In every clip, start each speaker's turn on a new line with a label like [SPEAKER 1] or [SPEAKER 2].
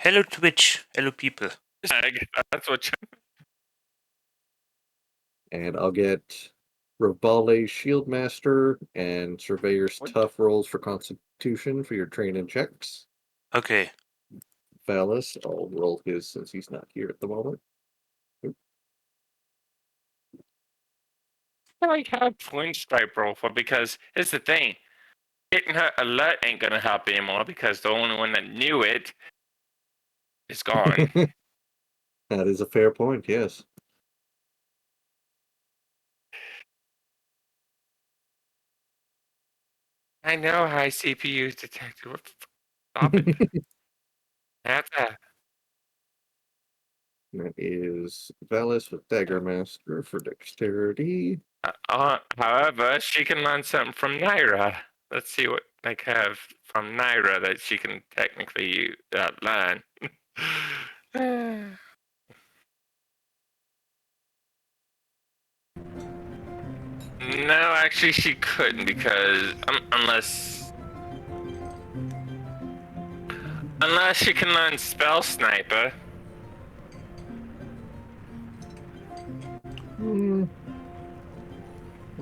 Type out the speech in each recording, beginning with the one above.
[SPEAKER 1] Hello Twitch, hello people.
[SPEAKER 2] That's what.
[SPEAKER 3] And I'll get Rivale Shieldmaster and Surveyor's
[SPEAKER 2] What?
[SPEAKER 3] Tough rolls for Constitution for your training checks.
[SPEAKER 1] Okay.
[SPEAKER 3] Valis, I'll roll his since he's not here at the moment.
[SPEAKER 2] I have twin stripe roll for because here's the thing. Getting her alert ain't gonna help anymore because the only one that knew it is gone.
[SPEAKER 3] That is a fair point, yes.
[SPEAKER 2] I know high CPU detected. Stop it. That's
[SPEAKER 3] That is Valis with Dagger Master for Dexterity.
[SPEAKER 2] however, she can learn something from Naira. Let's see what I have from Naira that she can technically learn. No, actually, she couldn't because unless she can learn Spell Sniper.
[SPEAKER 3] I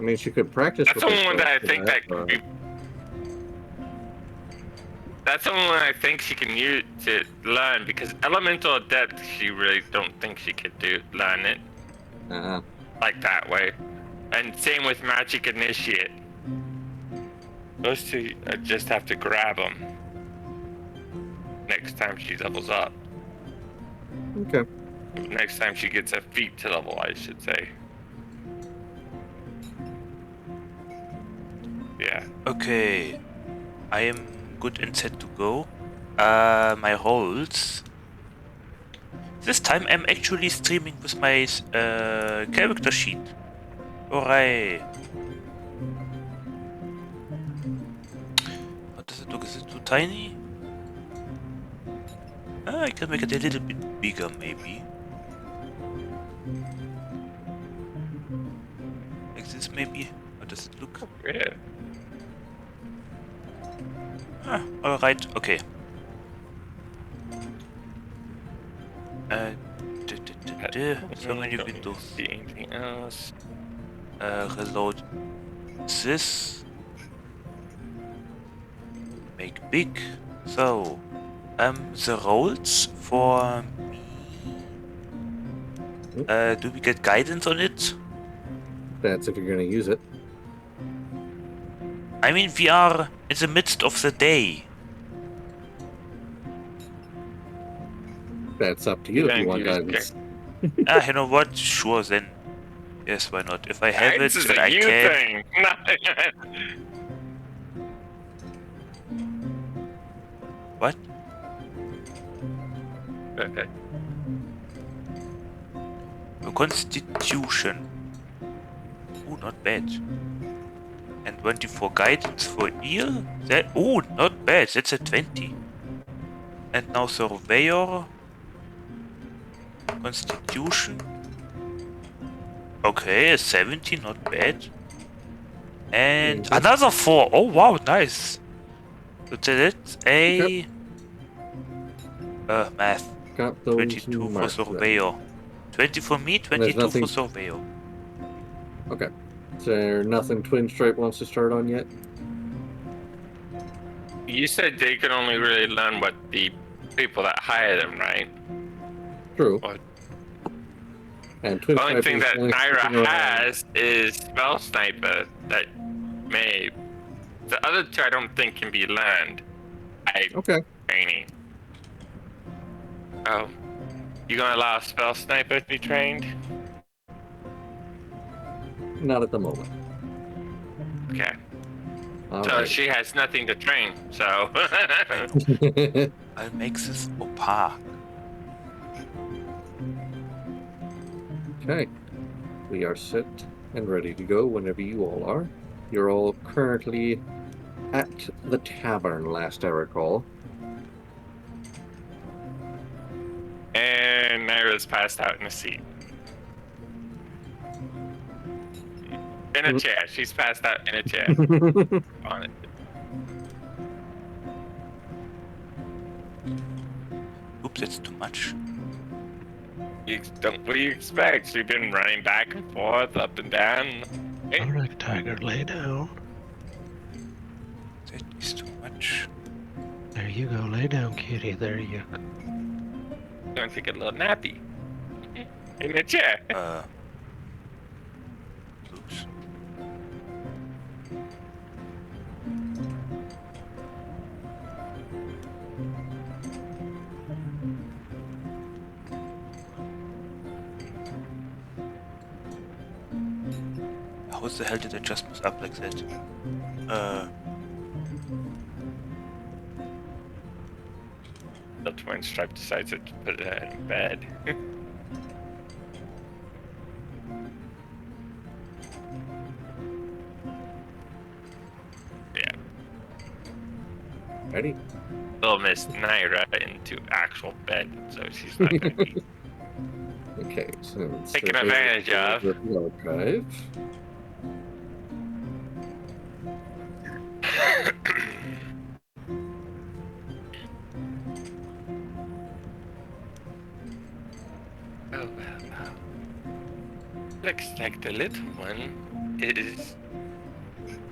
[SPEAKER 3] mean, she could practice.
[SPEAKER 2] That's the only one that I think that could be. That's the only one I think she can use to learn because Elemental Adept, she really don't think she could learn it like that way. And same with Magic Initiate. Those two, I just have to grab them next time she levels up.
[SPEAKER 3] Okay.
[SPEAKER 2] Next time she gets a feat to level, I should say. Yeah.
[SPEAKER 1] Okay. I am good and set to go. My holds. This time I'm actually streaming with my character sheet. Hooray! What does it look? Is it too tiny? I can make it a little bit bigger, maybe. Like this, maybe? How does it look?
[SPEAKER 2] Yeah.
[SPEAKER 1] Alright, okay. So many windows.
[SPEAKER 2] See anything else?
[SPEAKER 1] Reload this. Make big. So, the rolls for me. Do we get guidance on it?
[SPEAKER 3] That's if you're going to use it.
[SPEAKER 1] I mean, we are in the midst of the day.
[SPEAKER 3] That's up to you if you want guidance.
[SPEAKER 1] You know what? Sure, then. Yes, why not? If I have
[SPEAKER 2] Guidance
[SPEAKER 1] it,
[SPEAKER 2] is
[SPEAKER 1] then
[SPEAKER 2] a
[SPEAKER 1] I
[SPEAKER 2] you
[SPEAKER 1] can.
[SPEAKER 2] thing.
[SPEAKER 1] What?
[SPEAKER 2] Okay.
[SPEAKER 1] A Constitution. Oh, not bad. And 24 guidance for Eel? That, oh, not bad. That's a 20. And now Surveyor. Constitution. Okay, a 70, not bad. And another 4. Oh, wow, nice. So that's a... math. 22 for Surveyor. 20 for me, 22 for Surveyor.
[SPEAKER 3] Okay. Is there nothing Twin Stripe wants to start on yet?
[SPEAKER 2] You said they can only really learn what the people that hire them, right?
[SPEAKER 3] True. And Twin
[SPEAKER 2] the only
[SPEAKER 3] Stripe
[SPEAKER 2] thing that Naira
[SPEAKER 3] around.
[SPEAKER 2] has is Spell Sniper that may. The other two I don't think can be learned.
[SPEAKER 3] Okay.
[SPEAKER 2] Training. Oh. You gonna allow Spell Sniper to be trained?
[SPEAKER 3] Not at the moment.
[SPEAKER 2] Okay.
[SPEAKER 3] All
[SPEAKER 2] so
[SPEAKER 3] right.
[SPEAKER 2] she has nothing to train, so.
[SPEAKER 1] I'll make this opaque.
[SPEAKER 3] Okay. We are set and ready to go whenever you all are. You're all currently at the tavern, last I recall.
[SPEAKER 2] And Naira's passed out in a seat. In a chair. She's passed out in a chair. On it.
[SPEAKER 1] that's too much.
[SPEAKER 2] What do you expect? You've been running back and forth, up and down.
[SPEAKER 4] All right, Tiger, lay down.
[SPEAKER 1] That is too much.
[SPEAKER 4] There you go. Lay down, kitty. There you go.
[SPEAKER 2] Going to take a little nappy. In the chair.
[SPEAKER 1] Oops. How the hell did I just mess up like that?
[SPEAKER 2] That's when Stripe decides to put it in bed. Yeah.
[SPEAKER 3] Ready?
[SPEAKER 2] Little Miss Naira into actual bed, so she's not gonna be
[SPEAKER 3] Okay, so let's
[SPEAKER 2] taken
[SPEAKER 3] start
[SPEAKER 2] advantage
[SPEAKER 3] with
[SPEAKER 2] of.
[SPEAKER 3] the archive.
[SPEAKER 2] Oh, well. Looks like the little one is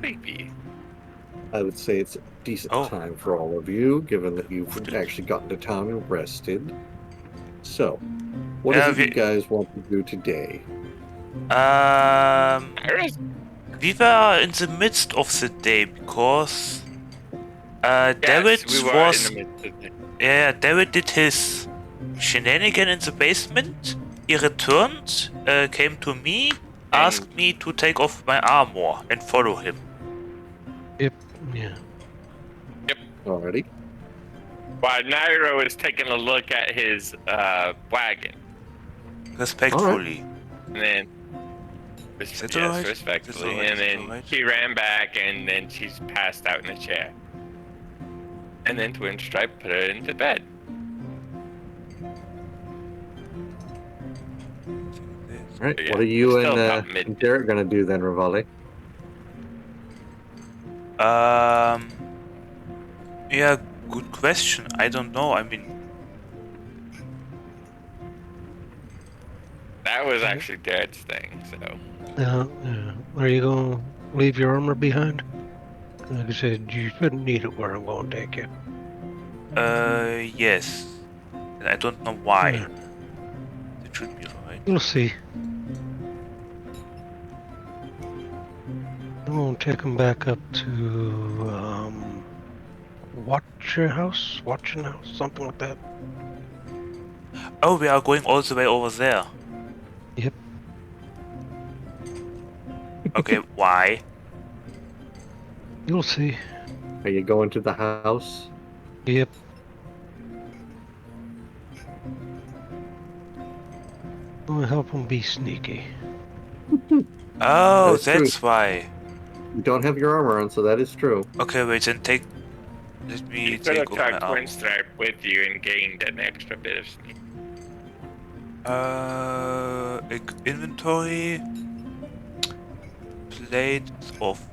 [SPEAKER 2] sleepy.
[SPEAKER 3] I would say it's a decent
[SPEAKER 1] Oh.
[SPEAKER 3] time for all of you, given that you've actually gotten to town and rested. So, what is it you guys want to do today?
[SPEAKER 1] We were in the midst of the day because David
[SPEAKER 2] we were
[SPEAKER 1] was.
[SPEAKER 2] in the midst of it.
[SPEAKER 1] Yeah, David did his shenanigan in the basement. He returned, came to me, asked me to take off my armor and follow him.
[SPEAKER 4] Yep. Yeah.
[SPEAKER 3] Alrighty.
[SPEAKER 2] While Nairo is taking a look at his wagon.
[SPEAKER 1] Respectfully.
[SPEAKER 2] And then respectfully. And then she ran back and then she's passed out in a chair. And then Twin Stripe put her into bed.
[SPEAKER 3] Alright,
[SPEAKER 2] Yeah,
[SPEAKER 3] what are you
[SPEAKER 2] still about
[SPEAKER 3] and Derek gonna do then, Rivale?
[SPEAKER 1] Yeah, good question. I don't know. I mean,
[SPEAKER 2] that was actually Dad's thing, so.
[SPEAKER 4] Are you gonna leave your armor behind? Like I said, you shouldn't need it where I'm gonna take you.
[SPEAKER 1] yes. I don't know why.
[SPEAKER 4] Yeah.
[SPEAKER 1] It should be right.
[SPEAKER 4] We'll see. I'm gonna take him back up to Watching House, something like that.
[SPEAKER 1] Oh, we are going all the way over there.
[SPEAKER 4] Yep.
[SPEAKER 1] Okay, why?
[SPEAKER 4] You'll see.
[SPEAKER 3] Are you going to the house?
[SPEAKER 4] Yep. I'm gonna help him be sneaky.
[SPEAKER 1] Oh,
[SPEAKER 3] That's
[SPEAKER 1] that's
[SPEAKER 3] true.
[SPEAKER 1] why.
[SPEAKER 3] You don't have your armor on, so that is true.
[SPEAKER 1] Okay, wait, then let me
[SPEAKER 2] You could
[SPEAKER 1] take
[SPEAKER 2] have
[SPEAKER 1] off my
[SPEAKER 2] tucked
[SPEAKER 1] armor.
[SPEAKER 2] Twin Stripe with you and gained an extra bit of sneak.
[SPEAKER 1] Inventory. Plate is off.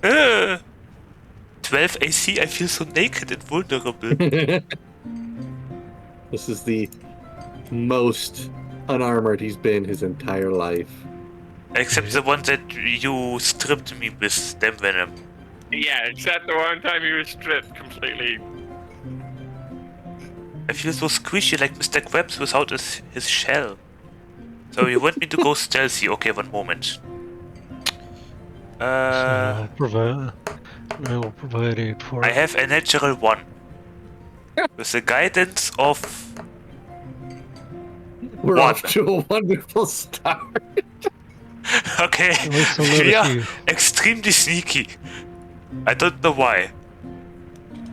[SPEAKER 1] 12 AC, I feel so naked and vulnerable.
[SPEAKER 3] This is the most unarmored he's been his entire life.
[SPEAKER 1] Except the one that you stripped me with stem venom.
[SPEAKER 2] Yeah, except the one time you were stripped completely.
[SPEAKER 1] I feel so squishy like Mr. Krabs without his shell. So you want me to go stealthy? Okay, one moment.
[SPEAKER 4] So I will provide aid for
[SPEAKER 1] I
[SPEAKER 4] it.
[SPEAKER 1] have a natural 1. With the guidance of
[SPEAKER 3] We're
[SPEAKER 1] 1.
[SPEAKER 3] off to a wonderful start.
[SPEAKER 1] Okay,
[SPEAKER 4] At least I'll
[SPEAKER 1] we
[SPEAKER 4] notice
[SPEAKER 1] are
[SPEAKER 4] you.
[SPEAKER 1] extremely sneaky. I don't know why.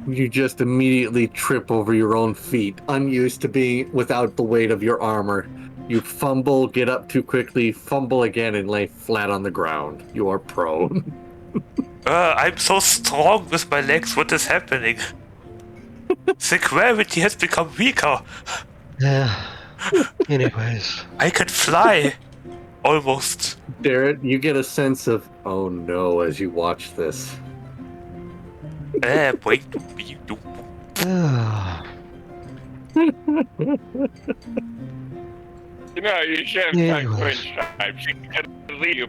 [SPEAKER 3] You just immediately trip over your own feet, unused to being without the weight of your armor. You fumble, get up too quickly, fumble again, and lay flat on the ground. You are prone.
[SPEAKER 1] I'm so strong with my legs. What is happening? The gravity has become weaker.
[SPEAKER 4] Yeah. Anyways.
[SPEAKER 1] I can fly. Almost.
[SPEAKER 3] Darren, you get a sense of, oh no, as you watch this.
[SPEAKER 2] You know, you should have
[SPEAKER 4] Yeah,
[SPEAKER 2] talked to
[SPEAKER 4] well.
[SPEAKER 2] in Strahd. She could leave you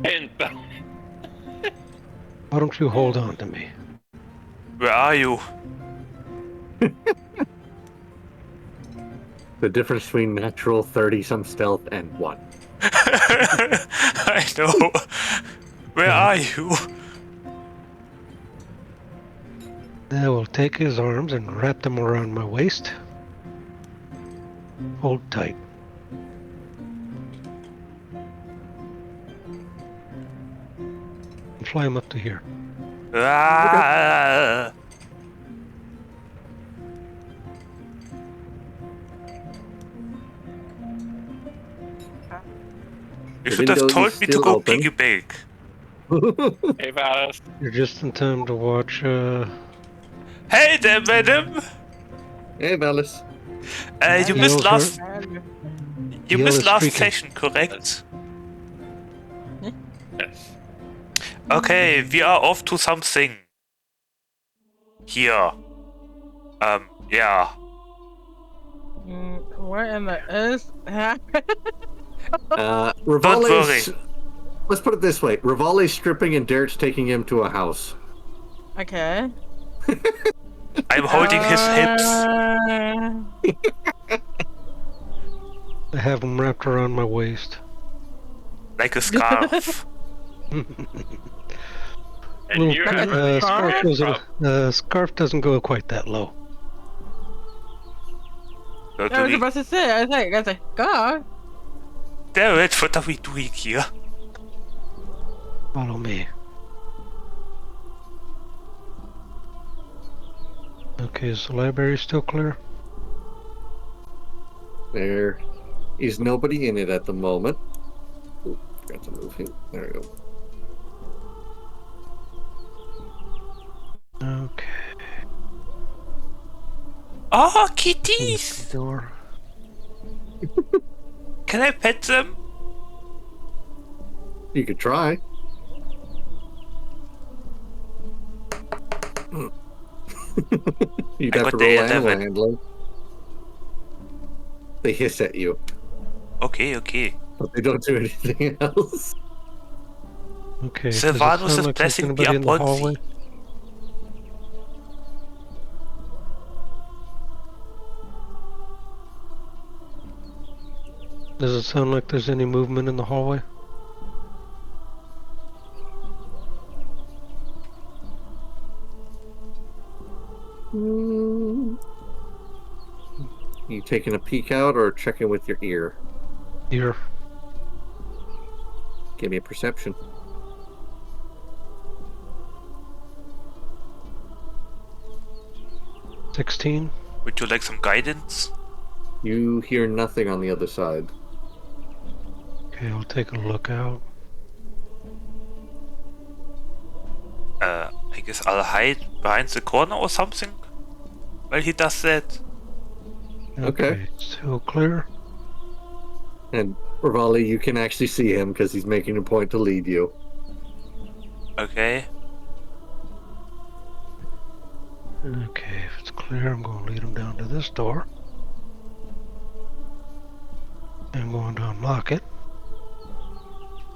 [SPEAKER 2] pinned though.
[SPEAKER 4] Why don't you hold on to me?
[SPEAKER 1] Where are you?
[SPEAKER 3] The difference between natural 30-some stealth and 1.
[SPEAKER 1] I know. Where are you?
[SPEAKER 4] I will take his arms and wrap them around my waist. Hold tight. And fly him up to here.
[SPEAKER 1] Ah. You
[SPEAKER 3] The
[SPEAKER 1] should have
[SPEAKER 3] window
[SPEAKER 1] told
[SPEAKER 3] is
[SPEAKER 1] me to
[SPEAKER 3] still
[SPEAKER 1] go
[SPEAKER 3] open.
[SPEAKER 1] piggy bank.
[SPEAKER 2] Hey, Valis.
[SPEAKER 4] You're just in time to watch.
[SPEAKER 1] Hey there, madam.
[SPEAKER 3] Hey, Valis.
[SPEAKER 1] You missed
[SPEAKER 4] Yells
[SPEAKER 1] last. You
[SPEAKER 4] Yell
[SPEAKER 1] missed
[SPEAKER 4] is
[SPEAKER 1] last
[SPEAKER 4] streaking.
[SPEAKER 1] session, correct?
[SPEAKER 2] Yes.
[SPEAKER 1] Okay, we are off to something. Here. Yeah.
[SPEAKER 5] What in the is happening?
[SPEAKER 3] Rivale's... Let's put it this way. Rivale's stripping and Derek's taking him to a house.
[SPEAKER 5] Okay.
[SPEAKER 1] I'm holding his hips.
[SPEAKER 4] I have them wrapped around my waist.
[SPEAKER 1] Like a scarf.
[SPEAKER 2] And
[SPEAKER 4] Well,
[SPEAKER 2] you have
[SPEAKER 4] scarf doesn't go quite that low.
[SPEAKER 5] I was about to say, I was like, God.
[SPEAKER 1] Damn it, what are we doing here?
[SPEAKER 4] Follow me. Okay, is the library still clear?
[SPEAKER 3] There is nobody in it at the moment. Ooh, forgot to move him. There we go.
[SPEAKER 4] Okay.
[SPEAKER 1] Oh, kitties!
[SPEAKER 4] Door.
[SPEAKER 1] Can I pet them?
[SPEAKER 3] You could try. You'd
[SPEAKER 1] I
[SPEAKER 3] have
[SPEAKER 1] got
[SPEAKER 3] to
[SPEAKER 1] the
[SPEAKER 3] roll animal
[SPEAKER 1] 11.
[SPEAKER 3] handling. They hiss at you,
[SPEAKER 1] Okay.
[SPEAKER 3] but they don't do anything else.
[SPEAKER 4] Okay. does it
[SPEAKER 1] Sylvanus
[SPEAKER 4] sound
[SPEAKER 1] is
[SPEAKER 4] like there's
[SPEAKER 1] blessing
[SPEAKER 4] anybody
[SPEAKER 1] me
[SPEAKER 4] in the
[SPEAKER 1] upon
[SPEAKER 4] hallway?
[SPEAKER 1] thee.
[SPEAKER 4] Does it sound like there's any movement in the hallway?
[SPEAKER 3] You taking a peek out or checking with your ear?
[SPEAKER 4] Here.
[SPEAKER 3] Give me a perception.
[SPEAKER 4] $16.
[SPEAKER 1] Would you like some guidance?
[SPEAKER 3] You hear nothing on the other side.
[SPEAKER 4] Okay, I'll take a look out.
[SPEAKER 1] I guess I'll hide behind the corner or something while he does that.
[SPEAKER 3] Okay.
[SPEAKER 4] Still clear.
[SPEAKER 3] And Rivale, you can actually see him because he's making a point to lead you.
[SPEAKER 1] Okay.
[SPEAKER 4] Okay, if it's clear, I'm going to lead him down to this door. I'm going to unlock it.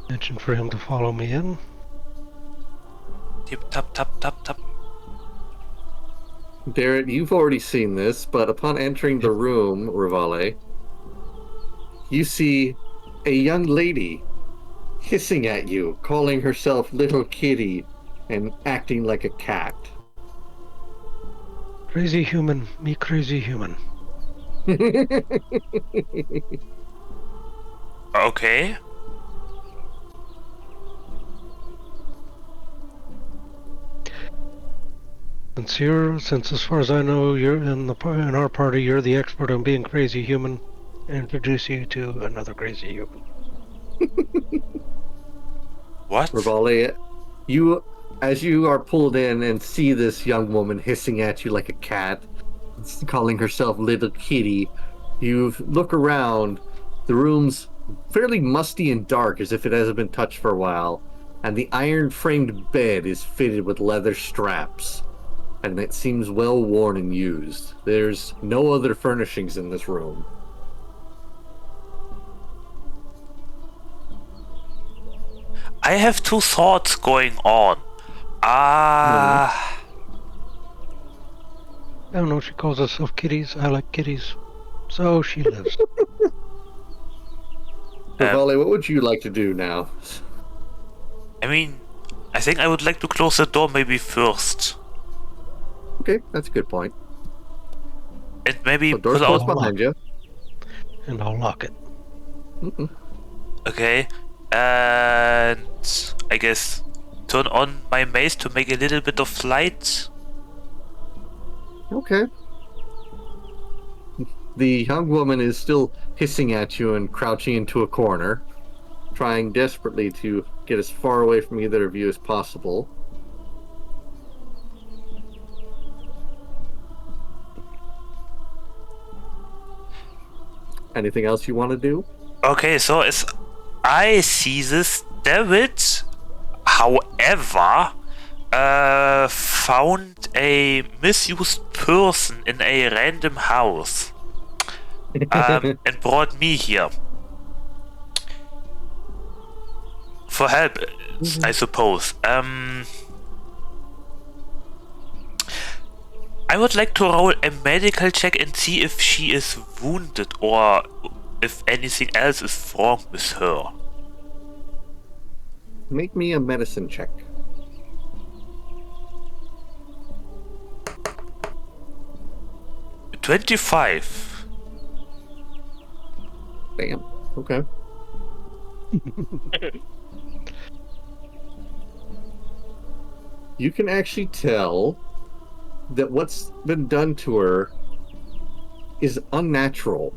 [SPEAKER 4] Mention for him to follow me in.
[SPEAKER 1] Tip tap tap tap tap.
[SPEAKER 3] Derek, you've already seen this, but upon entering the room, Rivale, you see a young lady hissing at you, calling herself Little Kitty, and acting like a cat.
[SPEAKER 4] Crazy human, me crazy human.
[SPEAKER 1] Okay.
[SPEAKER 4] Since as far as I know, you're in our party, you're the expert on being crazy human. Introduce you to another crazy human.
[SPEAKER 1] What?
[SPEAKER 3] Rivale, you, as you are pulled in and see this young woman hissing at you like a cat, calling herself Little Kitty, you look around. The room's fairly musty and dark, as if it hasn't been touched for a while, and the iron-framed bed is fitted with leather straps. and it seems well worn and used. There's no other furnishings in this room.
[SPEAKER 1] I have two thoughts going on.
[SPEAKER 4] I don't know, she calls herself kitties. I like kitties. So she lives.
[SPEAKER 3] Rivale, what would you like to do now?
[SPEAKER 1] I mean, I think I would like to close the door maybe first.
[SPEAKER 3] Okay, that's a good point.
[SPEAKER 1] And maybe
[SPEAKER 3] The door's
[SPEAKER 1] pull
[SPEAKER 3] closed
[SPEAKER 1] out...
[SPEAKER 3] behind you.
[SPEAKER 4] And I'll lock it.
[SPEAKER 1] Okay. And I guess turn on my mace to make a little bit of light.
[SPEAKER 3] Okay. The young woman is still hissing at you and crouching into a corner, trying desperately to get as far away from either of you as possible. Anything else you want to do?
[SPEAKER 1] Okay, so as I see this, David, however, found a misused person in a random house and brought me here for help, I suppose. I would like to roll a medical check and see if she is wounded or if anything else is wrong with her.
[SPEAKER 3] Make me a medicine check.
[SPEAKER 1] $25.
[SPEAKER 3] Damn. Okay. You can actually tell that what's been done to her is unnatural.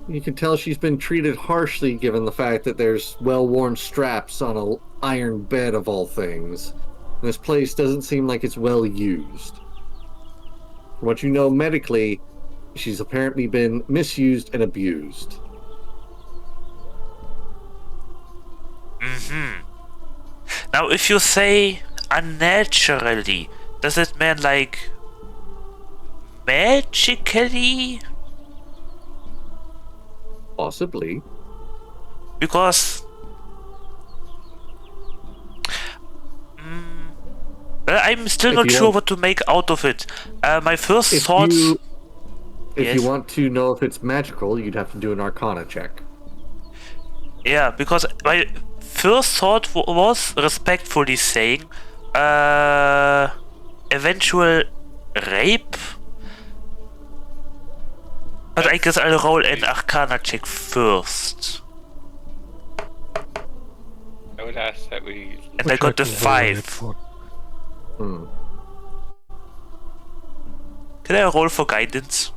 [SPEAKER 3] You can tell she's been treated harshly given the fact that there's well-worn straps on an iron bed of all things. And this place doesn't seem like it's well used. From what you know medically, she's apparently been misused and abused.
[SPEAKER 1] Now, if you say unnaturally, does it mean like magically?
[SPEAKER 3] Possibly.
[SPEAKER 1] Because well, I'm still not sure what to make out of it. My first thought...
[SPEAKER 3] If you want to know if it's magical, you'd have to do an Arcana check.
[SPEAKER 1] Yeah, because my first thought was respectfully saying eventual rape. But I guess I'll roll an Arcana check first.
[SPEAKER 2] I would ask that we...
[SPEAKER 1] And I got the 5. Can I roll for guidance?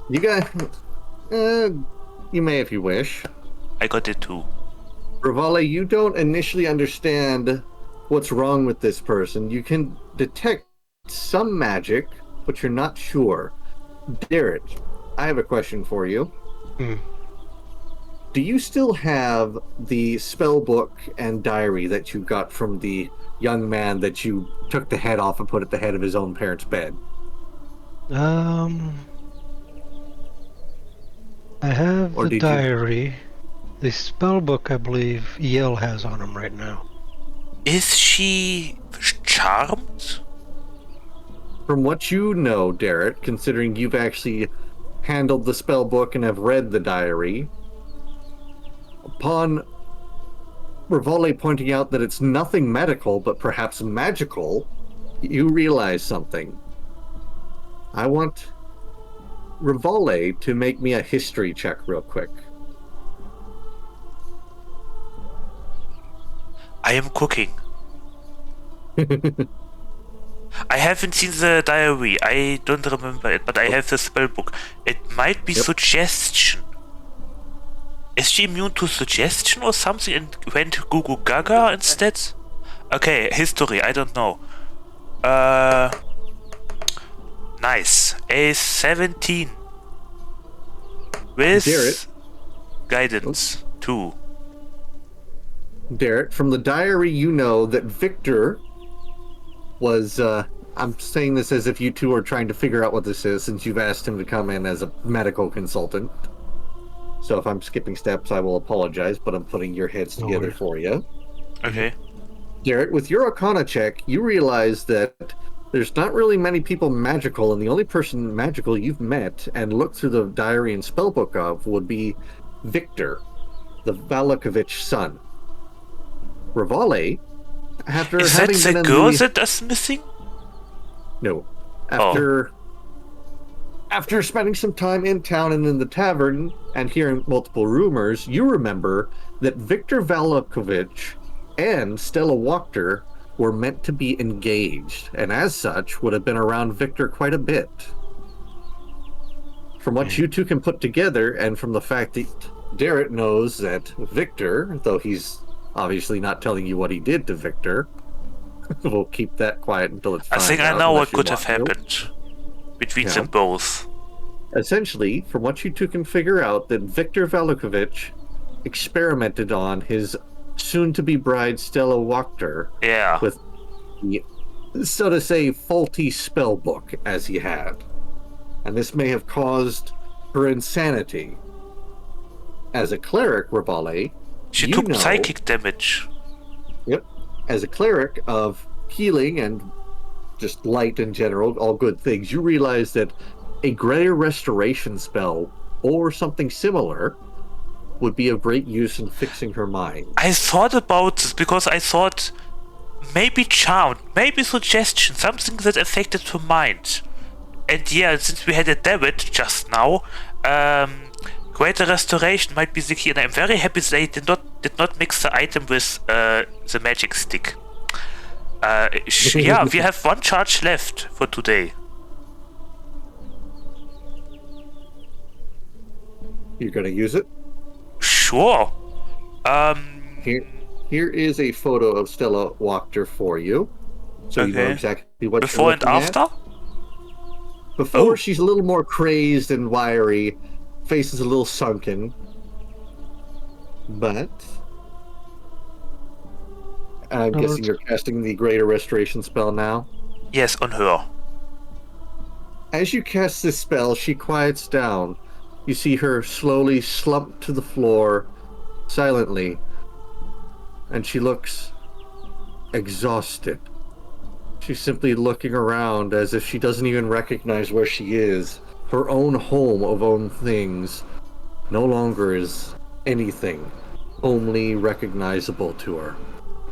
[SPEAKER 3] You got... you may if you wish.
[SPEAKER 1] I got it too.
[SPEAKER 3] Rivale, you don't initially understand what's wrong with this person. You can detect some magic, but you're not sure. Derek, I have a question for you. Do you still have the spell book and diary that you got from the young man that you took the head off and put at the head of his own parents' bed?
[SPEAKER 4] I have the diary. The spell book, I believe, Yale has on him right now.
[SPEAKER 1] Is she charmed?
[SPEAKER 3] From what you know, Derek, considering you've actually handled the spell book and have read the diary, upon Rivale pointing out that it's nothing medical, but perhaps magical, you realize something. I want Rivale to make me a history check real quick.
[SPEAKER 1] I am cooking. I haven't seen the diary. I don't remember it, but I have the spellbook. It might be suggestion. Is she immune to suggestion or something and went Goo Gaga instead? Okay, history, I don't know. Nice. A 17. With guidance, 2.
[SPEAKER 3] Derek, from the diary you know that Victor was, I'm saying this as if you two are trying to figure out what this is, since you've asked him to come in as a medical consultant. So if I'm skipping steps, I will apologize, but I'm putting your heads together for you.
[SPEAKER 1] Okay.
[SPEAKER 3] Garrett, with your Arcana check, you realize that there's not really many people magical, and the only person magical you've met and looked through the diary and spellbook of would be Victor, the Valakovich son. Rivale, after
[SPEAKER 1] Is
[SPEAKER 3] having
[SPEAKER 1] that
[SPEAKER 3] been
[SPEAKER 1] the
[SPEAKER 3] in
[SPEAKER 1] girl
[SPEAKER 3] the...
[SPEAKER 1] that is missing?
[SPEAKER 3] No. After spending some time in town and in the tavern and hearing multiple rumors, you remember that Victor Valakovich and Stella Wachter were meant to be engaged, and as such would have been around Victor quite a bit. From what you two can put together, and from the fact that Darrett knows that Victor, though he's obviously not telling you what he did to Victor, we'll keep that quiet until it's
[SPEAKER 1] I
[SPEAKER 3] found
[SPEAKER 1] think I
[SPEAKER 3] out,
[SPEAKER 1] know
[SPEAKER 3] unless
[SPEAKER 1] what
[SPEAKER 3] you
[SPEAKER 1] could
[SPEAKER 3] want
[SPEAKER 1] have
[SPEAKER 3] to.
[SPEAKER 1] happened between
[SPEAKER 3] Yeah.
[SPEAKER 1] them both.
[SPEAKER 3] Essentially, from what you two can figure out, that Victor Valakovich experimented on his soon-to-be bride Stella Wachter
[SPEAKER 1] Yeah.
[SPEAKER 3] with the, so to say, faulty spell book as he had. And this may have caused her insanity. As a cleric, Rivale,
[SPEAKER 1] She
[SPEAKER 3] you
[SPEAKER 1] took
[SPEAKER 3] know,
[SPEAKER 1] psychic damage.
[SPEAKER 3] Yep. As a cleric of healing and just light in general, all good things, you realize that a greater restoration spell or something similar would be of great use in fixing her mind.
[SPEAKER 1] I thought about this because I thought maybe charm, maybe suggestion, something that affected her mind. And yeah, since we had a David just now, greater restoration might be the key, and I'm very happy they did not mix the item with the magic stick. Yeah, we have one charge left for today.
[SPEAKER 3] You're going to use it?
[SPEAKER 1] Sure.
[SPEAKER 3] Here is a photo of Stella Wachter for you, so you know
[SPEAKER 1] Okay.
[SPEAKER 3] exactly what
[SPEAKER 1] Before
[SPEAKER 3] you're
[SPEAKER 1] and
[SPEAKER 3] looking at.
[SPEAKER 1] after?
[SPEAKER 3] Before,
[SPEAKER 1] Oh.
[SPEAKER 3] she's a little more crazed and wiry, face is a little sunken, but I'm guessing you're casting the Greater Restoration spell now.
[SPEAKER 1] Yes, on her.
[SPEAKER 3] As you cast this spell, she quiets down. You see her slowly slump to the floor, silently, and she looks exhausted. She's simply looking around as if she doesn't even recognize where she is. Her own home of own things no longer is anything homely recognizable to her.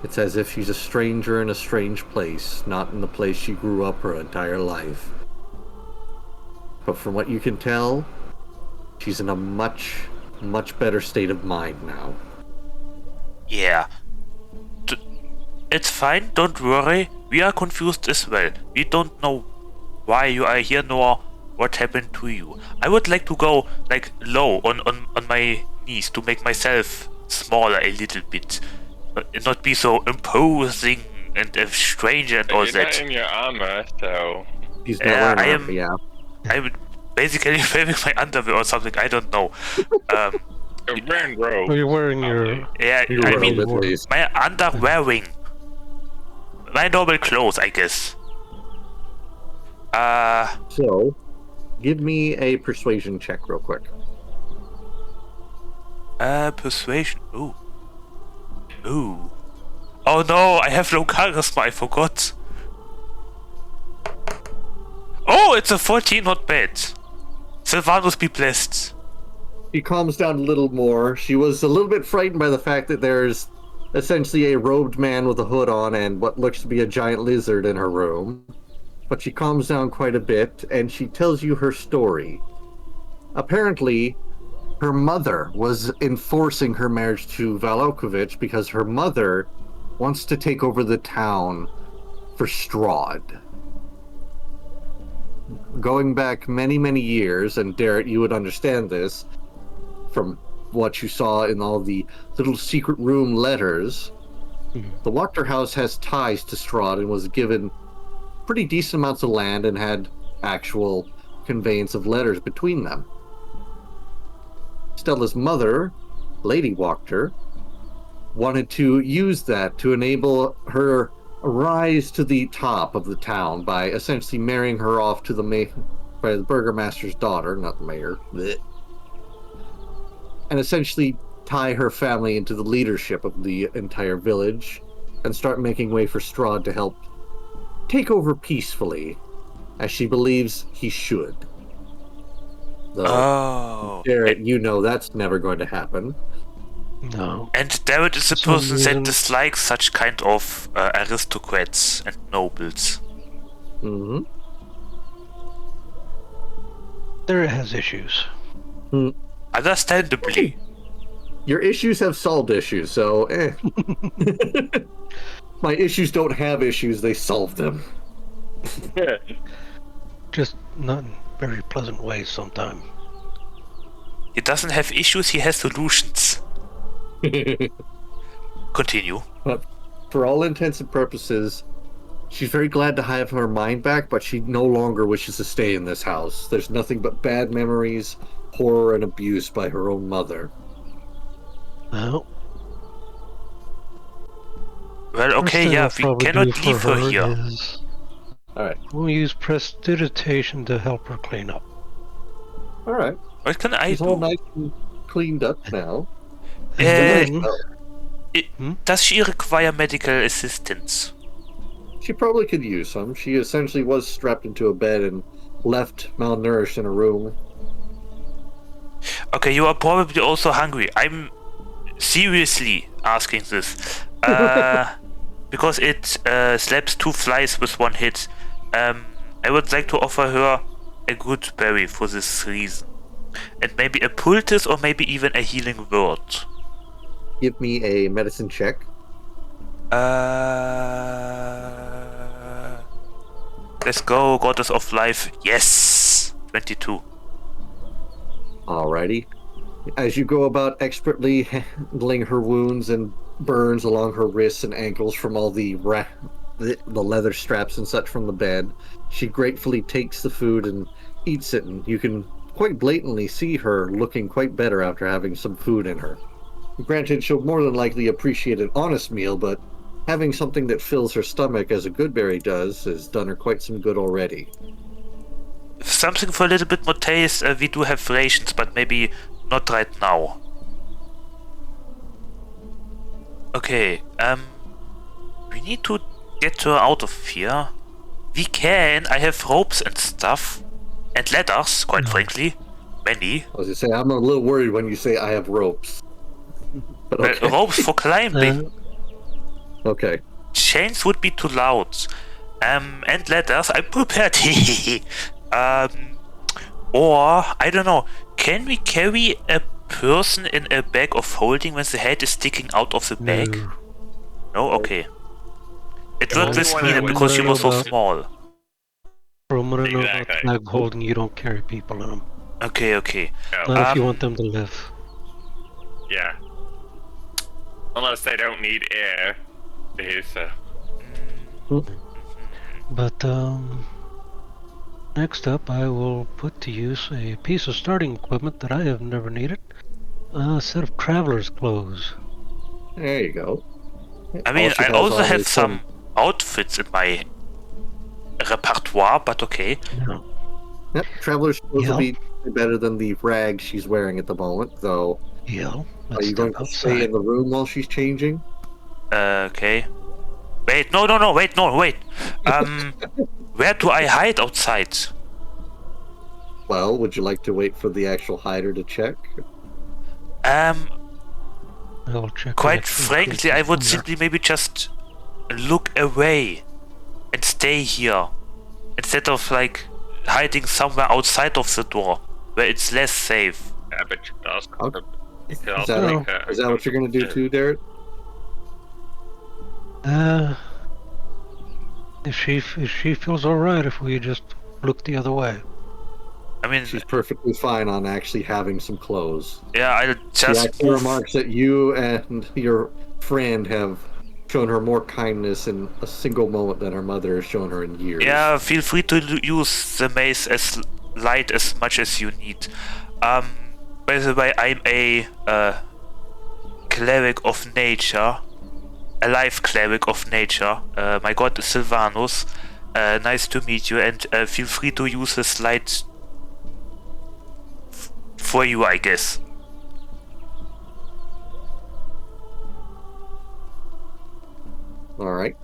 [SPEAKER 3] It's as if she's a stranger in a strange place, not in the place she grew up her entire life. But from what you can tell, she's in a much, much better state of mind now.
[SPEAKER 1] Yeah. It's fine, don't worry. We are confused as well. We don't know why you are here nor what happened to you. I would like to go like low on my knees to make myself smaller a little bit. Not be so imposing and strange and all
[SPEAKER 2] You're
[SPEAKER 1] that.
[SPEAKER 2] not in your armor, so...
[SPEAKER 3] He's not wearing
[SPEAKER 1] I
[SPEAKER 3] armor,
[SPEAKER 1] am-
[SPEAKER 3] yeah.
[SPEAKER 1] I'm basically wearing my underwear or something, I don't know.
[SPEAKER 2] You're wearing robe.
[SPEAKER 4] Oh, you're wearing your.
[SPEAKER 1] Yeah,
[SPEAKER 3] You're
[SPEAKER 1] I
[SPEAKER 3] wearing
[SPEAKER 1] mean,
[SPEAKER 3] it, please.
[SPEAKER 1] my underwearing. My normal clothes, I guess.
[SPEAKER 3] So, give me a persuasion check real quick.
[SPEAKER 1] Persuasion. Ooh. Ooh. Oh no, I have no charisma, I forgot. Oh, it's a 14, not bad. Sylvanus be blessed.
[SPEAKER 3] She calms down a little more. She was a little bit frightened by the fact that there's essentially a robed man with a hood on and what looks to be a giant lizard in her room. But she calms down quite a bit, and she tells you her story. Apparently, her mother was enforcing her marriage to Valakovich because her mother wants to take over the town for Strahd. Going back many, many years, and Darrett, you would understand this from what you saw in all the little secret room letters, the Wachter house has ties to Strahd and was given pretty decent amounts of land and had actual conveyance of letters between them. Stella's mother, Lady Wachter, wanted to use that to enable her rise to the top of the town by essentially marrying her off to by the burgomaster's daughter, not the mayor, bleh, and essentially tie her family into the leadership of the entire village and start making way for Strahd to help take over peacefully, as she believes he should. Though, Jarrett, you know that's never going to happen.
[SPEAKER 4] No.
[SPEAKER 1] And Darrett is the person that dislikes such kind of aristocrats and nobles.
[SPEAKER 3] Mm-hmm.
[SPEAKER 4] There has issues.
[SPEAKER 1] Understandably.
[SPEAKER 3] Your issues have solved issues, so My issues don't have issues, they solve them.
[SPEAKER 4] Just not in very pleasant ways sometimes.
[SPEAKER 1] He doesn't have issues, he has solutions. Continue.
[SPEAKER 3] But for all intents and purposes, she's very glad to have her mind back, but she no longer wishes to stay in this house. There's nothing but bad memories, horror, and abuse by her own mother.
[SPEAKER 4] Well,
[SPEAKER 1] okay, yeah, we cannot leave her here.
[SPEAKER 3] Alright.
[SPEAKER 4] We'll use prestidigitation to help her clean up.
[SPEAKER 3] Alright.
[SPEAKER 1] What can I
[SPEAKER 3] She's
[SPEAKER 1] do?
[SPEAKER 3] all nice and cleaned up now.
[SPEAKER 1] Does she require medical assistance?
[SPEAKER 3] She probably could use some. She essentially was strapped into a bed and left malnourished in a room.
[SPEAKER 1] Okay, you are probably also hungry. I'm seriously asking this. Because it slaps 2 flies with 1 hit. I would like to offer her a good berry for this reason. And maybe a poultice or maybe even a healing word.
[SPEAKER 3] Give me a medicine check.
[SPEAKER 1] Let's go, Goddess of Life. Yes! 22.
[SPEAKER 3] Alrighty. As you go about expertly handling her wounds and burns along her wrists and ankles from all the leather straps and such from the bed, she gratefully takes the food and eats it, and you can quite blatantly see her looking quite better after having some food in her. Granted, she'll more than likely appreciate an honest meal, but having something that fills her stomach as a good berry does has done her quite some good already.
[SPEAKER 1] Something for a little bit more taste. We do have rations, but maybe not right now. Okay, we need to get her out of here. We can. I have ropes and stuff. And ladders, quite frankly. Many.
[SPEAKER 3] I was going to say, I'm a little worried when you say I have ropes. But okay.
[SPEAKER 1] Ropes for climbing.
[SPEAKER 3] Okay.
[SPEAKER 1] Chains would be too loud. And ladders, I'm prepared. Or, I don't know, can we carry a person in a bag of holding when the head is sticking out of the bag? No? Okay. It worked with me because she was so small.
[SPEAKER 4] From what I know about bag holding, you don't carry people in them.
[SPEAKER 1] Okay, okay.
[SPEAKER 4] Not if you want them to live.
[SPEAKER 2] Yeah. Unless they don't need air to do so.
[SPEAKER 4] But, next up, I will put to use a piece of starting equipment that I have never needed. A set of traveler's clothes.
[SPEAKER 3] There you go.
[SPEAKER 1] I mean, I also have some outfits in my repertoire, but okay.
[SPEAKER 3] Yeah. Yep, traveler's clothes will be better than the rag she's wearing at the moment, though.
[SPEAKER 4] Yeah.
[SPEAKER 3] Are you going to stay in the room while she's changing?
[SPEAKER 1] Okay. Wait, no, wait. Where do I hide outside?
[SPEAKER 3] Well, would you like to wait for the actual hider to check?
[SPEAKER 4] I'll check.
[SPEAKER 1] Quite frankly, I would simply maybe just look away and stay here instead of like hiding somewhere outside of the door where it's less safe.
[SPEAKER 2] Yeah, but you can also,
[SPEAKER 3] Okay.
[SPEAKER 2] you can also
[SPEAKER 3] Is that what you're going to do too, Derek?
[SPEAKER 4] If she feels alright if we just look the other way.
[SPEAKER 1] I mean,
[SPEAKER 3] she's perfectly fine on actually having some clothes.
[SPEAKER 1] Yeah, I just...
[SPEAKER 3] She actually remarks that you and your friend have shown her more kindness in a single moment than her mother has shown her in years.
[SPEAKER 1] Yeah, feel free to use the mace as light as much as you need. By the way, I'm a cleric of nature. alive cleric of nature. My god is Sylvanus. Nice to meet you, and feel free to use his light for you, I guess.
[SPEAKER 3] Alright.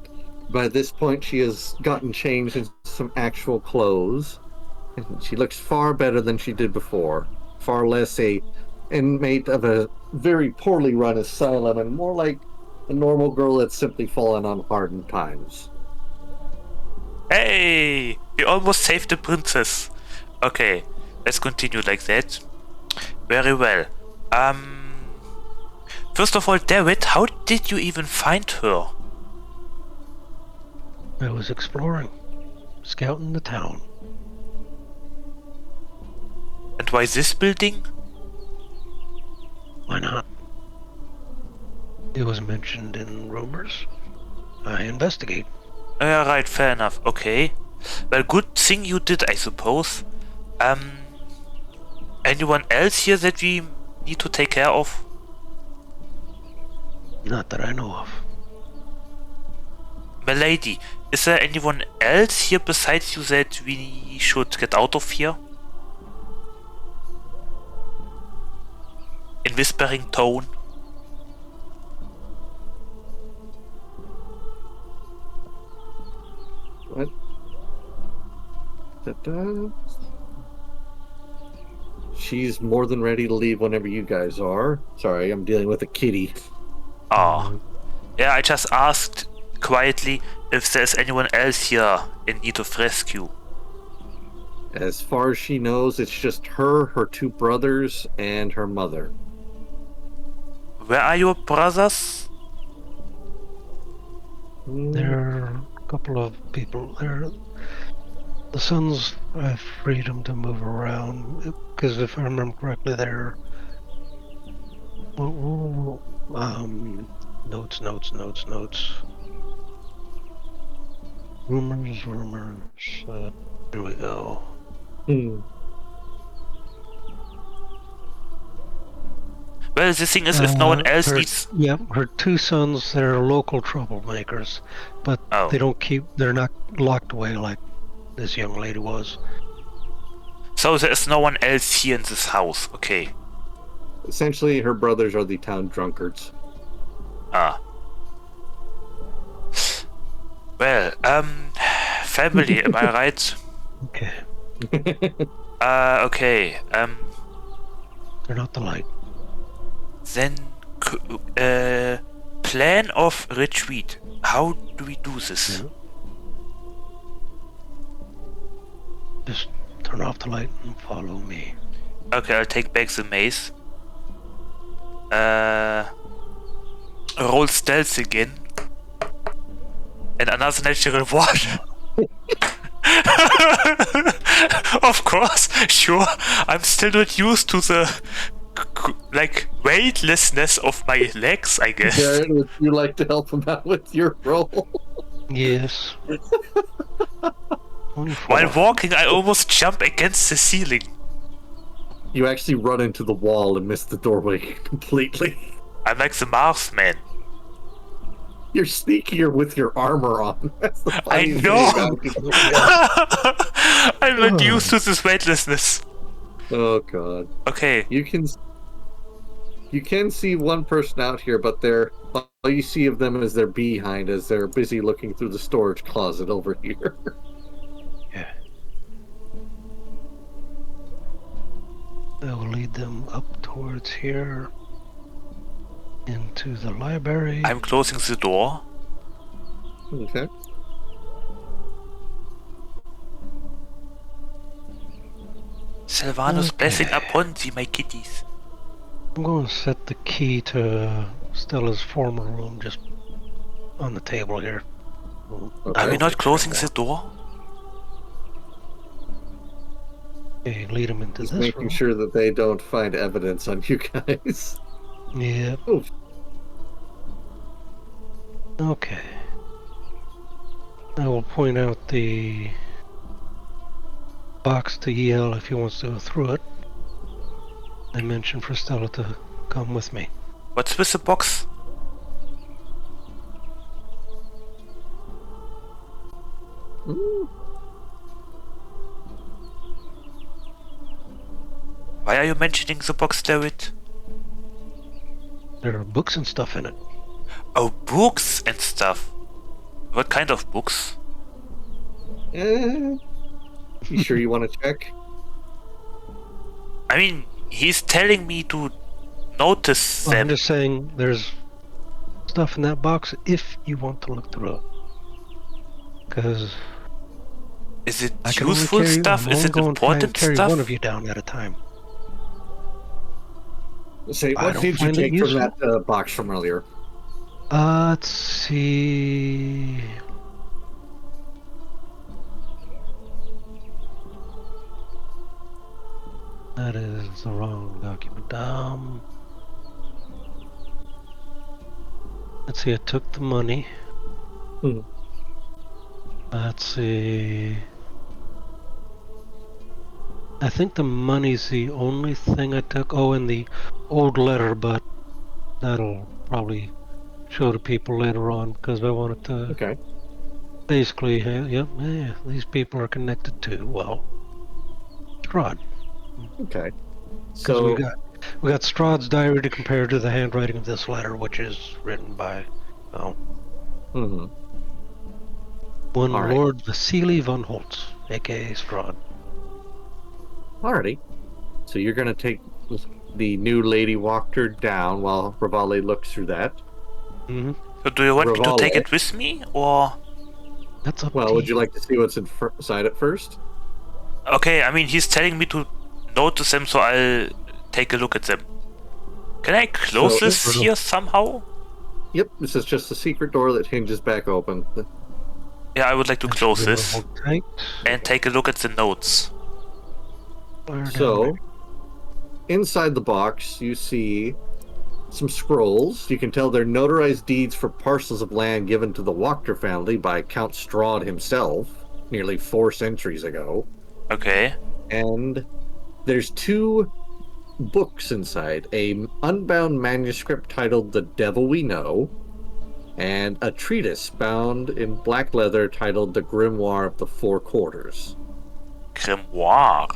[SPEAKER 3] By this point, she has gotten changed into some actual clothes. And she looks far better than she did before. Far less a inmate of a very poorly run asylum, and more like a normal girl that's simply fallen on hardened times.
[SPEAKER 1] Hey! We almost saved the princess. Okay, let's continue like that. Very well. First of all, David, how did you even find her?
[SPEAKER 4] I was exploring, scouting the town.
[SPEAKER 1] And why this building?
[SPEAKER 4] Why not? It was mentioned in rumors. I investigate.
[SPEAKER 1] Right, fair enough. Okay. Well, good thing you did, I suppose. Anyone else here that we need to take care of?
[SPEAKER 4] Not that I know of.
[SPEAKER 1] Milady, is there anyone else here besides you that we should get out of here? In whispering tone.
[SPEAKER 3] What? Da-da. She's more than ready to leave whenever you guys are. Sorry, I'm dealing with a kitty.
[SPEAKER 1] Oh. Yeah, I just asked quietly if there's anyone else here in need of rescue.
[SPEAKER 3] As far as she knows, it's just her, her two brothers, and her mother.
[SPEAKER 1] Where are your brothers?
[SPEAKER 4] There are a couple of people there. The sons have freedom to move around, because if I remember correctly, they're notes. Rumors. Here we go.
[SPEAKER 1] Well, the thing is, if no one else needs...
[SPEAKER 4] Yeah, her two sons, they're local troublemakers, but they're not locked away like this young lady was.
[SPEAKER 1] So there is no one else here in this house, okay.
[SPEAKER 3] Essentially, her brothers are the town drunkards.
[SPEAKER 1] Ah. Well, family, am I right?
[SPEAKER 4] Okay.
[SPEAKER 1] Okay,
[SPEAKER 4] They're not the light.
[SPEAKER 1] Then, plan of retreat. How do we do this?
[SPEAKER 4] Yeah. Just turn off the light and follow me.
[SPEAKER 1] Okay, I'll take back the mace. Roll stealth again. And another natural one. Of course, sure. I'm still not used to the weightlessness of my legs, I guess.
[SPEAKER 3] Jared, would you like to help him out with your roll?
[SPEAKER 4] Yes.
[SPEAKER 1] While walking, I almost jump against the ceiling.
[SPEAKER 3] You actually run into the wall and miss the doorway completely.
[SPEAKER 1] I'm like the Marsman.
[SPEAKER 3] You're sneakier with your armor on. That's the
[SPEAKER 1] I
[SPEAKER 3] funny
[SPEAKER 1] know!
[SPEAKER 3] thing about it.
[SPEAKER 1] I'm not used to this weightlessness.
[SPEAKER 3] Oh god.
[SPEAKER 1] Okay.
[SPEAKER 3] You can see one person out here, but all you see of them is their behind as they're busy looking through the storage closet over here.
[SPEAKER 4] Yeah. I will lead them up towards here. Into the library.
[SPEAKER 1] I'm closing the door.
[SPEAKER 3] Okay.
[SPEAKER 1] Sylvanus blessing upon thee, my kitties.
[SPEAKER 4] I'm going to set the key to Stella's former room just on the table here.
[SPEAKER 3] Okay.
[SPEAKER 1] Are we not closing the door?
[SPEAKER 4] Okay, lead them into
[SPEAKER 3] Just
[SPEAKER 4] this
[SPEAKER 3] making
[SPEAKER 4] room.
[SPEAKER 3] sure that they don't find evidence on you guys.
[SPEAKER 4] Yeah.
[SPEAKER 3] Oh.
[SPEAKER 4] Okay. I will point out the box to Yale if he wants to go through it. I mentioned for Stella to come with me.
[SPEAKER 1] What's with the box?
[SPEAKER 3] Mm,
[SPEAKER 1] Why are you mentioning the box, David?
[SPEAKER 4] There are books and stuff in it.
[SPEAKER 1] Oh, books and stuff. What kind of books?
[SPEAKER 3] you sure you want to check?
[SPEAKER 1] I mean, he's telling me to notice
[SPEAKER 4] Well, I'm
[SPEAKER 1] them.
[SPEAKER 4] just saying there's stuff in that box if you want to look through it. Because
[SPEAKER 1] Is it
[SPEAKER 4] I can only
[SPEAKER 1] useful
[SPEAKER 4] carry,
[SPEAKER 1] stuff?
[SPEAKER 4] I'm
[SPEAKER 1] Is
[SPEAKER 4] only
[SPEAKER 1] it
[SPEAKER 4] going to try and
[SPEAKER 1] important
[SPEAKER 4] carry
[SPEAKER 1] stuff?
[SPEAKER 4] one of you down at a time.
[SPEAKER 3] Say,
[SPEAKER 4] I
[SPEAKER 3] what
[SPEAKER 4] don't
[SPEAKER 3] did you
[SPEAKER 4] find it
[SPEAKER 3] take from
[SPEAKER 4] useful.
[SPEAKER 3] that box from earlier?
[SPEAKER 4] Let's see. That is the wrong document. Let's see, I took the money.
[SPEAKER 3] Hmm.
[SPEAKER 4] Let's see. I think the money's the only thing I took. Oh, and the old letter, but that'll probably show to people later on because I wanted to
[SPEAKER 3] Okay.
[SPEAKER 4] basically, yeah, these people are connected to, well, Strahd.
[SPEAKER 3] Okay.
[SPEAKER 4] Because we
[SPEAKER 3] So,
[SPEAKER 4] got Strahd's diary to compare to the handwriting of this letter, which is written by, well,
[SPEAKER 3] mhm.
[SPEAKER 4] one
[SPEAKER 3] All right.
[SPEAKER 4] Lord Vasily von Holtz, aka Strahd.
[SPEAKER 3] Alrighty. So you're gonna take the new lady walker down while Rivale looks through that.
[SPEAKER 4] Mm-hmm.
[SPEAKER 1] So do you want me to take
[SPEAKER 3] Rivale.
[SPEAKER 1] it with me, or...?
[SPEAKER 4] That's up
[SPEAKER 3] Well,
[SPEAKER 4] to
[SPEAKER 3] would you
[SPEAKER 4] you.
[SPEAKER 3] like to see what's inside it first?
[SPEAKER 1] Okay, I mean, he's telling me to notice them, so I'll take a look at them. Can I close
[SPEAKER 3] So,
[SPEAKER 1] this here somehow?
[SPEAKER 3] yep, this is just a secret door that hinges back open.
[SPEAKER 1] Yeah, I would like to
[SPEAKER 4] I should
[SPEAKER 1] close
[SPEAKER 4] be able to
[SPEAKER 1] this
[SPEAKER 4] hold tight.
[SPEAKER 1] and take a look at the notes.
[SPEAKER 4] Fire down
[SPEAKER 3] So, inside the box, you see some scrolls. You can tell they're notarized deeds for parcels of land given to the Wachter family by Count Strahd himself nearly 4 centuries ago.
[SPEAKER 1] Okay.
[SPEAKER 3] And there's 2 books inside, a unbound manuscript titled The Devil We Know, and a treatise bound in black leather titled The Grimoire of the Four Quarters.
[SPEAKER 1] Grimoire.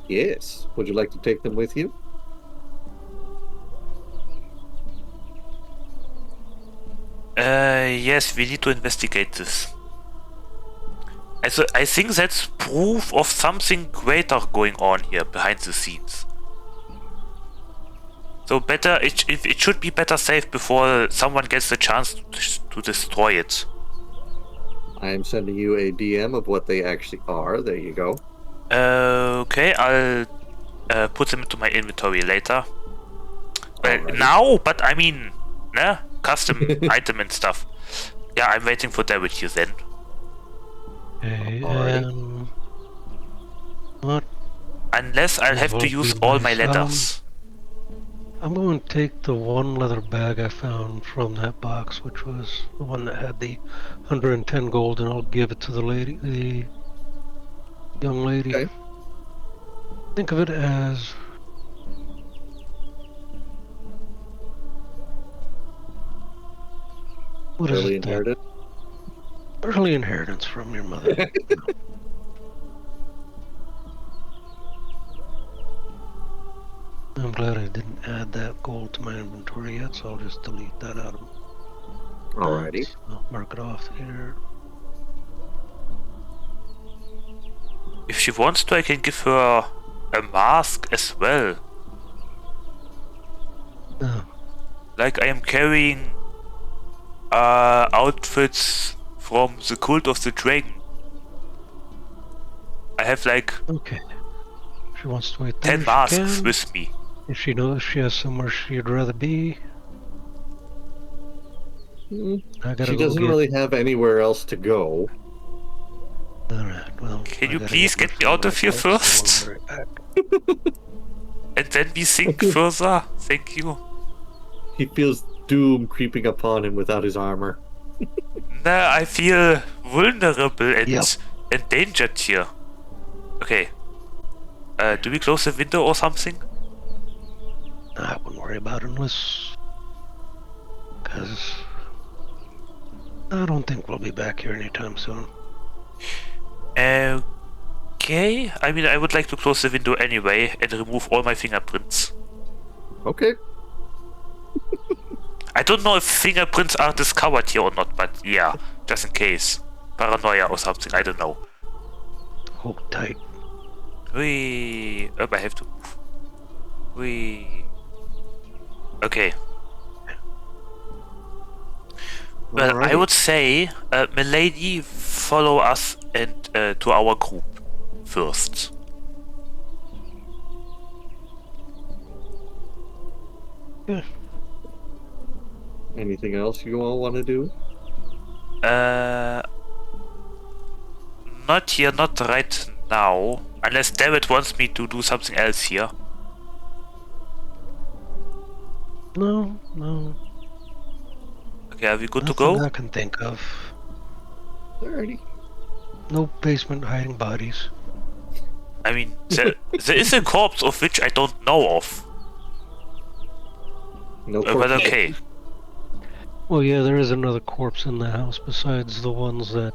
[SPEAKER 3] Yes. Would you like to take them with you?
[SPEAKER 1] Yes, we need to investigate this. I think that's proof of something greater going on here behind the scenes. So better, it should be better safe before someone gets the chance to destroy it.
[SPEAKER 3] I am sending you a DM of what they actually are. There you go.
[SPEAKER 1] Okay, I'll put them into my inventory later. Well,
[SPEAKER 3] Alrighty.
[SPEAKER 1] now, but I mean, custom item and stuff. Yeah, I'm waiting for David here then.
[SPEAKER 4] Okay,
[SPEAKER 3] Alrighty.
[SPEAKER 4] what?
[SPEAKER 1] Unless I'll have to use all my letters.
[SPEAKER 4] I'm going to take the one leather bag I found from that box, which was the one that had the 110 gold, and I'll give it to the young lady.
[SPEAKER 3] Okay.
[SPEAKER 4] Think of it as what is
[SPEAKER 3] Early
[SPEAKER 4] it?
[SPEAKER 3] inherited.
[SPEAKER 4] Early inheritance from your mother. I'm glad I didn't add that gold to my inventory yet, so I'll just delete that out of
[SPEAKER 3] Alrighty.
[SPEAKER 4] that. I'll mark it off here.
[SPEAKER 1] If she wants to, I can give her a mask as well.
[SPEAKER 4] Oh,
[SPEAKER 1] Like I am carrying outfits from the Cult of the Dragon. I have like
[SPEAKER 4] okay. She wants to wait there.
[SPEAKER 1] 10
[SPEAKER 4] she
[SPEAKER 1] masks
[SPEAKER 4] can.
[SPEAKER 1] with me.
[SPEAKER 4] If she knows she has somewhere she'd rather be. I gotta
[SPEAKER 3] She
[SPEAKER 4] go
[SPEAKER 3] doesn't
[SPEAKER 4] get...
[SPEAKER 3] really have anywhere else to go.
[SPEAKER 4] Alright, well...
[SPEAKER 1] Can
[SPEAKER 4] I
[SPEAKER 1] you
[SPEAKER 4] gotta
[SPEAKER 1] please
[SPEAKER 4] my
[SPEAKER 1] get me out of here
[SPEAKER 4] flashlight, so
[SPEAKER 1] first?
[SPEAKER 4] I'll be right back.
[SPEAKER 1] And then we think further. Thank you.
[SPEAKER 3] He feels doom creeping upon him without his armor.
[SPEAKER 1] Nah, I feel vulnerable and
[SPEAKER 4] Yep.
[SPEAKER 1] endangered here. Okay. Do we close the window or something?
[SPEAKER 4] I wouldn't worry about it unless... Because... I don't think we'll be back here anytime soon.
[SPEAKER 1] Okay. I mean, I would like to close the window anyway and remove all my fingerprints.
[SPEAKER 3] Okay.
[SPEAKER 1] I don't know if fingerprints are discovered here or not, but yeah, just in case. Paranoia or something, I don't know.
[SPEAKER 4] Hold tight.
[SPEAKER 1] Wee. I have to move. Wee. Okay. Well, I
[SPEAKER 3] Alrighty.
[SPEAKER 1] would say, milady, follow us and to our group first.
[SPEAKER 4] Yeah.
[SPEAKER 3] Anything else you all want to do?
[SPEAKER 1] Not here, not right now. Unless David wants me to do something else here.
[SPEAKER 4] No.
[SPEAKER 1] Okay, are we good to
[SPEAKER 4] Nothing
[SPEAKER 1] go?
[SPEAKER 4] I can think of.
[SPEAKER 3] Alrighty.
[SPEAKER 4] No basement hiding bodies.
[SPEAKER 1] I mean, there is a corpse of which I don't know of.
[SPEAKER 3] No
[SPEAKER 1] But
[SPEAKER 3] corpse.
[SPEAKER 1] okay.
[SPEAKER 4] Well, yeah, there is another corpse in the house besides the ones that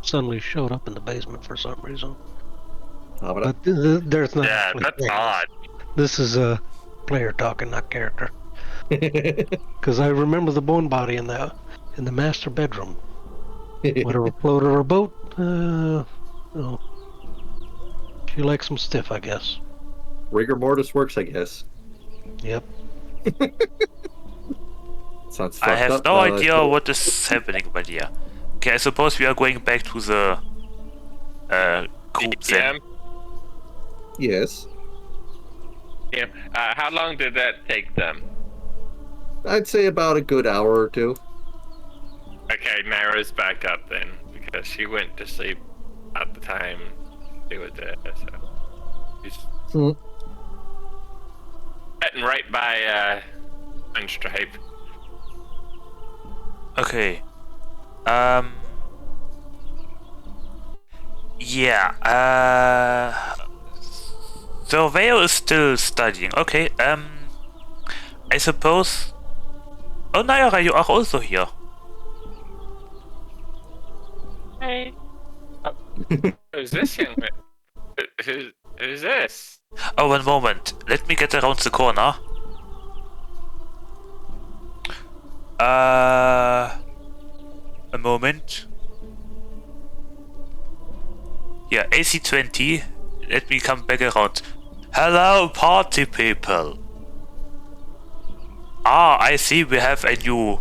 [SPEAKER 4] suddenly showed up in the basement for some reason. But there's not.
[SPEAKER 2] Yeah,
[SPEAKER 4] actually
[SPEAKER 2] that's
[SPEAKER 4] things.
[SPEAKER 2] odd.
[SPEAKER 4] This is a player talking, not character. Because I remember the bone body in the master bedroom. Whatever floated her boat. Oh, she likes some stiff, I guess.
[SPEAKER 3] Rigor mortis works, I guess.
[SPEAKER 4] Yep.
[SPEAKER 3] Sounds fucked
[SPEAKER 1] I have
[SPEAKER 3] up.
[SPEAKER 1] no
[SPEAKER 3] now,
[SPEAKER 1] idea
[SPEAKER 3] that's
[SPEAKER 1] what is happening, but yeah. Okay, I suppose we are going back to the group then.
[SPEAKER 2] Yeah.
[SPEAKER 3] Yes.
[SPEAKER 2] Yeah. How long did that take them?
[SPEAKER 3] I'd say about a good hour or two.
[SPEAKER 2] Okay, Nara's back up then, because she went to sleep at the time they were there, so she's sitting right by Unstripe.
[SPEAKER 1] Okay. Yeah, Surveyor is still studying. Okay, I suppose... Oh, Naira, you are also here.
[SPEAKER 2] Hey. Who's this young man? Who's this?
[SPEAKER 1] Oh, one moment. Let me get around the corner. A moment. Yeah, AC20. Let me come back around. Hello, party people. Ah, I see we have a new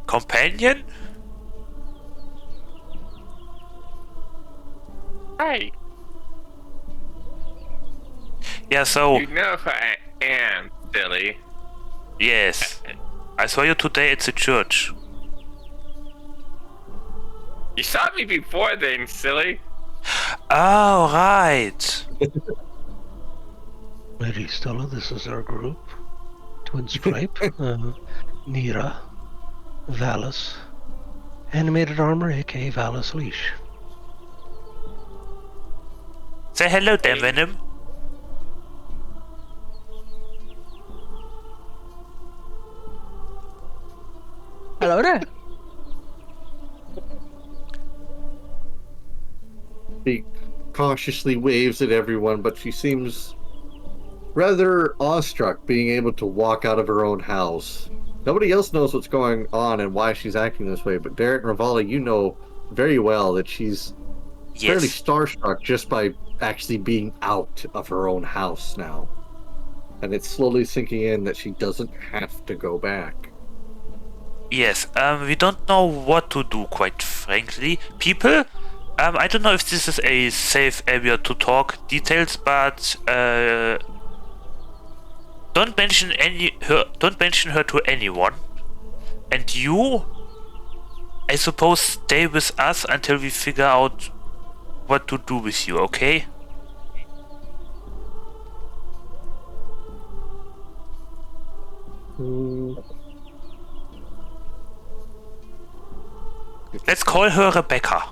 [SPEAKER 1] companion?
[SPEAKER 2] Hi.
[SPEAKER 1] Yeah, so...
[SPEAKER 2] You know who I am, silly.
[SPEAKER 1] Yes. I saw you today at the church.
[SPEAKER 2] You saw me before then, silly.
[SPEAKER 1] Oh, right.
[SPEAKER 4] Lady Stella, this is our group. Twin Stripe, Nira, Valis, Animated Armor, aka Valis Leash.
[SPEAKER 1] Say hello, Dan Venom.
[SPEAKER 5] Hello there.
[SPEAKER 3] She cautiously waves at everyone, but she seems rather awestruck being able to walk out of her own house. Nobody else knows what's going on and why she's acting this way, but Derek and Rivale, you know very well that she's fairly starstruck just by actually being out of her own house now. And it's slowly sinking in that she doesn't have to go back.
[SPEAKER 1] Yes, we don't know what to do, quite frankly. People, I don't know if this is a safe area to talk details, but don't mention her to anyone. And you, I suppose, stay with us until we figure out what to do with you, okay? Let's call her Rebecca.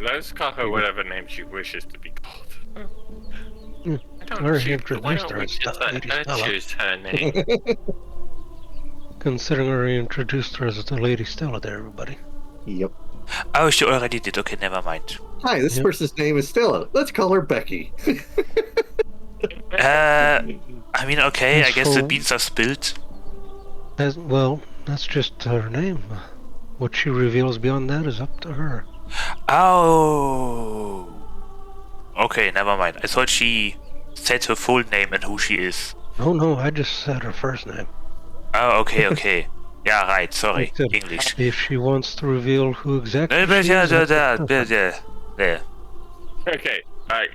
[SPEAKER 2] Let's call her whatever name she wishes to be called. I don't
[SPEAKER 4] Or
[SPEAKER 2] choose,
[SPEAKER 4] introduced
[SPEAKER 2] why
[SPEAKER 4] her
[SPEAKER 2] don't we
[SPEAKER 4] as
[SPEAKER 2] just let
[SPEAKER 4] Lady
[SPEAKER 2] her
[SPEAKER 4] Stella.
[SPEAKER 2] choose her name?
[SPEAKER 4] Considering I already introduced her as the Lady Stella to everybody.
[SPEAKER 3] Yep.
[SPEAKER 1] Oh, she already did. Okay, never mind.
[SPEAKER 3] Hi, this
[SPEAKER 4] Yep.
[SPEAKER 3] person's name is Stella. Let's call her Becky.
[SPEAKER 1] I mean, okay,
[SPEAKER 4] As
[SPEAKER 1] I guess the
[SPEAKER 4] for-
[SPEAKER 1] beans are spilled.
[SPEAKER 4] Well, that's just her name. What she reveals beyond that is up to her.
[SPEAKER 1] Oh. Okay, never mind. I thought she said her full name and who she is.
[SPEAKER 4] No, I just said her first name.
[SPEAKER 1] Oh, okay, okay. Yeah, right. Sorry,
[SPEAKER 4] Except
[SPEAKER 1] English.
[SPEAKER 4] If she wants to reveal who exactly she is,
[SPEAKER 1] There.
[SPEAKER 2] Okay, alright.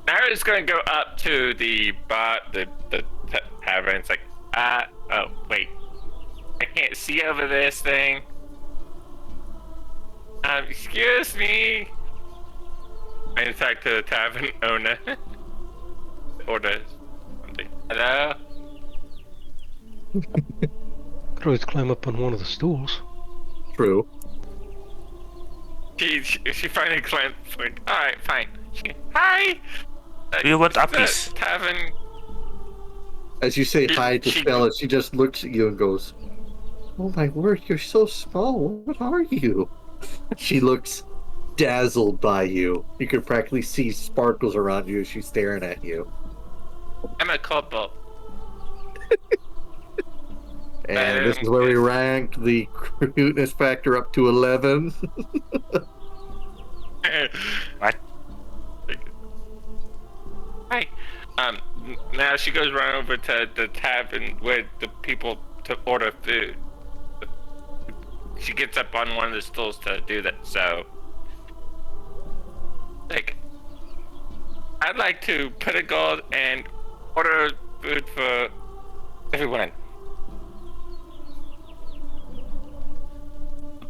[SPEAKER 2] Now it's gonna go up to the bar, the tavern. It's like, oh, wait. I can't see over this thing. Excuse me. I talk to the tavern owner. Order something. Hello?
[SPEAKER 4] could always climb up on one of the stools.
[SPEAKER 3] True.
[SPEAKER 2] She finally climbed. Like, alright, fine. Hi!
[SPEAKER 1] Do you want
[SPEAKER 2] the
[SPEAKER 1] uppies?
[SPEAKER 2] Tavern.
[SPEAKER 3] As you say hi to
[SPEAKER 2] She-
[SPEAKER 3] Stella, she just looks at you and goes, "Oh my word, you're so small. What are you?" She looks dazzled by you. You can practically see sparkles around you as she's staring at you.
[SPEAKER 2] I'm a kobold.
[SPEAKER 3] And this is where we rank the cuteness factor up to 11.
[SPEAKER 1] What?
[SPEAKER 2] Hi. Now she goes right over to the tavern where the people to order food. She gets up on one of the stools to do that. So, like, I'd like to put a gold and order food for everyone.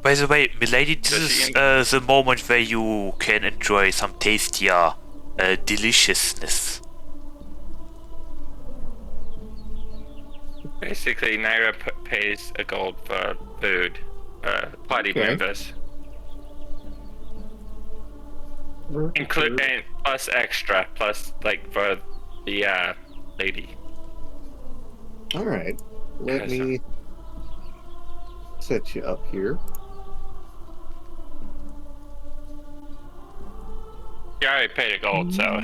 [SPEAKER 1] By the way, milady, this
[SPEAKER 2] Does
[SPEAKER 1] is
[SPEAKER 2] she
[SPEAKER 1] the moment where you can enjoy some tastier deliciousness.
[SPEAKER 2] Basically, Naira pays a gold for food. Party
[SPEAKER 3] Okay.
[SPEAKER 2] members. Include and plus extra, plus like for the lady.
[SPEAKER 3] All right. Let me set you up here.
[SPEAKER 2] You already paid a gold, so.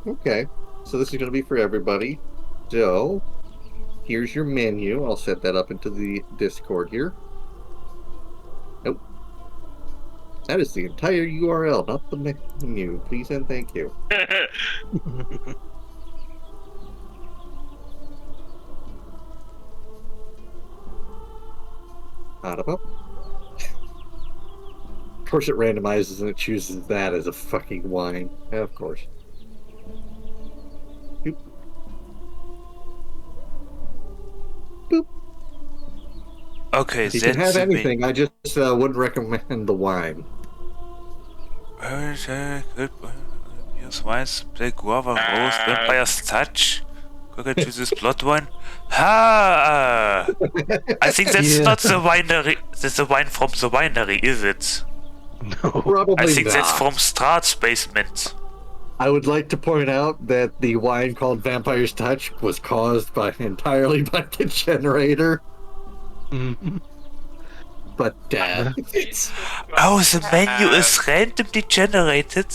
[SPEAKER 3] Okay. So this is going to be for everybody. So, here's your menu. I'll set that up into the Discord here. Nope. That is the entire URL, not the menu. Please and thank you. Audible. Of course it randomizes and it chooses that as a fucking wine. Of course. Boop. Boop.
[SPEAKER 1] Okay,
[SPEAKER 3] You can have
[SPEAKER 1] that's the main-
[SPEAKER 3] anything, I just wouldn't recommend the wine.
[SPEAKER 1] Here's wines, black guava, rose, vampire's touch. Coca to this blood wine. Ha! I think that's
[SPEAKER 4] Yeah.
[SPEAKER 1] not the winery. That's the wine from the winery, is it?
[SPEAKER 4] No.
[SPEAKER 3] Probably
[SPEAKER 1] I think
[SPEAKER 3] not.
[SPEAKER 1] that's from Strahd's basement.
[SPEAKER 3] I would like to point out that the wine called Vampire's Touch was caused entirely by the generator.
[SPEAKER 4] Mhm.
[SPEAKER 3] But it's
[SPEAKER 1] Oh, the menu is randomly generated.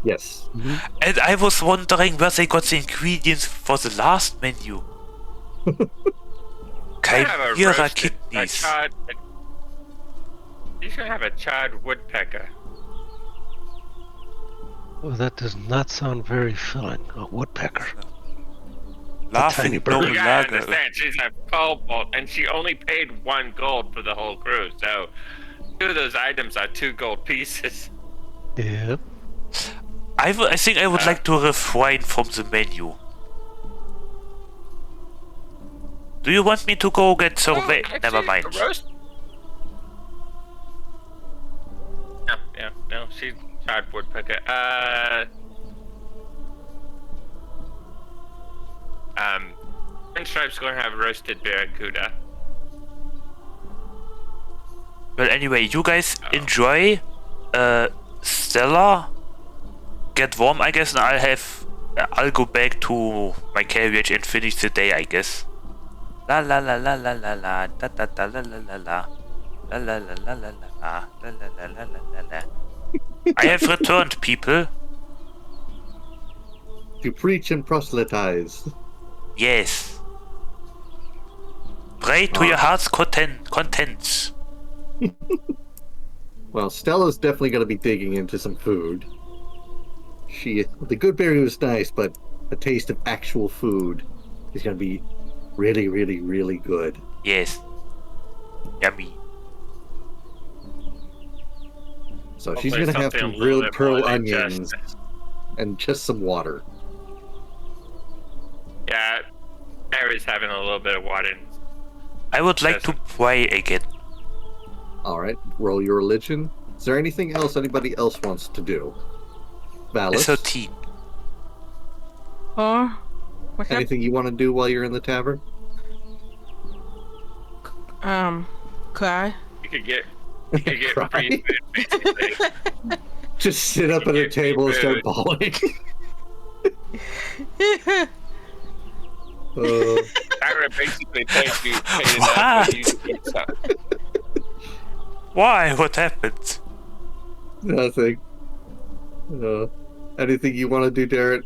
[SPEAKER 3] yes.
[SPEAKER 1] And I was wondering where they got the ingredients for the last menu. Chimera kidneys.
[SPEAKER 2] He's gonna have a charred woodpecker.
[SPEAKER 4] Oh, that does not sound very filling. A woodpecker. tiny
[SPEAKER 1] Laughing
[SPEAKER 4] bird.
[SPEAKER 1] no
[SPEAKER 2] You gotta
[SPEAKER 1] lager.
[SPEAKER 2] understand, she's a kobold, and she only paid 1 gold for the whole cruise. So, 2 of those items are 2 gold pieces.
[SPEAKER 4] Yep.
[SPEAKER 1] I think I would like to refrain from the menu. Do you want me to go get survey? Never mind.
[SPEAKER 2] No, she's charred woodpecker. Pinstripe's gonna have roasted barracuda.
[SPEAKER 1] Well, anyway, you guys enjoy. Stella, get warm, I guess, and I'll go back to my carriage and finish the day, I guess. La la la la la la la da da da la la la la la la la la la la la la la la la la. I have returned, people.
[SPEAKER 3] To preach and proselytize.
[SPEAKER 1] Yes. Pray to your heart's contents.
[SPEAKER 3] Well, Stella's definitely going to be digging into some food. The good berry was nice, but a taste of actual food is going to be really, really, really good.
[SPEAKER 1] Yes. Yummy.
[SPEAKER 3] So she's going to have some grilled pearl onions and just some water.
[SPEAKER 2] Yeah, Harry's having a little bit of water.
[SPEAKER 1] I would like to pray again.
[SPEAKER 3] Alright, roll your religion. Is there anything else anybody else wants to do? Valis?
[SPEAKER 1] SOT.
[SPEAKER 5] What's
[SPEAKER 3] Anything you want to do while you're in the tavern?
[SPEAKER 5] Cry.
[SPEAKER 2] You could get free food, basically.
[SPEAKER 3] Just sit up at a table and start bawling.
[SPEAKER 2] Ira basically paid enough for you to eat something.
[SPEAKER 1] Why? What happened?
[SPEAKER 3] Nothing. Anything you want to do, Darren?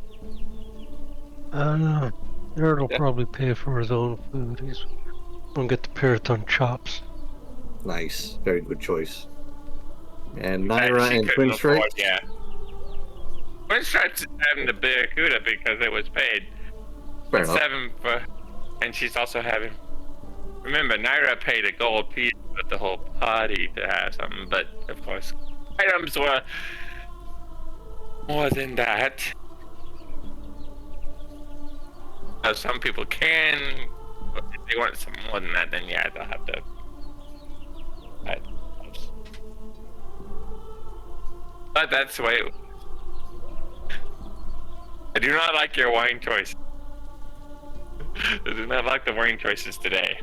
[SPEAKER 4] Jared will probably pay for his own food. He's gonna get the Puritan chops.
[SPEAKER 3] Nice. Very good choice. And Naira and Twin Strike?
[SPEAKER 2] Yeah. Twin Strike's having the Barracuda because it was paid.
[SPEAKER 3] Fair enough.
[SPEAKER 2] 7 for, and she's also having. Remember, Naira paid a gold piece at the whole party to have something, but of course, items were more than that. Some people can, but if they want some more than that, then yeah, they'll have to. But that's the way. I do not like your wine choice. I do not like the wine choices today.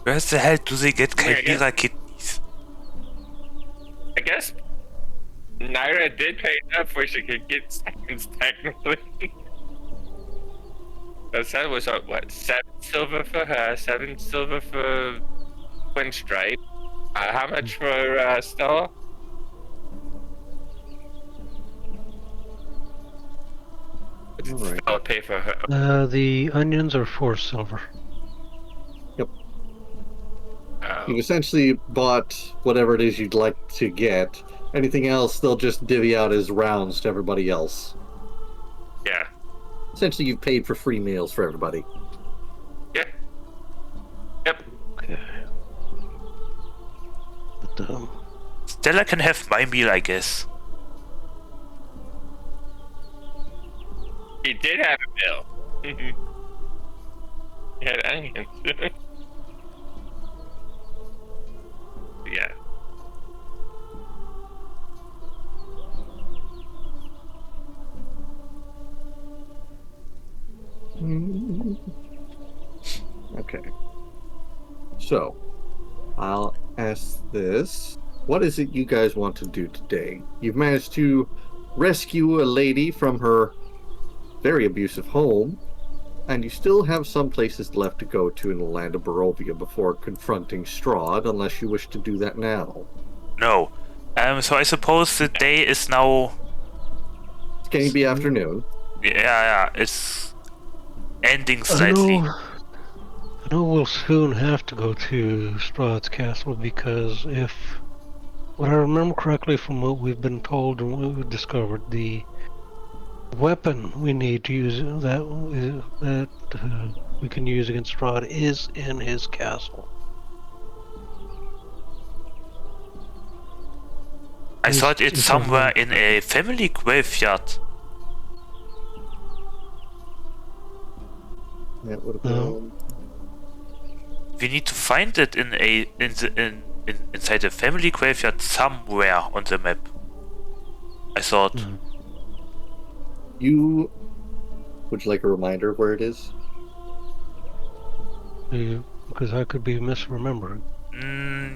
[SPEAKER 1] Where the hell do they get Chimera kidneys?
[SPEAKER 2] I guess Naira did pay enough where she could get seconds technically. That was what, 7 silver for her, 7 silver for Twin Stripe. How much for Stella? What did Stella pay for her?
[SPEAKER 4] The onions are 4 silver.
[SPEAKER 3] Yep. You essentially bought whatever it is you'd like to get. Anything else, they'll just divvy out as rounds to everybody else.
[SPEAKER 2] Yeah.
[SPEAKER 3] Essentially, you've paid for free meals for everybody.
[SPEAKER 2] Yeah. Yep.
[SPEAKER 4] Okay. But,
[SPEAKER 1] Stella can have my meal, I guess.
[SPEAKER 2] He did have a meal. He had onions. Yeah.
[SPEAKER 3] Okay. So, I'll ask this. What is it you guys want to do today? You've managed to rescue a lady from her very abusive home, and you still have some places left to go to in the land of Barovia before confronting Strahd, unless you wish to do that now.
[SPEAKER 1] No. So I suppose the day is now...
[SPEAKER 3] It's going to be afternoon.
[SPEAKER 1] Yeah, it's ending slightly.
[SPEAKER 4] I know we'll soon have to go to Strahd's castle, because if what I remember correctly from what we've been told and what we've discovered, the weapon we need to use that we can use against Strahd is in his castle.
[SPEAKER 1] I thought it's somewhere in a family graveyard.
[SPEAKER 3] That would have been...
[SPEAKER 1] We need to find it inside a family graveyard somewhere on the map. I thought.
[SPEAKER 3] Would you like a reminder of where it is?
[SPEAKER 4] Because I could be misremembering.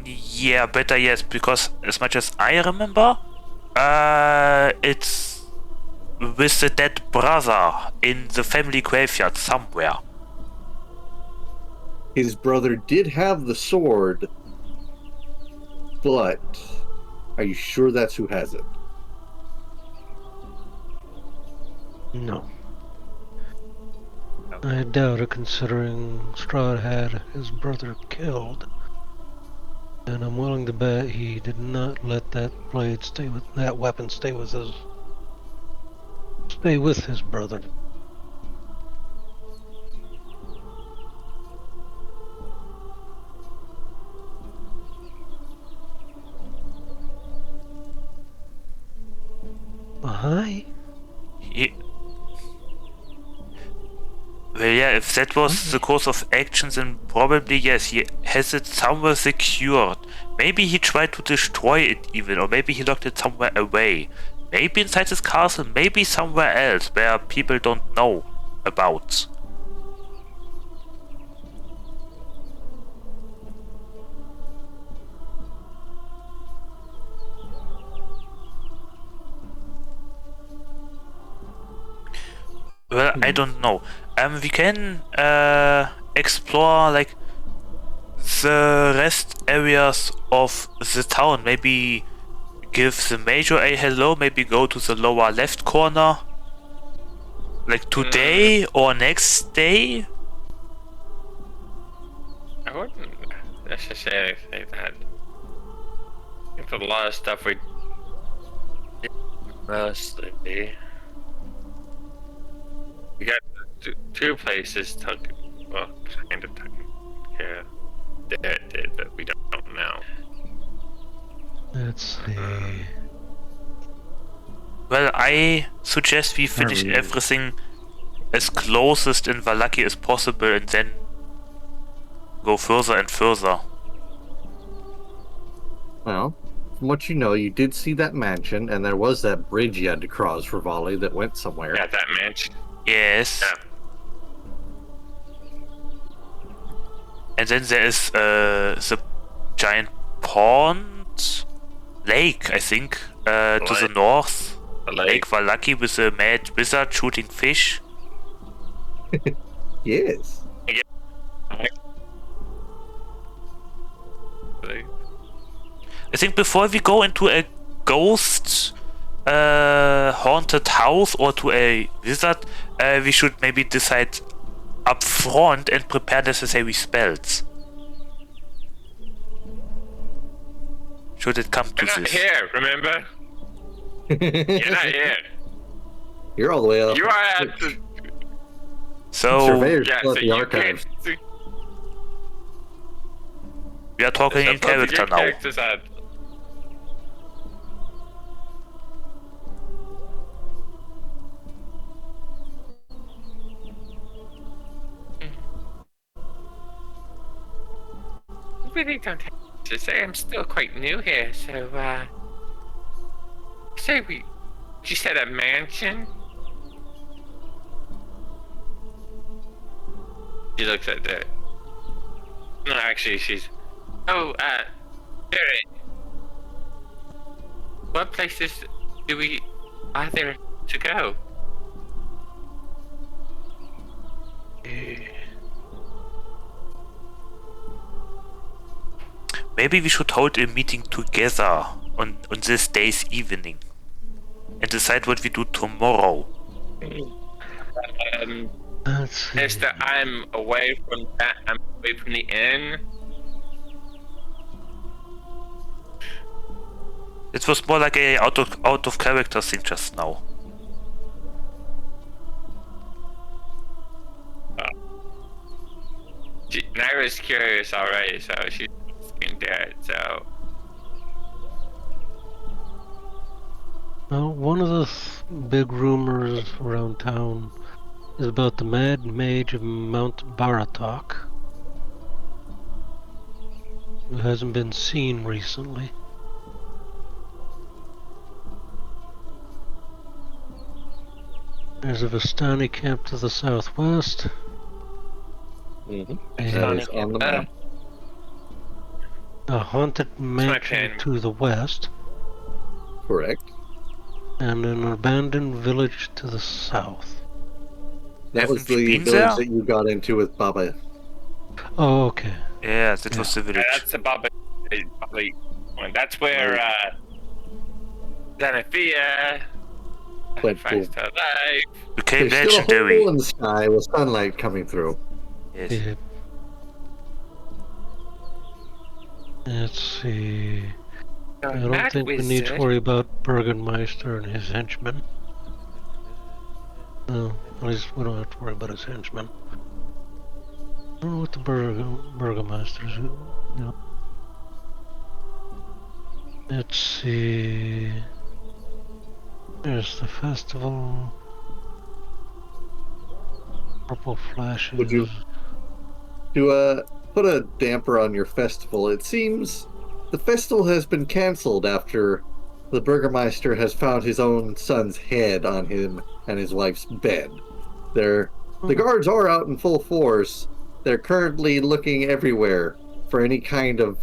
[SPEAKER 1] Yeah, better yes, because as much as I remember, It's with the dead brother in the family graveyard somewhere.
[SPEAKER 3] His brother did have the sword, but are you sure that's who has it?
[SPEAKER 4] No. I doubt it, considering Strahd had his brother killed. And I'm willing to bet he did not let that blade stay with that weapon stay with his brother. Hi.
[SPEAKER 1] Well, yeah, if that was the course of actions, then probably yes, he has it somewhere secured. Maybe he tried to destroy it even, or maybe he locked it somewhere away. Maybe inside his castle, maybe somewhere else where people don't know about. Well, I don't know. We can explore like the rest areas of the town. Maybe give the major a hello. Maybe go to the lower left corner. Like today or next day.
[SPEAKER 2] I wouldn't necessarily say that. There's a lot of stuff we mostly. We got two places tucked, well, kind of tucked. Yeah, that did, but we don't know.
[SPEAKER 4] Let's see.
[SPEAKER 1] Well, I suggest we finish everything as closest in Vallaki as possible and then go further and further.
[SPEAKER 3] Well, from what you know, you did see that mansion, and there was that bridge you had to cross for Rivale that went somewhere.
[SPEAKER 2] Yeah, that mansion.
[SPEAKER 1] Yes.
[SPEAKER 2] Yeah.
[SPEAKER 1] And then there is the giant pond, lake, I think, to the north. Lake Vallaki with a mad wizard shooting fish.
[SPEAKER 3] Yes.
[SPEAKER 1] I think before we go into a ghost haunted house or to a wizard, we should maybe decide up front and prepare necessary spells. Should it come to
[SPEAKER 2] You're not
[SPEAKER 1] this?
[SPEAKER 2] here, remember? You're not here.
[SPEAKER 3] You're all the way up.
[SPEAKER 2] You are at the...
[SPEAKER 1] So,
[SPEAKER 3] Surveyor's
[SPEAKER 2] Yeah,
[SPEAKER 3] still
[SPEAKER 2] so
[SPEAKER 3] at the
[SPEAKER 2] you
[SPEAKER 3] archives.
[SPEAKER 2] can't...
[SPEAKER 1] we are talking in character now.
[SPEAKER 2] I really don't have to say. I'm still quite new here, so, you said a mansion? She looks at that. No, actually, she's... Oh, Barry. What places are there to go?
[SPEAKER 1] Maybe we should hold a meeting together on this day's evening and decide what we do tomorrow.
[SPEAKER 2] Mister, I'm away from that. I'm away from the inn.
[SPEAKER 1] It was more like a out of character thing just now.
[SPEAKER 2] Naira's curious already, so she's asking Dad, so...
[SPEAKER 4] Well, one of the big rumors around town is about the Mad Mage of Mount Baratok, who hasn't been seen recently. There's a Vistani camp to the southwest.
[SPEAKER 3] That
[SPEAKER 4] And
[SPEAKER 3] is on the map.
[SPEAKER 4] a haunted mansion to the west.
[SPEAKER 3] Correct.
[SPEAKER 4] and an abandoned village to the south.
[SPEAKER 3] That was
[SPEAKER 1] Haven't we
[SPEAKER 3] the
[SPEAKER 1] been
[SPEAKER 3] village
[SPEAKER 1] there?
[SPEAKER 3] that you got into with Baba.
[SPEAKER 4] Oh, okay.
[SPEAKER 1] Yeah, that was the
[SPEAKER 2] Yeah,
[SPEAKER 1] village.
[SPEAKER 2] that's the Baba one. That's where Xanathia
[SPEAKER 3] Went
[SPEAKER 2] finds her life.
[SPEAKER 1] Became
[SPEAKER 3] There's still a
[SPEAKER 1] legendary.
[SPEAKER 3] hole in the sky with sunlight coming through.
[SPEAKER 1] Yes.
[SPEAKER 4] Yeah. Let's see. I don't
[SPEAKER 2] That
[SPEAKER 4] think we need to
[SPEAKER 2] wizard.
[SPEAKER 4] worry about Burgenmeister and his henchmen. No, at least we don't have to worry about his henchmen. I don't know what the Burgermeisters do. No. Let's see. There's the festival. Purple flashes.
[SPEAKER 3] Would you to put a damper on your festival? It seems the festival has been cancelled after the Burgermeister has found his own son's head on him and his wife's bed. The guards are out in full force. They're currently looking everywhere for any kind of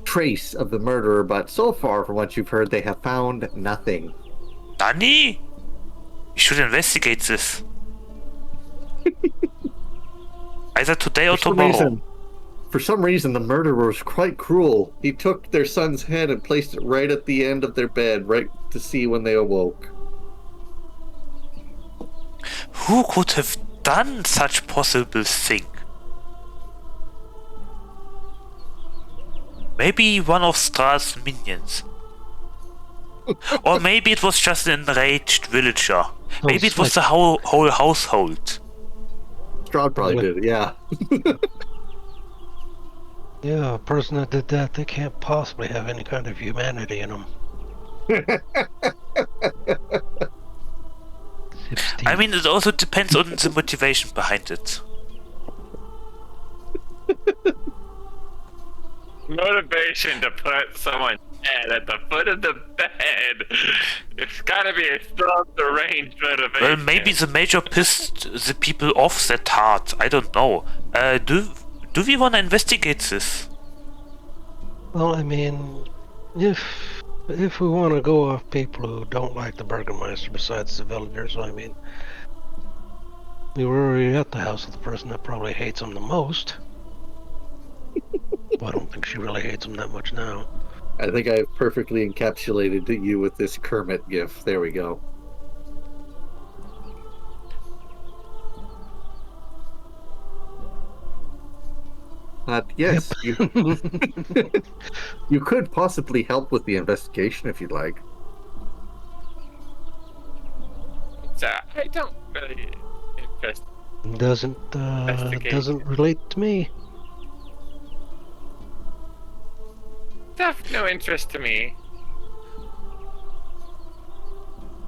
[SPEAKER 3] trace of the murderer, but so far, from what you've heard, they have found nothing.
[SPEAKER 1] Nani? We should investigate this. Either today or tomorrow.
[SPEAKER 3] For some reason, the murderer was quite cruel. He took their son's head and placed it right at the end of their bed, right to see when they awoke.
[SPEAKER 1] Who could have done such possible thing? Maybe one of Strahd's minions. Or maybe it was just an enraged villager. Maybe it was the whole household.
[SPEAKER 3] Strahd probably did it, yeah.
[SPEAKER 4] Yeah, a person that did that, they can't possibly have any kind of humanity in them.
[SPEAKER 1] I mean, it also depends on the motivation behind it.
[SPEAKER 2] Motivation to put someone's head at the foot of the bed. It's gotta be a strong, deranged motivation.
[SPEAKER 1] Well, maybe the major pissed the people off that hard. I don't know. Do we want to investigate this?
[SPEAKER 4] Well, I mean, if we want to go off people who don't like the Burgermeister besides the villagers, I mean, we were already at the house of the person that probably hates him the most. Well, I don't think she really hates him that much now.
[SPEAKER 3] I think I've perfectly encapsulated you with this Kermit gif. There we go. Yes, you could possibly help with the investigation if you'd like.
[SPEAKER 2] So I don't really invest.
[SPEAKER 4] Doesn't relate to me.
[SPEAKER 2] Stuff no interest to me.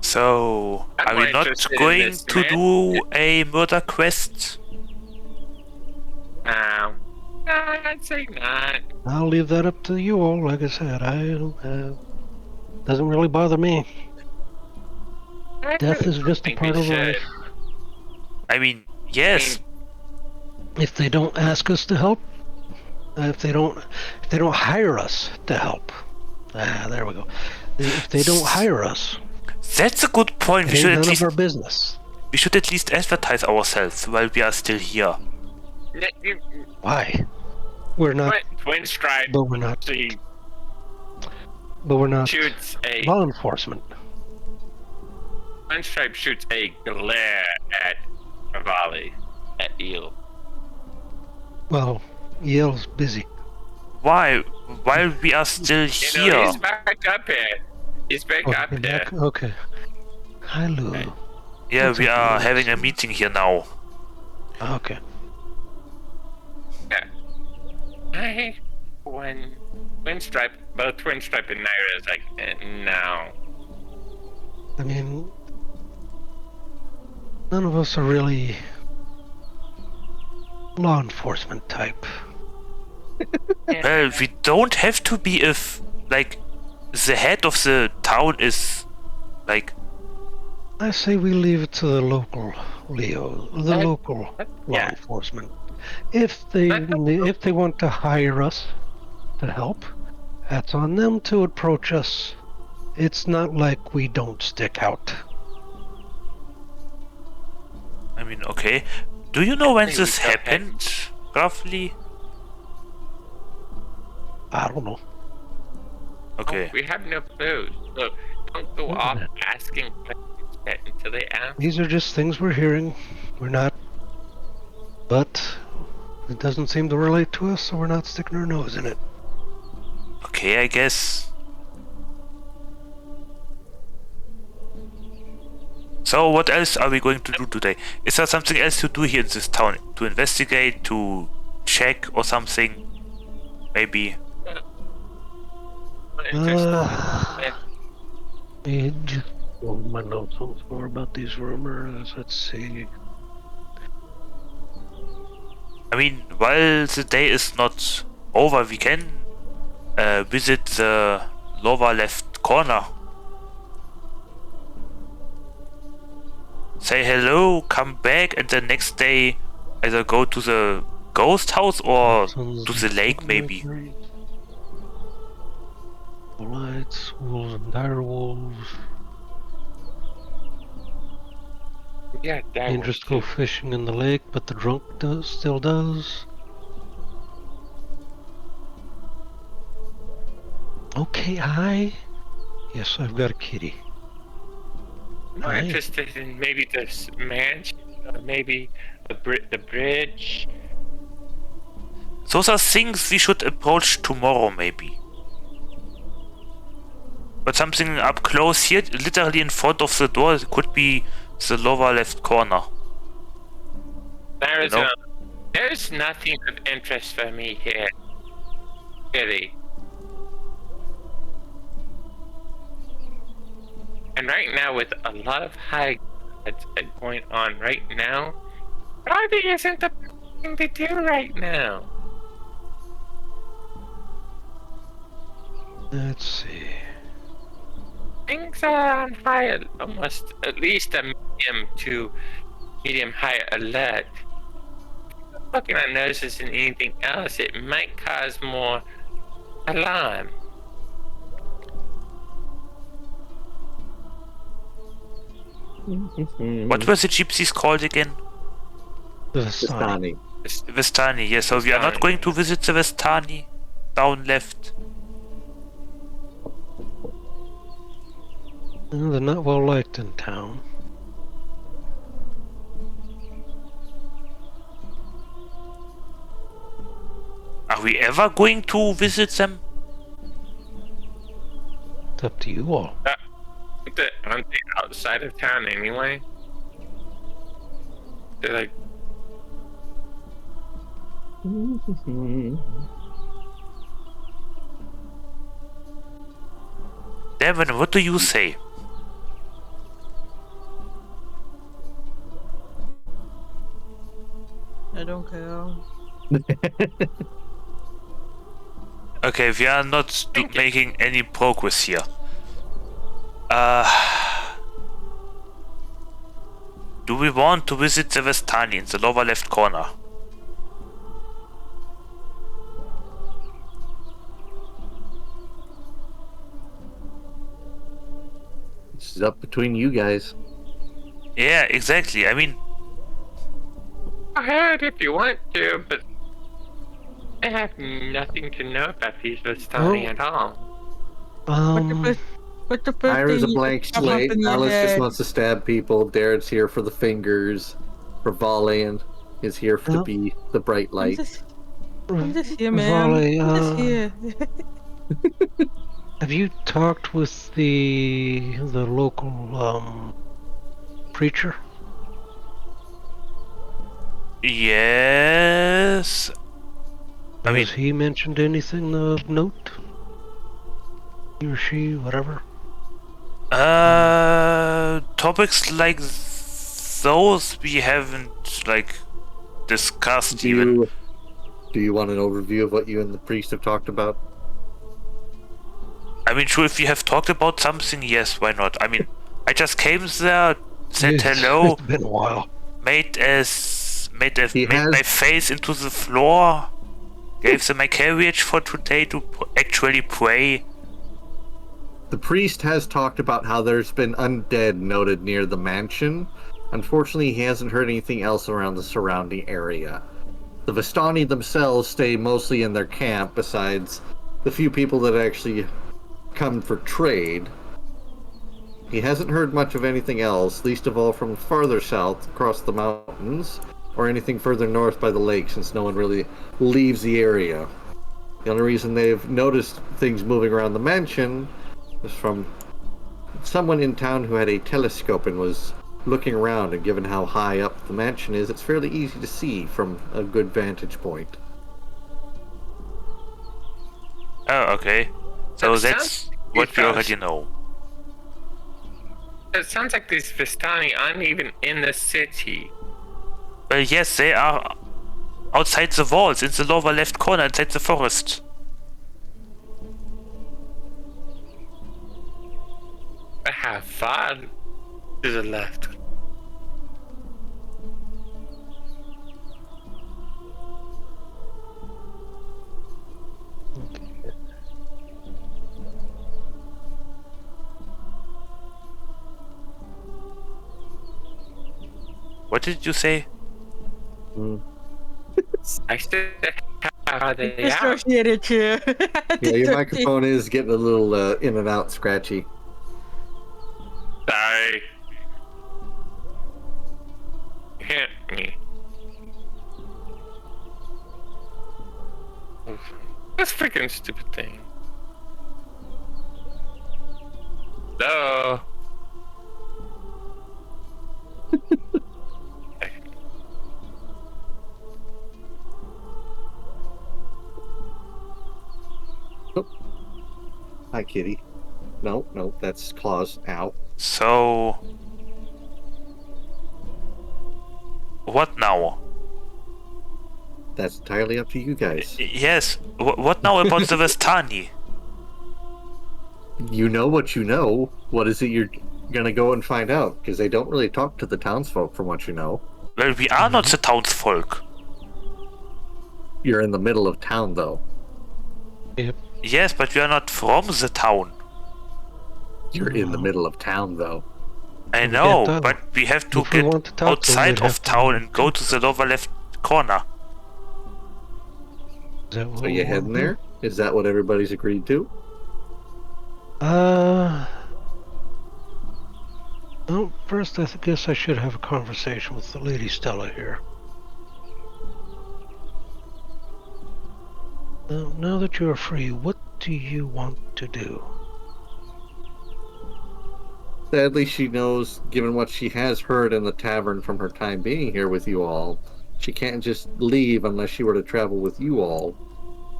[SPEAKER 1] So,
[SPEAKER 2] I'm
[SPEAKER 1] are we
[SPEAKER 2] more
[SPEAKER 1] not
[SPEAKER 2] interested in
[SPEAKER 1] going
[SPEAKER 2] this
[SPEAKER 1] to
[SPEAKER 2] man.
[SPEAKER 1] do a murder quest?
[SPEAKER 2] I'd say not.
[SPEAKER 4] I'll leave that up to you all. Like I said, doesn't really bother me. Death is just a
[SPEAKER 2] think
[SPEAKER 4] part
[SPEAKER 2] we
[SPEAKER 4] of
[SPEAKER 2] should.
[SPEAKER 4] life.
[SPEAKER 1] I mean, yes.
[SPEAKER 4] If they don't ask us to help, if they don't hire us to help, there we go. If they don't hire us,
[SPEAKER 1] That's a good point.
[SPEAKER 4] it ain't none of our business.
[SPEAKER 1] We should at least advertise ourselves while we are still here.
[SPEAKER 4] Why? We're not.
[SPEAKER 2] Twin Stride
[SPEAKER 4] But we're not.
[SPEAKER 2] she
[SPEAKER 4] But we're not
[SPEAKER 2] shoots a
[SPEAKER 4] law enforcement.
[SPEAKER 2] Twin Stripe shoots a glare at Rivale, at Eel.
[SPEAKER 4] Well, Yale's busy.
[SPEAKER 1] Why? While we are still
[SPEAKER 2] You know,
[SPEAKER 1] here.
[SPEAKER 2] he's back up here. He's back up
[SPEAKER 4] Okay,
[SPEAKER 2] here.
[SPEAKER 4] okay. Hi, Lou.
[SPEAKER 1] Yeah,
[SPEAKER 4] What's
[SPEAKER 1] we
[SPEAKER 4] up,
[SPEAKER 1] are
[SPEAKER 4] Lou?
[SPEAKER 1] having a meeting here now.
[SPEAKER 4] Okay.
[SPEAKER 2] Yeah. When Twin Stripe, both Twin Stripe and Naira is like, no.
[SPEAKER 4] I mean, none of us are really law enforcement type.
[SPEAKER 1] Well, we don't have to be if, like, the head of the town is, like...
[SPEAKER 4] I say we leave it to the local local law
[SPEAKER 2] Yeah.
[SPEAKER 4] enforcement. If they want to hire us to help, that's on them to approach us It's not like we don't stick out.
[SPEAKER 1] I mean, okay. Do you know when
[SPEAKER 2] Hey,
[SPEAKER 1] this
[SPEAKER 2] we go ahead.
[SPEAKER 1] happened, roughly?
[SPEAKER 4] I don't know.
[SPEAKER 1] Okay.
[SPEAKER 2] We have no clue. So don't go off asking questions yet until they ask.
[SPEAKER 4] These are just things we're hearing. We're not... But it doesn't seem to relate to us, so we're not sticking our nose in it.
[SPEAKER 1] Okay, I guess. So what else are we going to do today? Is there something else to do here in this town? To investigate, to check or something? Maybe.
[SPEAKER 4] Me just hold my notes once more about these rumors. Let's see.
[SPEAKER 1] I mean, while the day is not over, we can visit the lower left corner. Say hello, come back, and the next day either go to the ghost house or to the lake, maybe.
[SPEAKER 4] Lights, wolves and dire wolves.
[SPEAKER 2] Yeah,
[SPEAKER 4] Dangerous to go fishing in the lake, but the drunk still does. Okay, yes, I've got a kitty.
[SPEAKER 2] I'm interested in maybe this mansion, or maybe the bridge.
[SPEAKER 1] Those are things we should approach tomorrow, maybe. But something up close here, literally in front of the door, could be the lower left corner.
[SPEAKER 2] There's nothing of interest for me here. Really. And right now, with a lot of high that's going on right now, probably isn't the thing to do right now.
[SPEAKER 4] Let's see.
[SPEAKER 2] Things are on high, almost at least a medium to medium high alert. Looking at noses and anything else, it might cause more alarm.
[SPEAKER 1] What were the gypsies called again?
[SPEAKER 4] The Vistani.
[SPEAKER 1] Vistani, yes. So we are not going to visit the Vistani. Down left.
[SPEAKER 4] They're not well liked in town.
[SPEAKER 1] Are we ever going to visit them?
[SPEAKER 4] It's up to you all.
[SPEAKER 2] Aren't they outside of town anyway? They're like...
[SPEAKER 1] Devin, what do you say?
[SPEAKER 5] I don't care.
[SPEAKER 1] Okay, we are not making any progress here. Do we want to visit the Vistani in the lower left corner?
[SPEAKER 3] This is up between you guys.
[SPEAKER 1] Yeah, exactly. I mean...
[SPEAKER 2] Go ahead if you want to, but I have nothing to know about these Vistani at all.
[SPEAKER 5] What's the first
[SPEAKER 3] Ira's a
[SPEAKER 5] thing
[SPEAKER 3] blank
[SPEAKER 5] that comes up
[SPEAKER 3] slate.
[SPEAKER 5] in your
[SPEAKER 3] Alice just
[SPEAKER 5] head?
[SPEAKER 3] wants to stab people. Darren's here for the fingers. Rivale is here to be the bright light.
[SPEAKER 5] I'm just here, man.
[SPEAKER 4] Rivale,
[SPEAKER 5] I'm just here.
[SPEAKER 4] Have you talked with the local preacher?
[SPEAKER 1] Yes... I mean...
[SPEAKER 4] Has he mentioned anything of note? He or she, whatever?
[SPEAKER 1] Topics like those we haven't, like, discussed even.
[SPEAKER 3] Do you want an overview of what you and the priest have talked about?
[SPEAKER 1] I mean, sure, if we have talked about something, yes, why not? I mean, I just came there, said hello.
[SPEAKER 4] It's been a while.
[SPEAKER 1] Made my face into the floor. Gave them my carriage for today to actually pray.
[SPEAKER 3] The priest has talked about how there's been undead noted near the mansion. Unfortunately, he hasn't heard anything else around the surrounding area. The Vistani themselves stay mostly in their camp, besides the few people that actually come for trade. He hasn't heard much of anything else, least of all from farther south across the mountains, or anything further north by the lake, since no one really leaves the area. The only reason they've noticed things moving around the mansion is from someone in town who had a telescope and was looking around, and given how high up the mansion is, it's fairly easy to see from a good vantage point.
[SPEAKER 1] Oh, okay. So
[SPEAKER 2] That
[SPEAKER 1] that's
[SPEAKER 2] sounds
[SPEAKER 1] what we
[SPEAKER 2] because-
[SPEAKER 1] already know.
[SPEAKER 2] It sounds like these Vistani aren't even in the city.
[SPEAKER 1] Well, yes, they are outside the walls, in the lower left corner, inside the forest.
[SPEAKER 2] I have far to the left.
[SPEAKER 1] What did you say?
[SPEAKER 2] I said, how are they out?
[SPEAKER 5] Dissociated too.
[SPEAKER 3] Yeah, your microphone is getting a little in and out scratchy.
[SPEAKER 2] Sorry. Hit me. This freaking stupid thing. No.
[SPEAKER 3] Hi, kitty. No, that's claws. Ow.
[SPEAKER 1] So... what now?
[SPEAKER 3] That's entirely up to you guys.
[SPEAKER 1] Yes, what now about the Vistani?
[SPEAKER 3] You know what you know. What is it you're gonna go and find out? Because they don't really talk to the townsfolk, from what you know.
[SPEAKER 1] Well, we are not the townsfolk.
[SPEAKER 3] You're in the middle of town, though.
[SPEAKER 4] Yep.
[SPEAKER 1] Yes, but we are not from the town.
[SPEAKER 3] You're in the middle of town, though.
[SPEAKER 1] I
[SPEAKER 4] We
[SPEAKER 1] know,
[SPEAKER 4] can't tell.
[SPEAKER 1] but we have to
[SPEAKER 4] If we want to
[SPEAKER 1] get
[SPEAKER 4] talk to them,
[SPEAKER 1] outside
[SPEAKER 4] we'd have
[SPEAKER 1] of
[SPEAKER 4] to-
[SPEAKER 1] town and go to the lower left corner.
[SPEAKER 4] Is that what
[SPEAKER 3] So
[SPEAKER 4] we
[SPEAKER 3] you
[SPEAKER 4] wanna
[SPEAKER 3] heading
[SPEAKER 4] do?
[SPEAKER 3] there? Is that what everybody's agreed to?
[SPEAKER 4] Well, first I guess I should have a conversation with the Lady Stella here. Now that you are free, what do you want to do?
[SPEAKER 3] Sadly, she knows, given what she has heard in the tavern from her time being here with you all, she can't just leave unless she were to travel with you all.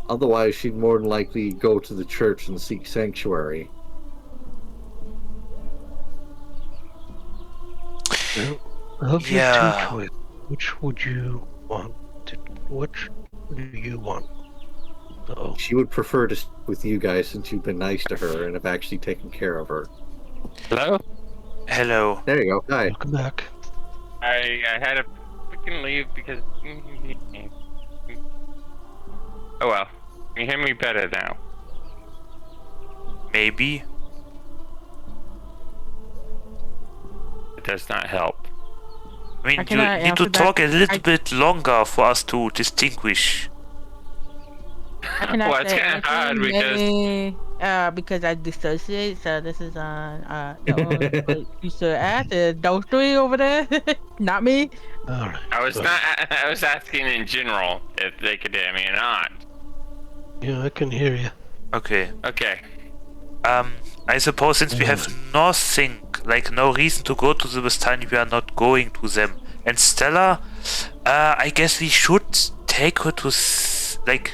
[SPEAKER 3] Otherwise, she'd more than likely go to the church and seek sanctuary.
[SPEAKER 4] Well, of
[SPEAKER 1] Yeah.
[SPEAKER 4] your two choices, which would you want to? Which do you want? Oh,
[SPEAKER 3] She would prefer to stay with you guys since you've been nice to her and have actually taken care of her.
[SPEAKER 2] Hello?
[SPEAKER 1] Hello.
[SPEAKER 3] There you go. Hi.
[SPEAKER 4] welcome back.
[SPEAKER 2] I had to freaking leave because. Oh well. You hear me better now.
[SPEAKER 1] Maybe.
[SPEAKER 2] It does not help.
[SPEAKER 1] I mean,
[SPEAKER 5] Can
[SPEAKER 1] you
[SPEAKER 5] I
[SPEAKER 1] need to
[SPEAKER 5] answer that?
[SPEAKER 1] talk a little
[SPEAKER 5] I-
[SPEAKER 1] bit longer for us to distinguish.
[SPEAKER 5] I cannot
[SPEAKER 2] Well, it's
[SPEAKER 5] say
[SPEAKER 2] kind of hard
[SPEAKER 5] anything, because I dissociate. So this is the only place you should ask is those three over there, not me.
[SPEAKER 4] All right.
[SPEAKER 2] I was
[SPEAKER 4] so-
[SPEAKER 2] not. I was asking in general if they could hear me or not.
[SPEAKER 4] Yeah, I can hear you.
[SPEAKER 1] Okay.
[SPEAKER 2] Okay.
[SPEAKER 1] I suppose since we have nothing, like no reason to go to the Vistani, we are not going to them. And Stella, I guess we should take her to, like,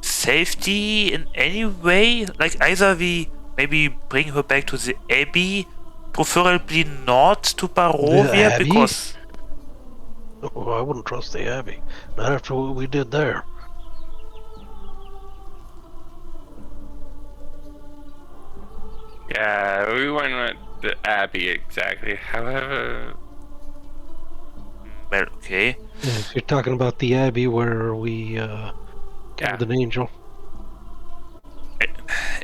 [SPEAKER 1] safety in any way. Like, either we maybe bring her back to the Abbey, preferably not to Barovia,
[SPEAKER 4] Abbey?
[SPEAKER 1] because...
[SPEAKER 4] Oh, I wouldn't trust the Abbey. Not after what we did there.
[SPEAKER 2] Yeah, we went with the Abbey exactly. However,
[SPEAKER 1] Well, okay.
[SPEAKER 4] Yeah, if you're talking about the Abbey where we killed an angel.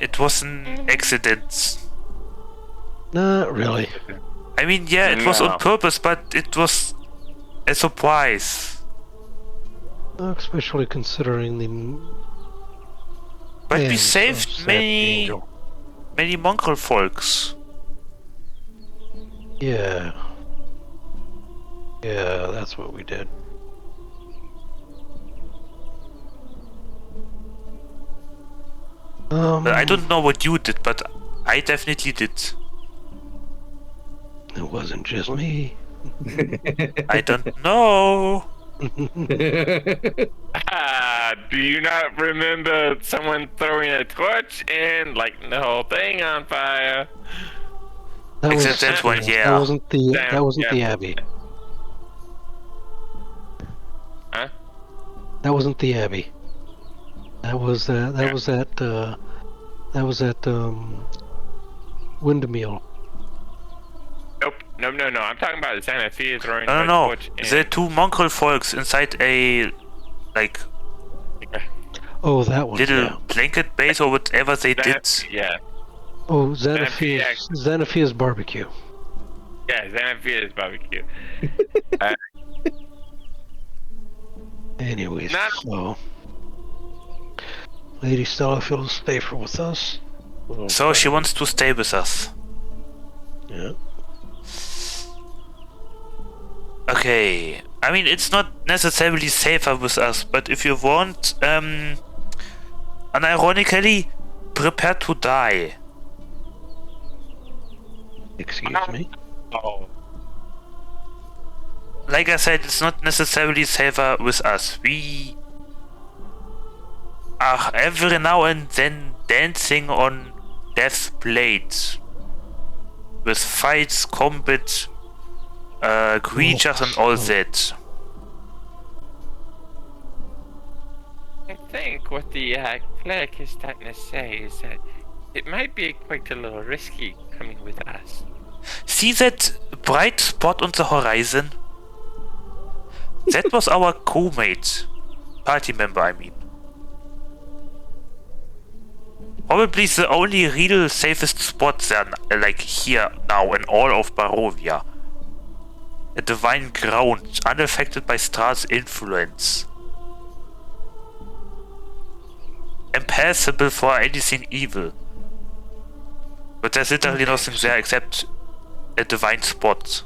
[SPEAKER 1] it was an accident.
[SPEAKER 4] Not really.
[SPEAKER 1] I mean, yeah, it was
[SPEAKER 2] No.
[SPEAKER 1] on purpose, but it was a surprise.
[SPEAKER 4] Especially considering the.
[SPEAKER 1] But we
[SPEAKER 4] ends of
[SPEAKER 1] saved
[SPEAKER 4] Zieth
[SPEAKER 1] many
[SPEAKER 4] Angel.
[SPEAKER 1] mongrel folks.
[SPEAKER 4] Yeah. Yeah, that's what we did.
[SPEAKER 1] I don't know what you did, but I definitely did.
[SPEAKER 4] It wasn't just me.
[SPEAKER 1] I don't know.
[SPEAKER 2] Do you not remember someone throwing a torch and lighting the whole thing on fire?
[SPEAKER 4] That
[SPEAKER 1] Except that one, yeah.
[SPEAKER 4] That wasn't the.
[SPEAKER 2] Damn,
[SPEAKER 4] That wasn't
[SPEAKER 2] yeah.
[SPEAKER 4] the Abbey.
[SPEAKER 2] Huh?
[SPEAKER 4] That wasn't the Abbey. That was that. That
[SPEAKER 2] Yeah.
[SPEAKER 4] was that. That was at Windmill.
[SPEAKER 2] Nope. No. I'm talking about Xanathia throwing
[SPEAKER 1] I don't
[SPEAKER 2] a
[SPEAKER 1] know.
[SPEAKER 2] torch and...
[SPEAKER 1] There are two mongrel folks inside a
[SPEAKER 4] Oh, that one.
[SPEAKER 1] little
[SPEAKER 4] Yeah.
[SPEAKER 1] blanket base or whatever they did.
[SPEAKER 2] Yeah.
[SPEAKER 4] Oh,
[SPEAKER 2] Xanathia.
[SPEAKER 4] Xanaphia's barbecue.
[SPEAKER 2] Yeah, Xanathia's barbecue.
[SPEAKER 4] Anyways,
[SPEAKER 2] Not-
[SPEAKER 4] so Lady Stella will stay with us.
[SPEAKER 1] So she wants to stay with us.
[SPEAKER 4] Yeah.
[SPEAKER 1] Okay. I mean, it's not necessarily safer with us, but if you want, unironically, prepare to die.
[SPEAKER 4] Excuse me.
[SPEAKER 2] Oh.
[SPEAKER 1] Like I said, it's not necessarily safer with us. We are every now and then dancing on death's blades. With fights, combat, creatures and all that.
[SPEAKER 2] I think what the cleric is starting to say is that it might be quite a little risky coming with us.
[SPEAKER 1] See that bright spot on the horizon? That was our co-mate. Party member, I mean. Probably the only real safest spot there, like here now in all of Barovia. A divine ground, unaffected by Strahd's influence. Impassable for anything evil. But there's literally nothing there except a divine spot.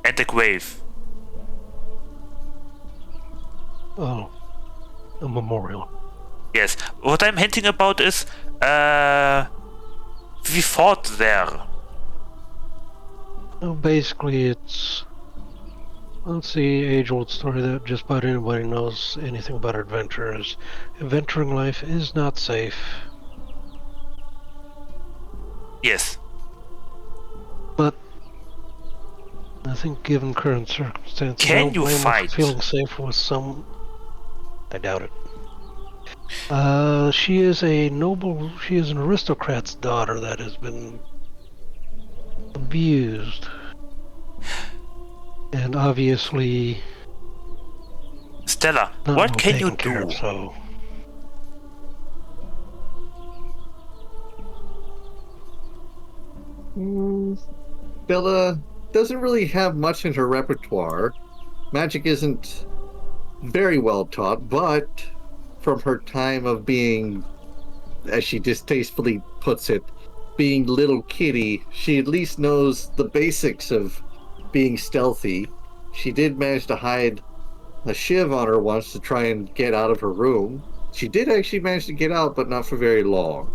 [SPEAKER 1] And a grave.
[SPEAKER 4] Oh, a memorial.
[SPEAKER 1] Yes. What I'm hinting about is, we fought there.
[SPEAKER 4] Well, basically, it's the age-old story that just about anybody knows anything about adventurers. Adventuring life is not safe.
[SPEAKER 1] Yes.
[SPEAKER 4] But I think, given current circumstances,
[SPEAKER 1] Can
[SPEAKER 4] I don't
[SPEAKER 1] you
[SPEAKER 4] blame her
[SPEAKER 1] fight?
[SPEAKER 4] for feeling safe with some. I doubt it. She is a noble. She is an aristocrat's daughter that has been abused, and obviously
[SPEAKER 1] Stella,
[SPEAKER 4] not
[SPEAKER 1] what
[SPEAKER 4] well
[SPEAKER 1] can you
[SPEAKER 4] taken care
[SPEAKER 1] do?
[SPEAKER 4] of, so.
[SPEAKER 3] Bella doesn't really have much in her repertoire. Magic isn't very well taught, but from her time of being, as she distastefully puts it, being little kitty, she at least knows the basics of being stealthy. She did manage to hide a shiv on her once to try and get out of her room. She did actually manage to get out, but not for very long.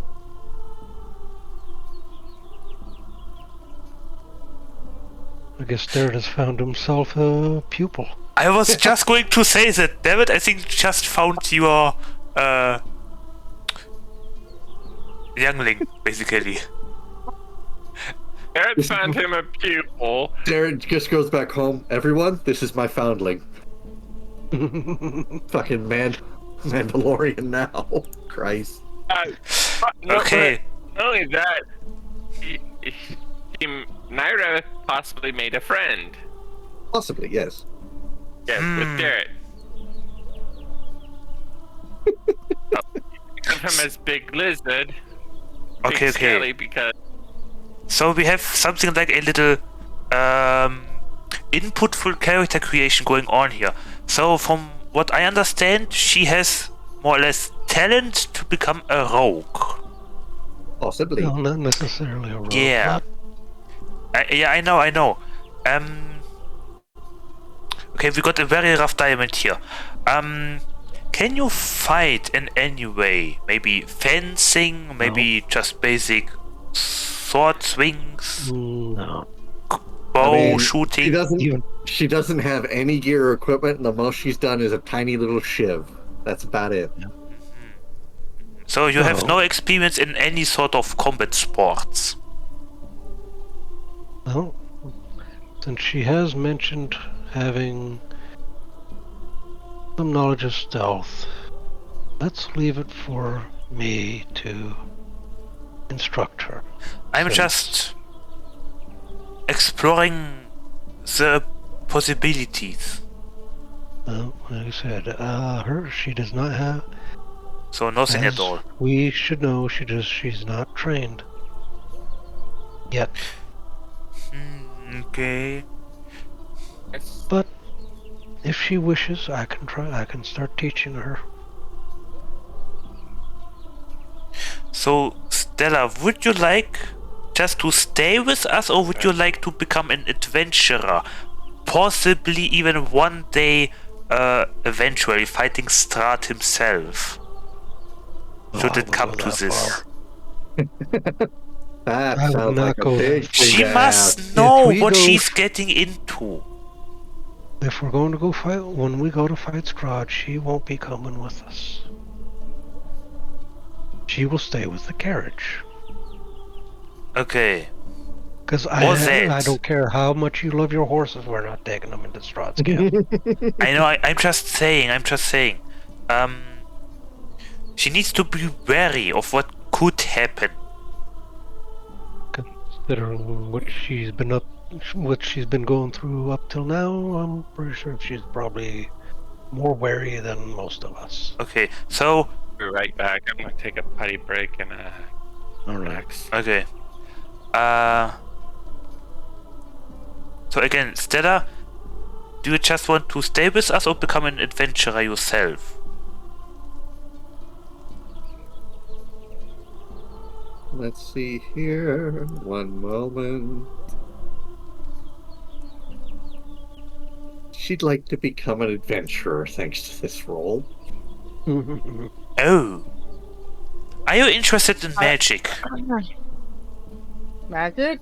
[SPEAKER 4] I guess Derek has found himself a pupil.
[SPEAKER 1] I was just going to say that. David, I think you just found your youngling, basically.
[SPEAKER 2] Garrett found him a pupil.
[SPEAKER 3] Darren just goes back home. Everyone, this is my foundling. Fucking Mandalorian now. Christ.
[SPEAKER 1] Okay.
[SPEAKER 2] Not only that, Naira possibly made a friend.
[SPEAKER 3] Possibly, yes.
[SPEAKER 2] Yes, with Garrett. him as Big Lizard.
[SPEAKER 1] Okay,
[SPEAKER 2] Big Skelly,
[SPEAKER 1] okay.
[SPEAKER 2] because
[SPEAKER 1] So we have something like a little inputful character creation going on here. So from what I understand, she has more or less talent to become a rogue.
[SPEAKER 3] Possibly.
[SPEAKER 4] No, not necessarily a rogue.
[SPEAKER 1] Yeah. Yeah, I know. Okay, we got a very rough diamond here. Can you fight in any way? Maybe fencing, maybe just basic sword swings,
[SPEAKER 4] No.
[SPEAKER 1] bow shooting.
[SPEAKER 3] She doesn't have any gear or equipment, and the most she's done is a tiny little shiv. That's about it.
[SPEAKER 1] So you have
[SPEAKER 4] No.
[SPEAKER 1] no experience in any sort of combat sports.
[SPEAKER 4] Well, since she has mentioned having some knowledge of stealth, let's leave it for me to instruct her.
[SPEAKER 1] I'm
[SPEAKER 4] Since-
[SPEAKER 1] just exploring the possibilities.
[SPEAKER 4] Well, like I said, she does not have.
[SPEAKER 1] So nothing
[SPEAKER 4] as
[SPEAKER 1] at all.
[SPEAKER 4] We should know she's not trained yet.
[SPEAKER 1] Okay.
[SPEAKER 4] But if she wishes, I can start teaching her.
[SPEAKER 1] So, Stella, would you like just to stay with us, or would you like to become an adventurer? Possibly even one day, eventually fighting Strahd himself. Should it come to this?
[SPEAKER 3] That
[SPEAKER 4] I would
[SPEAKER 3] sounds
[SPEAKER 4] not
[SPEAKER 3] like a
[SPEAKER 4] go
[SPEAKER 3] big
[SPEAKER 4] that
[SPEAKER 3] thing
[SPEAKER 1] She
[SPEAKER 3] to
[SPEAKER 1] must
[SPEAKER 3] ask.
[SPEAKER 1] know
[SPEAKER 4] If we
[SPEAKER 1] what
[SPEAKER 4] go-
[SPEAKER 1] she's getting into.
[SPEAKER 4] If we're going to go fight, when we go to fight Strahd, she won't be coming with us. She will stay with the carriage.
[SPEAKER 1] Okay.
[SPEAKER 4] Because
[SPEAKER 1] Or that.
[SPEAKER 4] I don't care how much you love your horses, we're not taking them into Strahd's camp.
[SPEAKER 1] I know, I'm just saying. She needs to be wary of what could happen.
[SPEAKER 4] Considering what she's been going through up till now, I'm pretty sure she's probably more wary than most of us.
[SPEAKER 1] Okay, so...
[SPEAKER 2] Be right back. I'm gonna take a potty break and
[SPEAKER 4] All right.
[SPEAKER 2] relax.
[SPEAKER 1] Okay. So again, Stella, do you just want to stay with us or become an adventurer yourself?
[SPEAKER 3] Let's see here. One moment. She'd like to become an adventurer thanks to this role.
[SPEAKER 1] Oh. Are you interested in magic?
[SPEAKER 5] Magic?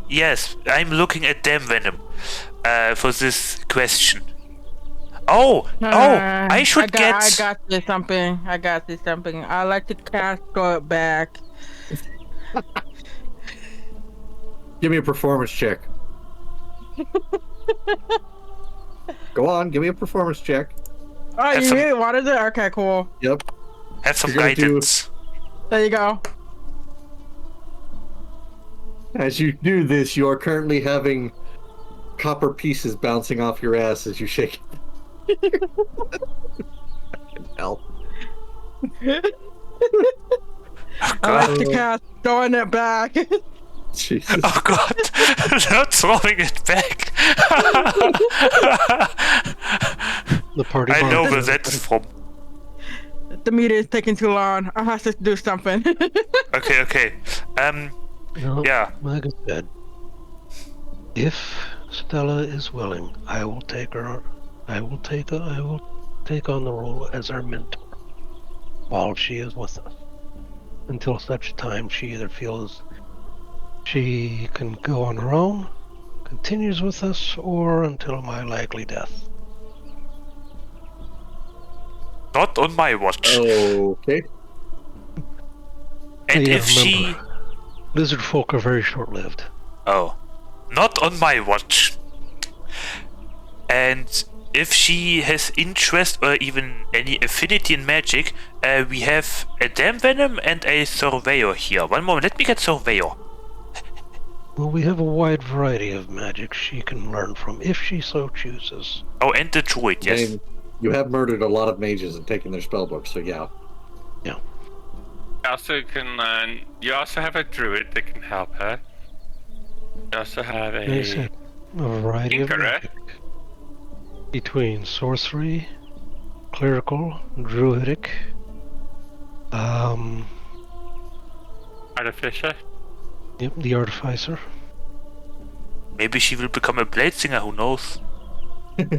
[SPEAKER 1] Yes, I'm looking at Dam Venom for this question. Oh, I should get...
[SPEAKER 5] I got this something. I like to cast it back.
[SPEAKER 3] Give me a performance check. Go on, give me a performance check.
[SPEAKER 5] Oh,
[SPEAKER 1] Have
[SPEAKER 5] you
[SPEAKER 1] some-
[SPEAKER 5] really wanted it? Okay, cool.
[SPEAKER 3] Yep.
[SPEAKER 1] Have some
[SPEAKER 3] You're gonna do-
[SPEAKER 1] guidance.
[SPEAKER 5] There you go.
[SPEAKER 3] As you do this, you are currently having copper pieces bouncing off your ass as you shake it. Hell.
[SPEAKER 5] I like to cast throwing it back.
[SPEAKER 3] Jesus.
[SPEAKER 1] Oh god, not throwing it back.
[SPEAKER 4] The party.
[SPEAKER 1] I know where
[SPEAKER 4] bartender.
[SPEAKER 1] that's from.
[SPEAKER 5] The meeting is taking too long. I have to do something.
[SPEAKER 1] Okay.
[SPEAKER 4] No,
[SPEAKER 1] Yeah.
[SPEAKER 4] like I said, if Stella is willing, I will take her. I will take on the role as our mentor while she is with us, until such time she either feels she can go on her own, continues with us, or until my likely death.
[SPEAKER 1] Not on my watch.
[SPEAKER 3] Okay.
[SPEAKER 1] And
[SPEAKER 4] Yeah,
[SPEAKER 1] if she...
[SPEAKER 4] remember, lizard folk are very short-lived.
[SPEAKER 1] Oh. Not on my watch. And if she has interest or even any affinity in magic, we have a Dam Venom and a Surveyor here. One moment, let me get Surveyor.
[SPEAKER 4] Well, we have a wide variety of magic she can learn from if she so chooses.
[SPEAKER 1] Oh, and the Druid, yes.
[SPEAKER 3] And you have murdered a lot of mages and taken their spellbooks, so yeah.
[SPEAKER 4] Yeah.
[SPEAKER 2] Also can learn. You also have a druid that can help her. You also have
[SPEAKER 4] Like I
[SPEAKER 2] a
[SPEAKER 4] said, a variety of
[SPEAKER 2] tinkerer.
[SPEAKER 4] magic. Between sorcery, clerical, druidic,
[SPEAKER 2] Artificer.
[SPEAKER 4] yep, the artificer,
[SPEAKER 1] Maybe she will become a blade singer, who knows?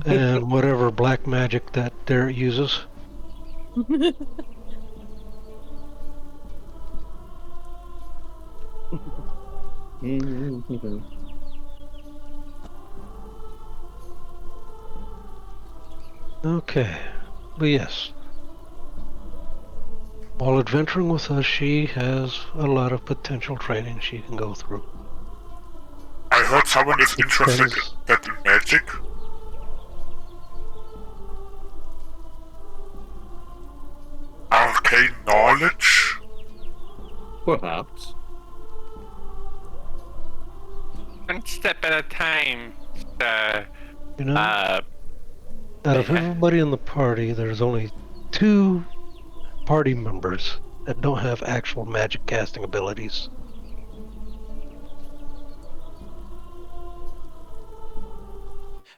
[SPEAKER 4] and whatever black magic that Derek uses. Okay, but yes. While adventuring with us, she has a lot of potential training she can go through.
[SPEAKER 1] I heard someone is interested
[SPEAKER 4] Depends.
[SPEAKER 1] that in magic. Arcane knowledge?
[SPEAKER 3] Perhaps.
[SPEAKER 2] One step at a time.
[SPEAKER 4] You know, out of everybody in the party, there's only 2 party members that don't have actual magic casting abilities.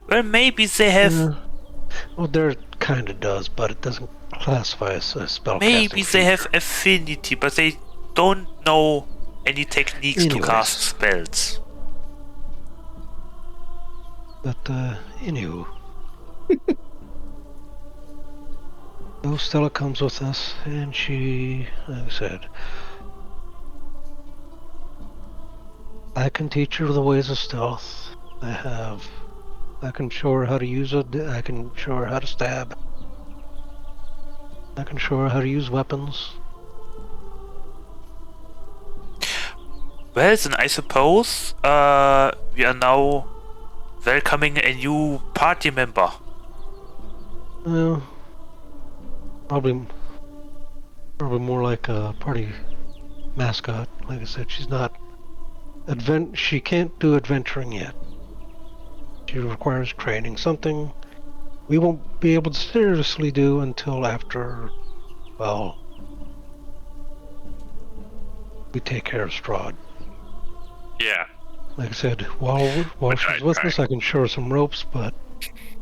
[SPEAKER 1] Well, maybe they have.
[SPEAKER 4] Well, there kind of does, but it doesn't classify as a spell.
[SPEAKER 1] Maybe they have affinity, but they don't know any techniques to
[SPEAKER 4] Anyways.
[SPEAKER 1] cast spells.
[SPEAKER 4] But, anywho. So Stella comes with us, and she, like I said, I can teach her the ways of stealth. I can show her how to use it, I can show her how to stab. I can show her how to use weapons.
[SPEAKER 1] Well, then I suppose we are now welcoming a new party member.
[SPEAKER 4] Well, probably more like a party mascot. Like I said, she's not she can't do adventuring yet. She requires training, something we won't be able to seriously do until after, well, we take care of Strahd.
[SPEAKER 2] Yeah.
[SPEAKER 4] Like I said, while she's with us, I can show her some ropes, but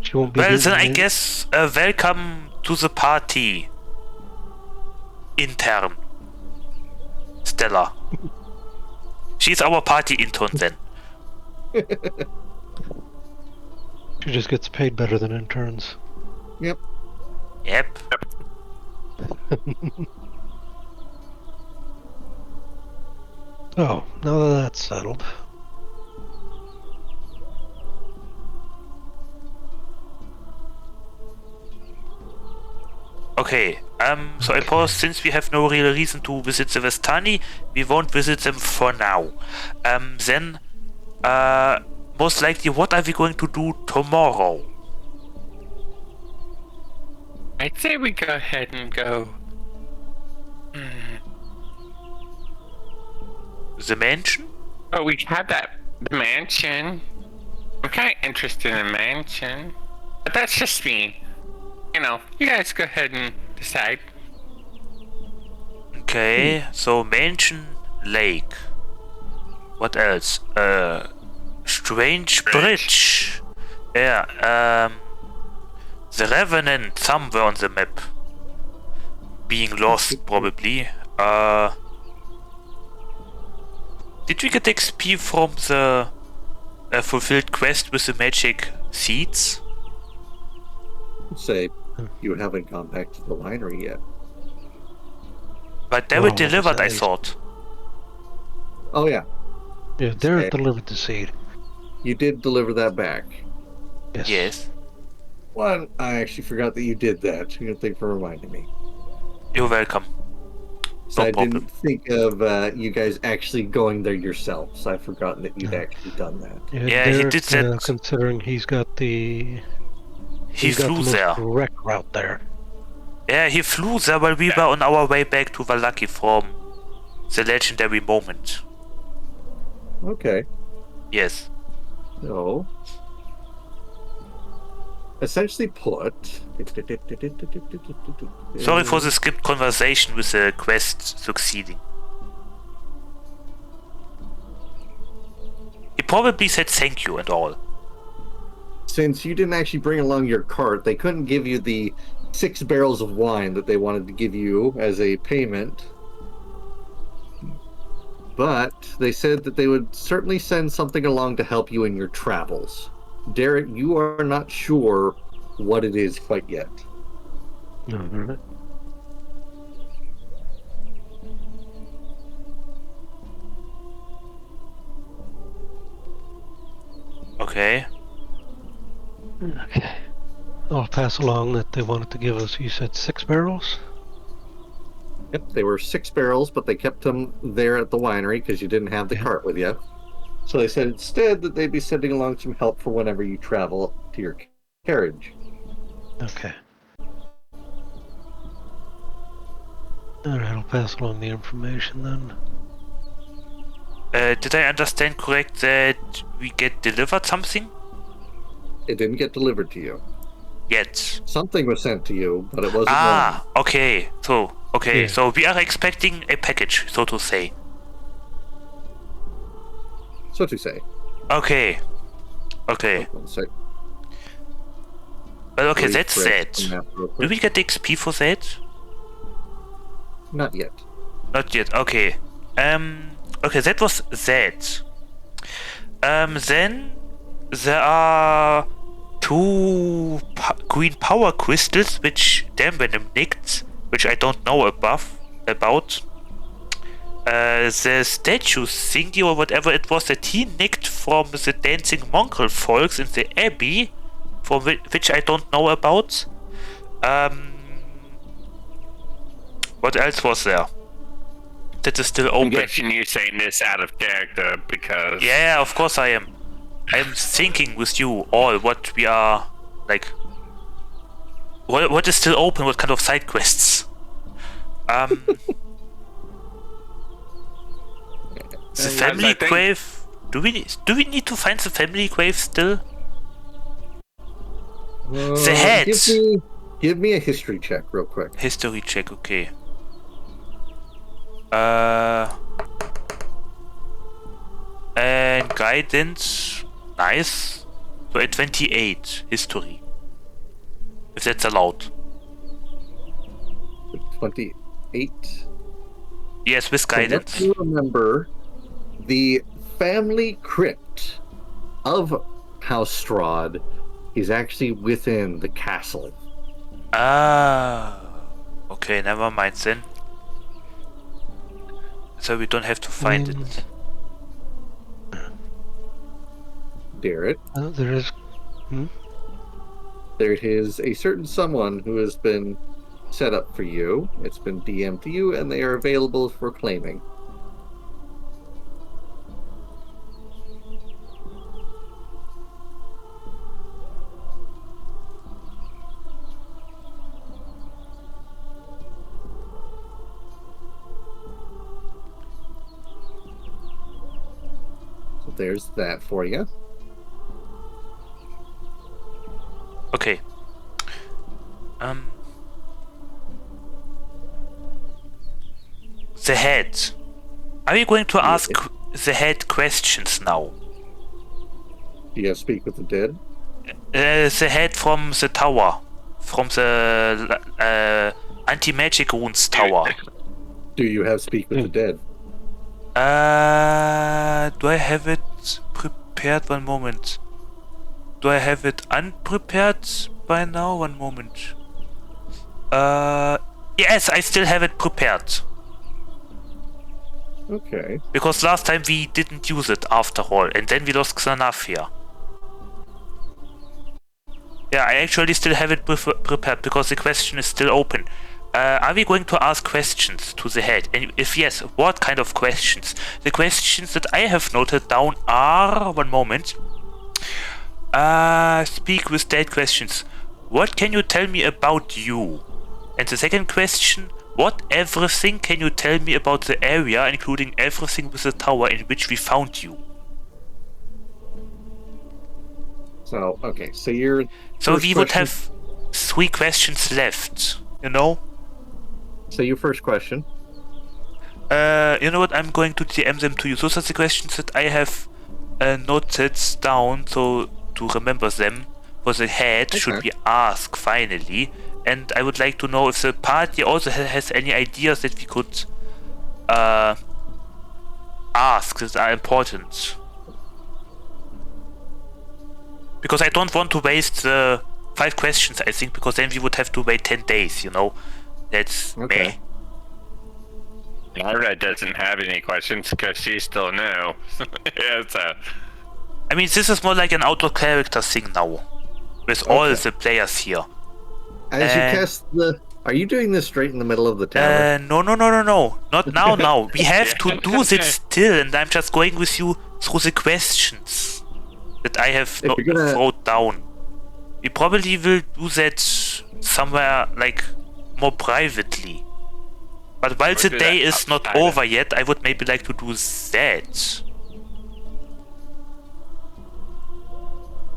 [SPEAKER 4] she won't be.
[SPEAKER 1] Well, then
[SPEAKER 4] doing
[SPEAKER 1] I
[SPEAKER 4] it.
[SPEAKER 1] guess welcome to the party, intern Stella. She's our party intern then.
[SPEAKER 4] She just gets paid better than interns.
[SPEAKER 3] Yep.
[SPEAKER 1] Yep.
[SPEAKER 4] Oh, now that that's settled.
[SPEAKER 1] Okay, so I suppose since we have no real reason to visit the Vestani, we won't visit them for now. Then, most likely, what are we going to do tomorrow?
[SPEAKER 2] I'd say we go ahead and go.
[SPEAKER 1] The mansion?
[SPEAKER 2] Oh, we have the mansion. I'm kind of interested in a mansion, but that's just me. You know, you guys go ahead and decide.
[SPEAKER 1] Okay, so mansion, lake. What else? Strange bridge. Yeah, the Revenant somewhere on the map. Being lost, probably. Did we get XP from the fulfilled quest with the magic seeds?
[SPEAKER 3] Say, you haven't gone back to the winery yet.
[SPEAKER 1] But they were
[SPEAKER 4] Oh,
[SPEAKER 1] delivered, I
[SPEAKER 4] nice.
[SPEAKER 1] thought.
[SPEAKER 3] Oh yeah,
[SPEAKER 4] Yeah, Derek
[SPEAKER 3] Okay.
[SPEAKER 4] delivered the seed.
[SPEAKER 3] you did deliver that back.
[SPEAKER 4] Yes.
[SPEAKER 1] Yes.
[SPEAKER 3] Well, I actually forgot that you did that. Thank you for reminding me.
[SPEAKER 1] You're welcome.
[SPEAKER 3] So
[SPEAKER 1] No
[SPEAKER 3] I
[SPEAKER 1] problem.
[SPEAKER 3] didn't think of you guys actually going there yourself. So I'd forgotten that you'd
[SPEAKER 4] No.
[SPEAKER 3] actually done that.
[SPEAKER 1] Yeah, he
[SPEAKER 4] Derek,
[SPEAKER 1] did that.
[SPEAKER 4] Considering he's got
[SPEAKER 1] He
[SPEAKER 4] he's got the
[SPEAKER 1] flew
[SPEAKER 4] most
[SPEAKER 1] there.
[SPEAKER 4] direct route there.
[SPEAKER 1] Yeah, he flew there while we were on our way back to Vallaki from the legendary moment.
[SPEAKER 3] Okay.
[SPEAKER 1] Yes.
[SPEAKER 3] So essentially put...
[SPEAKER 1] Sorry for the skipped conversation with the quest succeeding. He probably said thank you and all.
[SPEAKER 3] Since you didn't actually bring along your cart, they couldn't give you the 6 barrels of wine that they wanted to give you as a payment. But they said that they would certainly send something along to help you in your travels. Derek, you are not sure what it is quite yet.
[SPEAKER 4] Alright.
[SPEAKER 1] Okay.
[SPEAKER 4] Okay. I'll pass along that they wanted to give us, you said 6 barrels?
[SPEAKER 3] Yep, they were 6 barrels, but they kept them there at the winery because you didn't have the cart with you. So they said instead that they'd be sending along some help for whenever you travel to your carriage.
[SPEAKER 4] Okay. Alright, I'll pass along the information then.
[SPEAKER 1] Did I understand correct that we get delivered something?
[SPEAKER 3] It didn't get delivered to you.
[SPEAKER 1] Yet.
[SPEAKER 3] Something was sent to you, but it wasn't
[SPEAKER 1] Ah,
[SPEAKER 3] wine.
[SPEAKER 1] okay. So we are expecting a package, so to say.
[SPEAKER 3] So to say.
[SPEAKER 1] Okay.
[SPEAKER 3] One sec.
[SPEAKER 1] Well, okay,
[SPEAKER 3] Refresh
[SPEAKER 1] that's that.
[SPEAKER 3] the map real
[SPEAKER 1] Do
[SPEAKER 3] quick.
[SPEAKER 1] we get XP for that?
[SPEAKER 3] Not yet.
[SPEAKER 1] Not yet, okay. Okay, that was that. Then there are 2 green power crystals which Damn Venom nicked, which I don't know about. The statue thingy or whatever it was that he nicked from the dancing mongrel folks in the abbey, from which I don't know about. What else was there? That is still
[SPEAKER 2] I'm
[SPEAKER 1] open.
[SPEAKER 2] guessing you're saying this out of character because...
[SPEAKER 1] Yeah, of course I am. I am thinking with you all what we are, like... What is still open, what kind of side quests? The family grave... Do we need to find the family grave still? The heads!
[SPEAKER 3] Give me a history check real quick.
[SPEAKER 1] History check, okay. And guidance, nice. So at 28, history. If that's allowed.
[SPEAKER 3] 28.
[SPEAKER 1] Yes, with guidance.
[SPEAKER 3] So let's remember the family crypt of House Strahd is actually within the castle.
[SPEAKER 1] Ah, okay, never mind then. So we don't have to find it.
[SPEAKER 3] Derek.
[SPEAKER 4] There is...
[SPEAKER 3] There is a certain someone who has been set up for you. It's been DM'd to you, and they are available for claiming. So there's that for you.
[SPEAKER 1] Okay. The head. Are you going to ask the head questions now?
[SPEAKER 3] Do you have speak with the dead?
[SPEAKER 1] The head from the tower. From the anti-magic runes tower.
[SPEAKER 3] Do you have speak with the dead?
[SPEAKER 1] Do I have it prepared? One moment. Do I have it unprepared by now? One moment. Yes, I still have it prepared.
[SPEAKER 3] Okay.
[SPEAKER 1] Because last time we didn't use it after all, and then we lost Xanafia. Yeah, I actually still have it prepared because the question is still open. Are we going to ask questions to the head? And if yes, what kind of questions? The questions that I have noted down are... One moment. Speak with dead questions. What can you tell me about you? And the second question, what everything can you tell me about the area, including everything with the tower in which we found you?
[SPEAKER 3] So, okay, so you're...
[SPEAKER 1] So
[SPEAKER 3] first
[SPEAKER 1] we would
[SPEAKER 3] question-
[SPEAKER 1] have 3 questions left, you know?
[SPEAKER 3] So your first question.
[SPEAKER 1] You know what? I'm going to DM them to you. Those are the questions that I have noted down, so to remember them for the head should
[SPEAKER 3] Okay.
[SPEAKER 1] we ask finally. And I would like to know if the party also has any ideas that we could ask that are important. Because I don't want to waste the 5 questions, I think, because then we would have to wait 10 days, you know? That's
[SPEAKER 3] Okay.
[SPEAKER 1] meh.
[SPEAKER 2] Ira doesn't have any questions because she's still new. Yeah, so.
[SPEAKER 1] I mean, this is more like an outdoor character thing now. With all
[SPEAKER 3] Okay.
[SPEAKER 1] the players here.
[SPEAKER 3] As you cast the... Are you doing this straight in the middle of the tower?
[SPEAKER 1] No. Not now, now. We have to do this still, and I'm just going with you through the questions that I have
[SPEAKER 3] If you're gonna-
[SPEAKER 1] wrote down. We probably will do that somewhere, like, more privately. But while the
[SPEAKER 2] do
[SPEAKER 1] day
[SPEAKER 2] that
[SPEAKER 1] is not
[SPEAKER 2] outside.
[SPEAKER 1] over yet, I would maybe like to do that.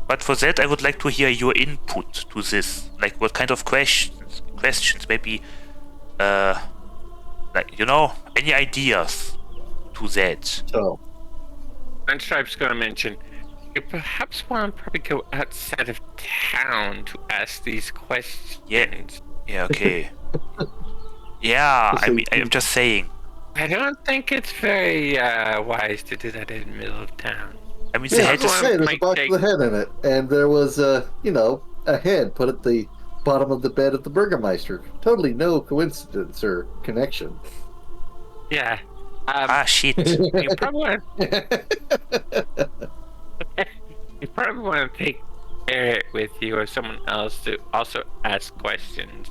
[SPEAKER 1] But for that, I would like to hear your input to this. Like, what kind of questions? Maybe, like, you know, any ideas to that?
[SPEAKER 3] So,
[SPEAKER 2] And Stripe's gonna mention, you perhaps want to probably go outside of town to ask these questions.
[SPEAKER 1] Yeah, okay. Yeah, I mean, I'm just saying.
[SPEAKER 2] I don't think it's very wise to do that in the middle of town.
[SPEAKER 1] I mean,
[SPEAKER 3] yeah,
[SPEAKER 1] the
[SPEAKER 3] I
[SPEAKER 1] head
[SPEAKER 3] was
[SPEAKER 1] is...
[SPEAKER 3] gonna say, there's a
[SPEAKER 2] might
[SPEAKER 3] box
[SPEAKER 2] take-
[SPEAKER 3] with a head in it, and there was a head put at the bottom of the bed at the Burgermeister. Totally no coincidence or connection.
[SPEAKER 2] Yeah.
[SPEAKER 1] shit.
[SPEAKER 2] You probably want you probably want to take Garrett with you or someone else to also ask questions.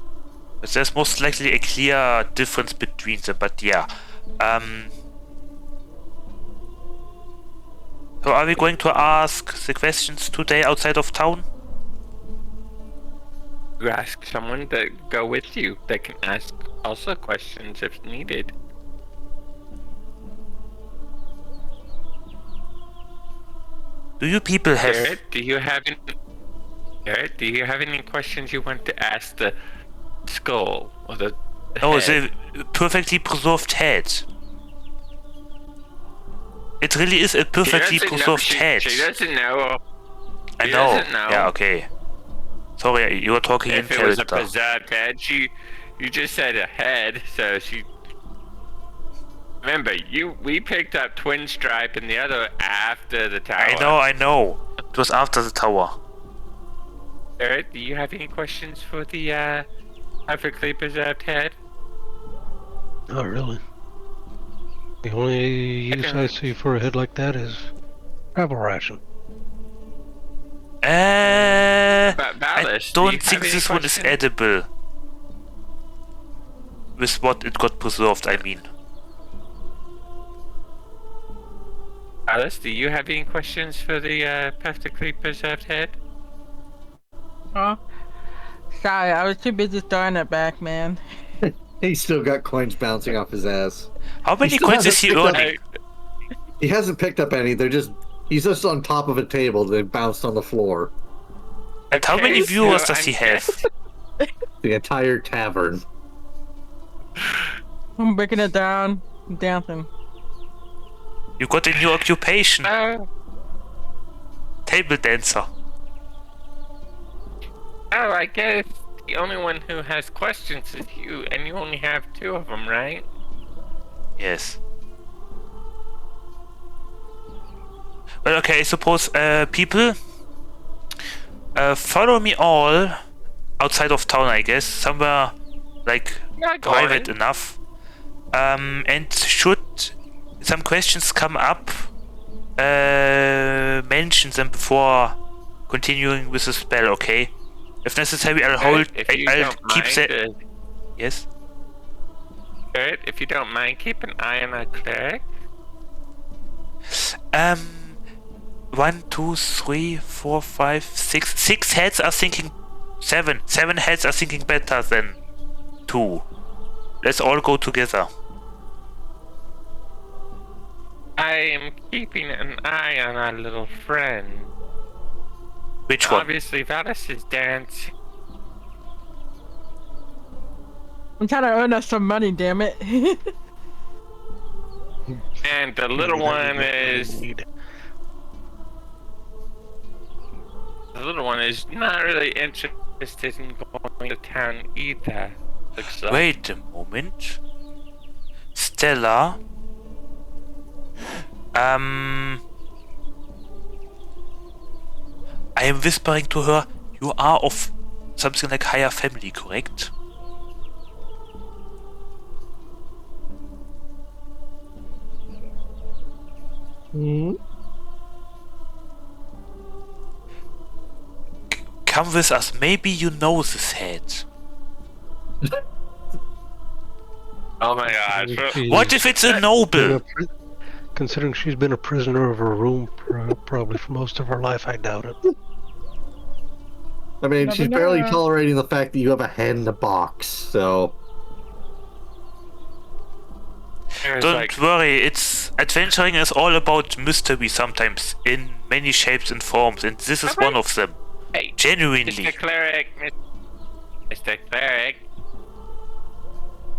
[SPEAKER 1] There's most likely a clear difference between them, but yeah. So are we going to ask the questions today outside of town?
[SPEAKER 2] You ask someone to go with you. They can ask also questions if needed.
[SPEAKER 1] Do you people have...
[SPEAKER 2] Garrett, do you have any questions you want to ask the skull or the
[SPEAKER 1] No,
[SPEAKER 2] head?
[SPEAKER 1] the perfectly preserved head. It really is a perfectly
[SPEAKER 2] doesn't know-
[SPEAKER 1] preserved head.
[SPEAKER 2] She doesn't know
[SPEAKER 1] I
[SPEAKER 2] she
[SPEAKER 1] know.
[SPEAKER 2] doesn't know.
[SPEAKER 1] Yeah, okay. Sorry, you were talking in
[SPEAKER 2] if it was a
[SPEAKER 1] character.
[SPEAKER 2] preserved head. You just said a head, so she. Remember, we picked up Twin Stripe and the other after the tower.
[SPEAKER 1] I know. It was after the tower.
[SPEAKER 2] Garrett, do you have any questions for the perfectly preserved head?
[SPEAKER 4] Not really. The only use I see for a head like that is travel ration.
[SPEAKER 2] But
[SPEAKER 1] I
[SPEAKER 2] Ballast,
[SPEAKER 1] don't
[SPEAKER 2] do you
[SPEAKER 1] think
[SPEAKER 2] have any
[SPEAKER 1] this one is
[SPEAKER 2] questions?
[SPEAKER 1] edible. With what it got preserved, I mean.
[SPEAKER 2] Alice, do you have any questions for the perfectly preserved head?
[SPEAKER 5] Huh? Sorry, I was too busy throwing it back, man.
[SPEAKER 3] He's still got coins bouncing off his ass.
[SPEAKER 1] How many
[SPEAKER 3] still
[SPEAKER 1] coins is
[SPEAKER 3] hasn't
[SPEAKER 1] he
[SPEAKER 3] picked up-
[SPEAKER 1] earning?
[SPEAKER 3] He hasn't picked up any. He's just on top of a table. They bounced on the floor.
[SPEAKER 1] And how many
[SPEAKER 2] Okay,
[SPEAKER 1] viewers
[SPEAKER 2] so
[SPEAKER 1] does he
[SPEAKER 2] I'm
[SPEAKER 1] have?
[SPEAKER 3] The entire tavern.
[SPEAKER 5] I'm breaking it down. I'm dancing.
[SPEAKER 1] You got a new occupation. Table dancer.
[SPEAKER 2] Oh, I guess the only one who has questions is you, and you only have 2 of them, right?
[SPEAKER 1] Yes. Well, okay, I suppose, people, follow me all outside of town, I guess, somewhere, like,
[SPEAKER 2] Yeah, go
[SPEAKER 1] private
[SPEAKER 2] on.
[SPEAKER 1] enough. And should some questions come up, mention them before continuing with the spell, okay? If necessary, I'll hold,
[SPEAKER 2] If you
[SPEAKER 1] I'll
[SPEAKER 2] don't
[SPEAKER 1] keep
[SPEAKER 2] mind,
[SPEAKER 1] that. Yes?
[SPEAKER 2] Garrett, if you don't mind, keep an eye on our cleric.
[SPEAKER 1] 1, 2, 3, 4, 5, 6. 6 heads are thinking 7. 7 heads are thinking better than 2. Let's all go together.
[SPEAKER 2] I am keeping an eye on our little friend.
[SPEAKER 1] Which one?
[SPEAKER 2] Obviously, Valis is dancing.
[SPEAKER 5] I'm trying to earn us some money, damn it.
[SPEAKER 2] And the little one is... The little one is not really interested in going to town either. Looks like.
[SPEAKER 1] Wait a moment. Stella. I am whispering to her, you are of something like higher family, correct?
[SPEAKER 3] Hmm?
[SPEAKER 1] Come with us, maybe you know this head.
[SPEAKER 2] Oh my god.
[SPEAKER 1] What if it's a noble?
[SPEAKER 4] Considering she's been a prisoner of her room probably for most of her life, I doubt it.
[SPEAKER 3] I mean,
[SPEAKER 5] Never
[SPEAKER 3] she's barely
[SPEAKER 5] know.
[SPEAKER 3] tolerating the fact that you have a head in a box, so...
[SPEAKER 1] Don't worry, it's adventuring is all about mystery sometimes, in many shapes and forms, and this is one of them.
[SPEAKER 2] Hey,
[SPEAKER 1] Genuinely.
[SPEAKER 2] Mr. Cleric, Mr. Cleric.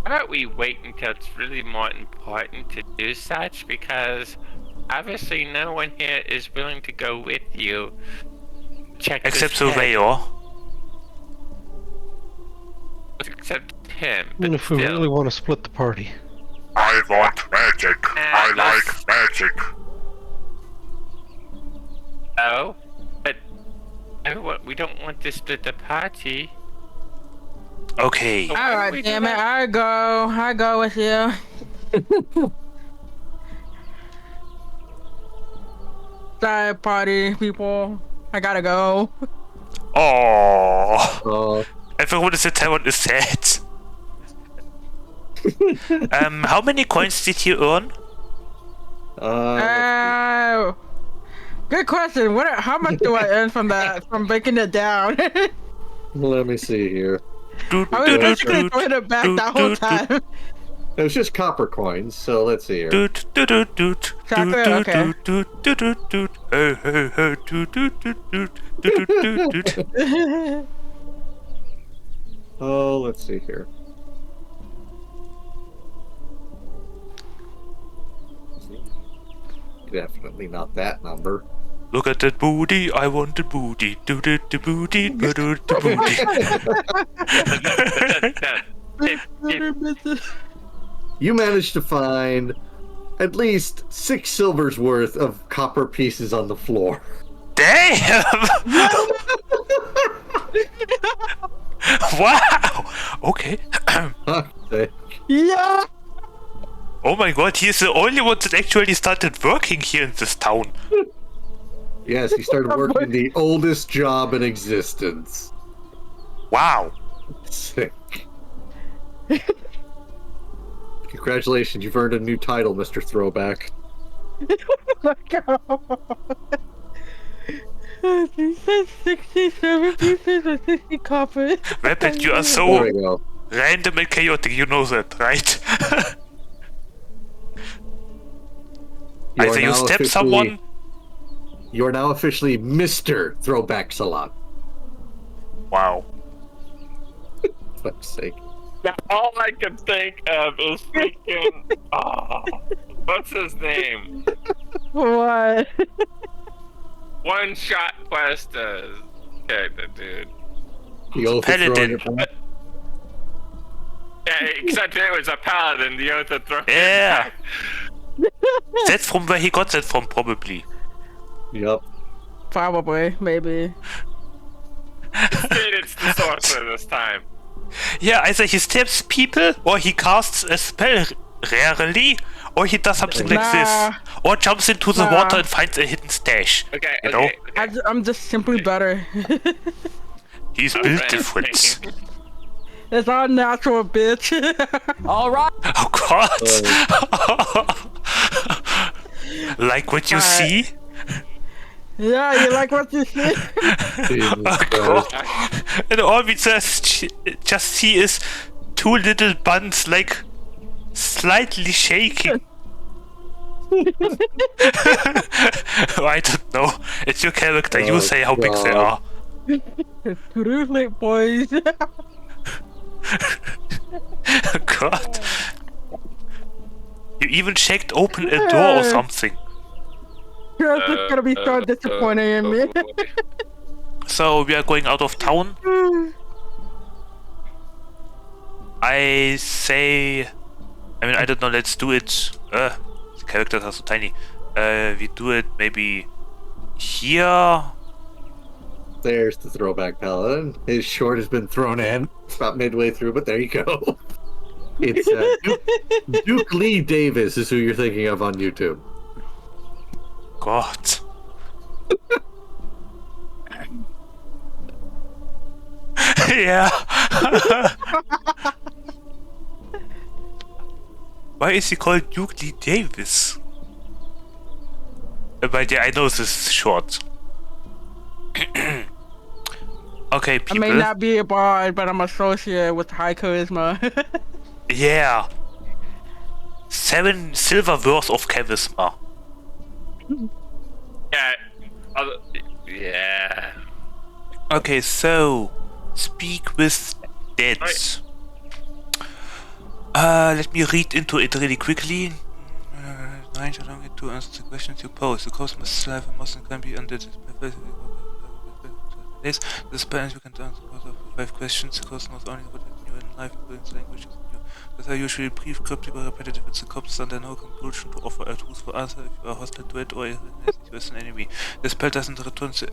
[SPEAKER 2] How about we wait until it's really more important to do such? Because obviously no one here is willing to go with you. Check
[SPEAKER 1] Except
[SPEAKER 2] this head.
[SPEAKER 1] Rivale.
[SPEAKER 2] Except him.
[SPEAKER 4] I mean,
[SPEAKER 2] But
[SPEAKER 4] if we
[SPEAKER 2] still.
[SPEAKER 4] really want to split the party.
[SPEAKER 6] I want magic. I like magic.
[SPEAKER 2] Oh, but we don't want to split the party.
[SPEAKER 1] Okay.
[SPEAKER 2] So why don't we
[SPEAKER 5] Alright,
[SPEAKER 2] do
[SPEAKER 5] damn it.
[SPEAKER 2] that?
[SPEAKER 5] I go with you. Sorry, party people. I gotta go.
[SPEAKER 1] Oh, everyone is Taiwan is sad. How many coins did you earn?
[SPEAKER 5] Good question. How much do I earn from that? From breaking it down?
[SPEAKER 3] Let me see here.
[SPEAKER 5] I was basically throwing it back that whole time.
[SPEAKER 3] It was just copper coins, so let's see here. Oh, let's see here. Definitely not that number.
[SPEAKER 1] Look at that booty, I want the booty. Do the booty, do the booty.
[SPEAKER 3] You managed to find at least 6 silvers worth of copper pieces on the floor.
[SPEAKER 1] Damn! Wow! Okay.
[SPEAKER 5] Yeah.
[SPEAKER 1] Oh my god, he's the only one that actually started working here in this town.
[SPEAKER 3] Yes, he started working the oldest job in existence.
[SPEAKER 1] Wow.
[SPEAKER 3] Sick. Congratulations, you've earned a new title, Mr. Throwback.
[SPEAKER 5] He said 67 pieces or 60 copper.
[SPEAKER 1] Rabbit, you are
[SPEAKER 3] There
[SPEAKER 1] so
[SPEAKER 3] we go.
[SPEAKER 1] random and chaotic, you know that, right?
[SPEAKER 3] You are
[SPEAKER 1] Either you
[SPEAKER 3] now
[SPEAKER 1] stab
[SPEAKER 3] officially-
[SPEAKER 1] someone.
[SPEAKER 3] You are now officially Mr. Throwback Salon.
[SPEAKER 1] Wow.
[SPEAKER 3] For fuck's sake.
[SPEAKER 2] All I can think of is freaking. What's his name?
[SPEAKER 5] What?
[SPEAKER 2] One shot questers. Okay, the dude.
[SPEAKER 3] The oath of
[SPEAKER 1] Paladin.
[SPEAKER 3] throwing it back.
[SPEAKER 2] Yeah, except it was a paladin. The oath of throwing.
[SPEAKER 1] Yeah. That's from where he got that from, probably.
[SPEAKER 3] Yep.
[SPEAKER 5] Probably, maybe.
[SPEAKER 2] Instead, it's the sorcerer this time.
[SPEAKER 1] Yeah, either he stabs people, or he casts a spell rarely, or he does something like
[SPEAKER 5] Nah.
[SPEAKER 1] this. Or jumps into the
[SPEAKER 5] Nah.
[SPEAKER 1] water and finds a hidden stash.
[SPEAKER 2] Okay,
[SPEAKER 1] You know?
[SPEAKER 2] okay. okay.
[SPEAKER 5] I'm just simply better.
[SPEAKER 1] He's built different.
[SPEAKER 5] It's all natural, bitch.
[SPEAKER 7] Alright.
[SPEAKER 1] Oh god! Like what you
[SPEAKER 5] Alright.
[SPEAKER 1] see?
[SPEAKER 5] Yeah, you like what you see?
[SPEAKER 3] Jesus
[SPEAKER 1] Oh
[SPEAKER 3] Christ.
[SPEAKER 1] god! And all we just see is 2 little buns like slightly shaking. I don't know. It's your character. You say how big they are.
[SPEAKER 5] It's too late, boys.
[SPEAKER 1] God. You even checked open a door or something.
[SPEAKER 5] Yes, it's gonna be so disappointing in me.
[SPEAKER 1] So we are going out of town. I say... I mean, I don't know, let's do it... the characters are so tiny. We do it maybe... here?
[SPEAKER 3] There's the throwback paladin. His short has been thrown in. It's about midway through, but there you go. It's Duke Lee Davis is who you're thinking of on YouTube.
[SPEAKER 1] God. Yeah. Why is he called Duke Lee Davis? But yeah, I know this is short. Okay, people.
[SPEAKER 5] I may not be a bard, but I'm associated with high charisma.
[SPEAKER 1] Yeah. 7 silver worth of charisma.
[SPEAKER 2] Yeah. Yeah.
[SPEAKER 1] Okay, so speak with dead. Let me read into it really quickly. Nine to long to answer the questions you pose. The course must life and must can be under this. The parents you can answer 5 questions. The course not only what is new in life, but in languages new. These are usually brief, cryptic, or repetitive. It's the cops under no compulsion to offer a truth for answer if you are hostile to it or you as an enemy. The spell doesn't return the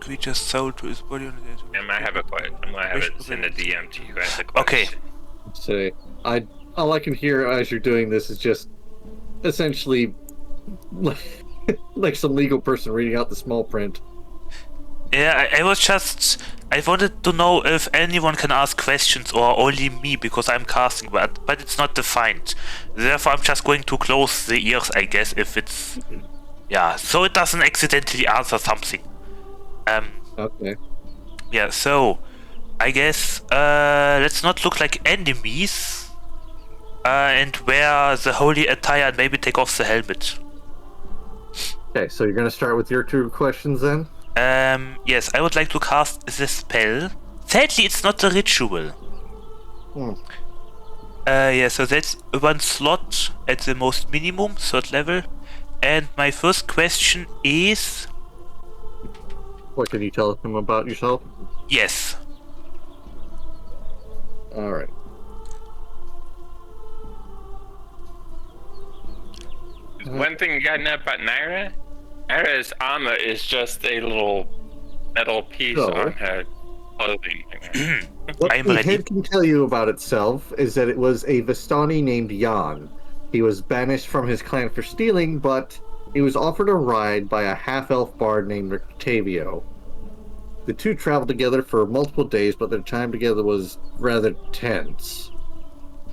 [SPEAKER 1] creature's soul to his body.
[SPEAKER 2] I might have a question. I might have it send a DM to you as a question.
[SPEAKER 1] Okay.
[SPEAKER 3] So all I can hear as you're doing this is just essentially like some legal person reading out the small print.
[SPEAKER 1] Yeah, I wanted to know if anyone can ask questions or only me because I'm casting, but it's not defined. Therefore, I'm just going to close the ears, I guess, if it's... Yeah, so it doesn't accidentally answer something.
[SPEAKER 3] Okay.
[SPEAKER 1] Yeah, so... I guess, let's not look like enemies. And wear the holy attire and maybe take off the helmet.
[SPEAKER 3] Okay, so you're gonna start with your 2 questions then?
[SPEAKER 1] Yes, I would like to cast the spell. Sadly, it's not a ritual. Yeah, so that's 1 slot at the most minimum, 3rd level. And my first question is...
[SPEAKER 3] What can you tell him about yourself?
[SPEAKER 1] Yes.
[SPEAKER 3] Alright.
[SPEAKER 2] One thing you gotta know about Naira's armor is just a little metal piece on her clothing.
[SPEAKER 3] What
[SPEAKER 1] I'm
[SPEAKER 3] the
[SPEAKER 1] ready.
[SPEAKER 3] head can tell you about itself is that it was a Vistani named Jan. He was banished from his clan for stealing, but he was offered a ride by a half-elf bard named Rictavio. The two traveled together for multiple days, but their time together was rather tense.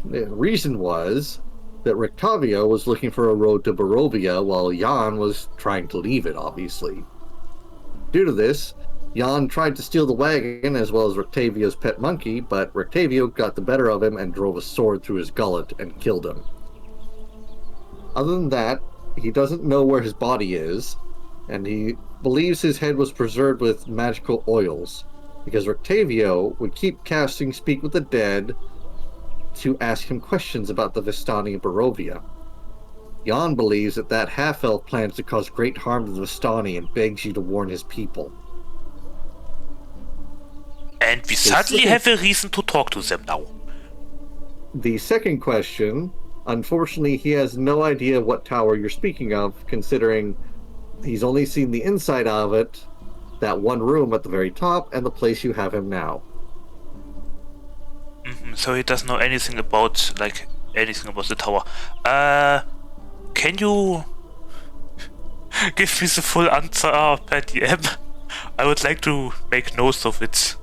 [SPEAKER 3] The reason was that Rictavio was looking for a road to Barovia, while Jan was trying to leave it, obviously. Due to this, Jan tried to steal the wagon as well as Rictavio's pet monkey, but Rictavio got the better of him and drove a sword through his gullet and killed him. Other than that, he doesn't know where his body is, and he believes his head was preserved with magical oils, because Rictavio would keep casting Speak with the Dead to ask him questions about the Vistani and Barovia. Jan believes that half-elf plans to cause great harm to the Vistani and begs you to warn his people.
[SPEAKER 1] And we suddenly have a reason to talk to them now.
[SPEAKER 3] The second question, unfortunately, he has no idea what tower you're speaking of, considering he's only seen the inside of it, that one room at the very top, and the place you have him now.
[SPEAKER 1] So he doesn't know anything about the tower. Can you give me the full answer per DM? I would like to make notes of it.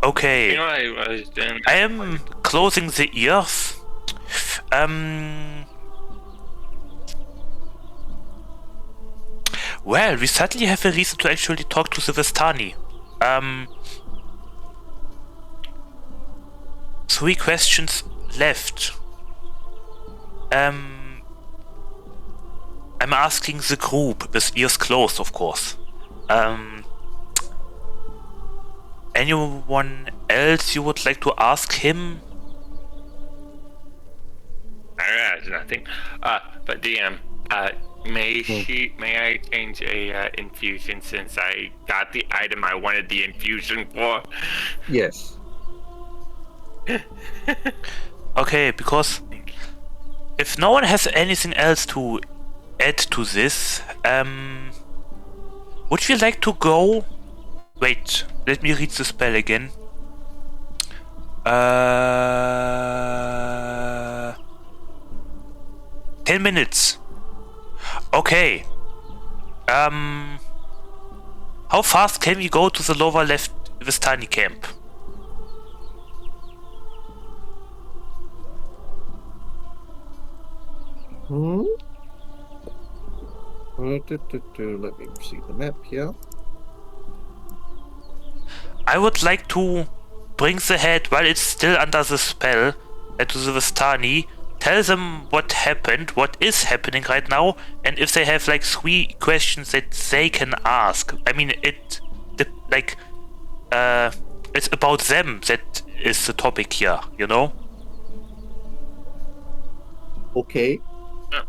[SPEAKER 1] Okay.
[SPEAKER 2] You know what I was doing?
[SPEAKER 1] I am closing the ears. Well, we suddenly have a reason to actually talk to the Vistani. 3 questions left. I'm asking the group with ears closed, of course. Anyone else you would like to ask him?
[SPEAKER 2] There's nothing. But DM, may I change a infusion since I got the item I wanted the infusion for?
[SPEAKER 3] Yes.
[SPEAKER 1] Okay, because if no one has anything else to add to this, would you like to go? Wait, let me read the spell again. 10 minutes. Okay. How fast can we go to the lower left Vistani camp?
[SPEAKER 3] Let me see the map here.
[SPEAKER 1] I would like to bring the head while it's still under the spell to the Vistani, tell them what happened, what is happening right now, and if they have like 3 questions that they can ask. I mean, it's about them that is the topic here, you know?
[SPEAKER 3] Okay.
[SPEAKER 2] Yeah.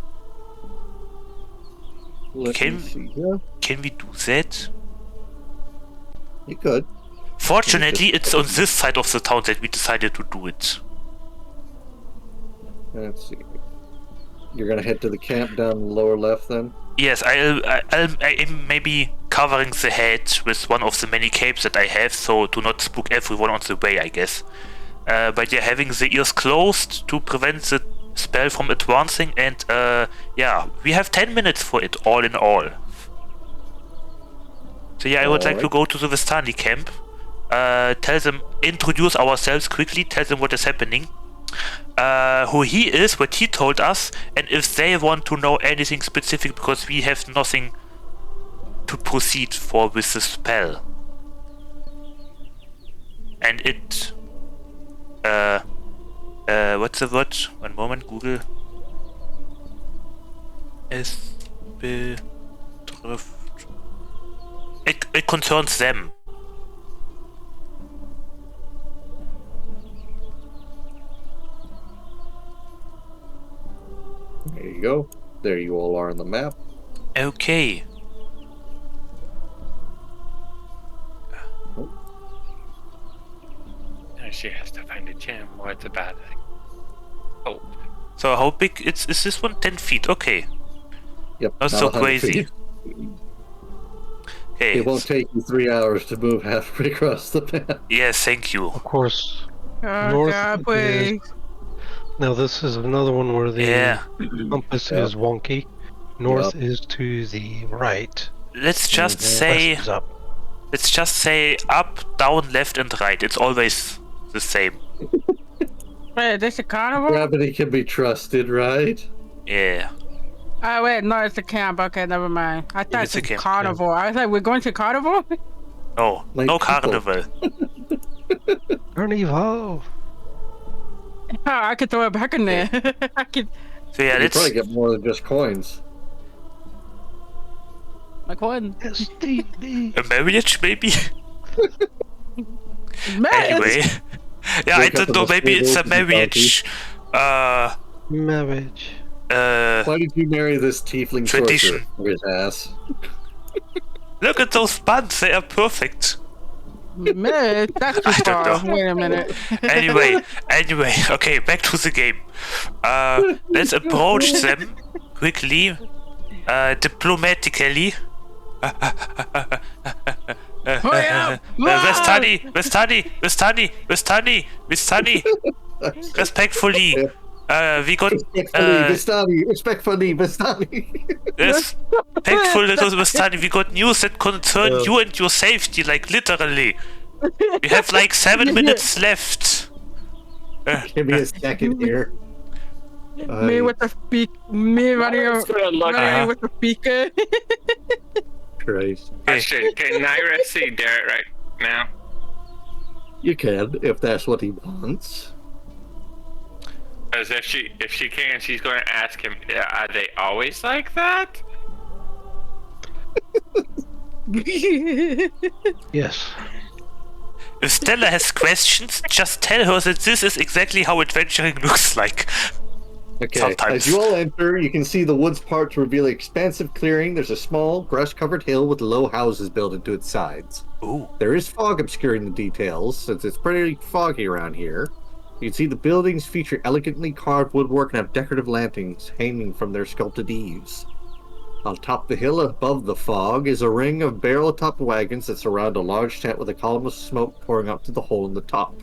[SPEAKER 3] Let me see here.
[SPEAKER 1] Can we do that?
[SPEAKER 3] You could.
[SPEAKER 1] Fortunately, it's on this side of the town that we decided to do it.
[SPEAKER 3] Let's see. You're gonna head to the camp down the lower left then?
[SPEAKER 1] Yes, I'm maybe covering the head with one of the many capes that I have, so to not spook everyone on the way, I guess. But yeah, having the ears closed to prevent the spell from advancing, and yeah, we have 10 minutes for it, all in all. So yeah, I would like to go to the Vistani camp, tell them, introduce ourselves quickly, tell them what is happening, who he is, what he told us, and if they want to know anything specific, because we have nothing to proceed for with the spell. And it... what's the word? One moment, Google. Es betrifft... It concerns them.
[SPEAKER 3] There you go. There you all are on the map.
[SPEAKER 1] Okay.
[SPEAKER 2] She has to find a gem or it's a bad thing. Oh.
[SPEAKER 1] So how big is this one? 10 feet, okay.
[SPEAKER 3] Yep.
[SPEAKER 1] Not so
[SPEAKER 3] 100
[SPEAKER 1] crazy.
[SPEAKER 3] feet.
[SPEAKER 1] Okay.
[SPEAKER 3] It won't take you 3 hours to move halfway across the map.
[SPEAKER 1] Yes, thank you.
[SPEAKER 4] Of course.
[SPEAKER 5] Oh,
[SPEAKER 4] North
[SPEAKER 5] God, please.
[SPEAKER 4] Now this is another one where the compass
[SPEAKER 3] Yep.
[SPEAKER 4] is wonky. North is to the right.
[SPEAKER 1] Let's just say...
[SPEAKER 4] West is up.
[SPEAKER 1] Let's just say up, down, left, and right. It's always the same.
[SPEAKER 5] Wait, this a carnival?
[SPEAKER 3] Gravity can be trusted, right?
[SPEAKER 1] Yeah.
[SPEAKER 5] Oh, wait, no, it's a camp. Okay, never mind. I thought
[SPEAKER 1] It's
[SPEAKER 5] it's
[SPEAKER 1] a
[SPEAKER 5] a
[SPEAKER 1] camp,
[SPEAKER 5] carnival. I was like, we're going to carnival?
[SPEAKER 1] No,
[SPEAKER 3] Like
[SPEAKER 1] no
[SPEAKER 3] people.
[SPEAKER 1] carnival.
[SPEAKER 4] Carnival.
[SPEAKER 5] Oh, I could throw it back in there. I could...
[SPEAKER 1] So yeah,
[SPEAKER 3] You
[SPEAKER 1] let's...
[SPEAKER 3] probably get more than just coins.
[SPEAKER 5] Like, what?
[SPEAKER 4] STD.
[SPEAKER 1] A marriage, maybe?
[SPEAKER 5] Man,
[SPEAKER 1] Anyway. Yeah, I
[SPEAKER 3] Wake up
[SPEAKER 1] don't
[SPEAKER 3] in
[SPEAKER 1] know,
[SPEAKER 3] the
[SPEAKER 1] maybe it's a
[SPEAKER 3] stables and
[SPEAKER 1] marriage.
[SPEAKER 4] Marriage.
[SPEAKER 3] Why did you marry this tiefling
[SPEAKER 1] Tradition.
[SPEAKER 3] sorcerer for his ass?
[SPEAKER 1] Look at those buns, they are perfect.
[SPEAKER 5] man, that's too
[SPEAKER 1] I don't
[SPEAKER 5] far.
[SPEAKER 1] know.
[SPEAKER 5] Wait a minute.
[SPEAKER 1] Anyway, okay, back to the game. Let's approach them quickly, diplomatically. Westani, respectfully. We got
[SPEAKER 3] Respectfully, Vistani.
[SPEAKER 1] respectfully to Westani. We got news that concern you and your safety, like literally. We have like 7 minutes left.
[SPEAKER 3] Give me a second here.
[SPEAKER 5] Me with the speak. Me running with the speaker.
[SPEAKER 3] Christ.
[SPEAKER 2] Question, can Naira see Derek right now?
[SPEAKER 3] You can, if that's what he wants.
[SPEAKER 2] As if she can, she's going to ask him, are they always like that?
[SPEAKER 4] Yes.
[SPEAKER 1] If Stella has questions, just tell her that this is exactly how adventuring looks like.
[SPEAKER 3] Okay,
[SPEAKER 1] Sometimes.
[SPEAKER 3] as you all enter, you can see the woods part to reveal an expansive clearing. There's a small, grass-covered hill with low houses built into its sides.
[SPEAKER 1] Ooh.
[SPEAKER 3] There is fog obscuring the details, since it's pretty foggy around here. You can see the buildings feature elegantly carved woodwork and have decorative lanterns hanging from their sculpted eaves. On top of the hill above the fog is a ring of barrel-topped wagons that surround a large tent with a column of smoke pouring up to the hole in the top.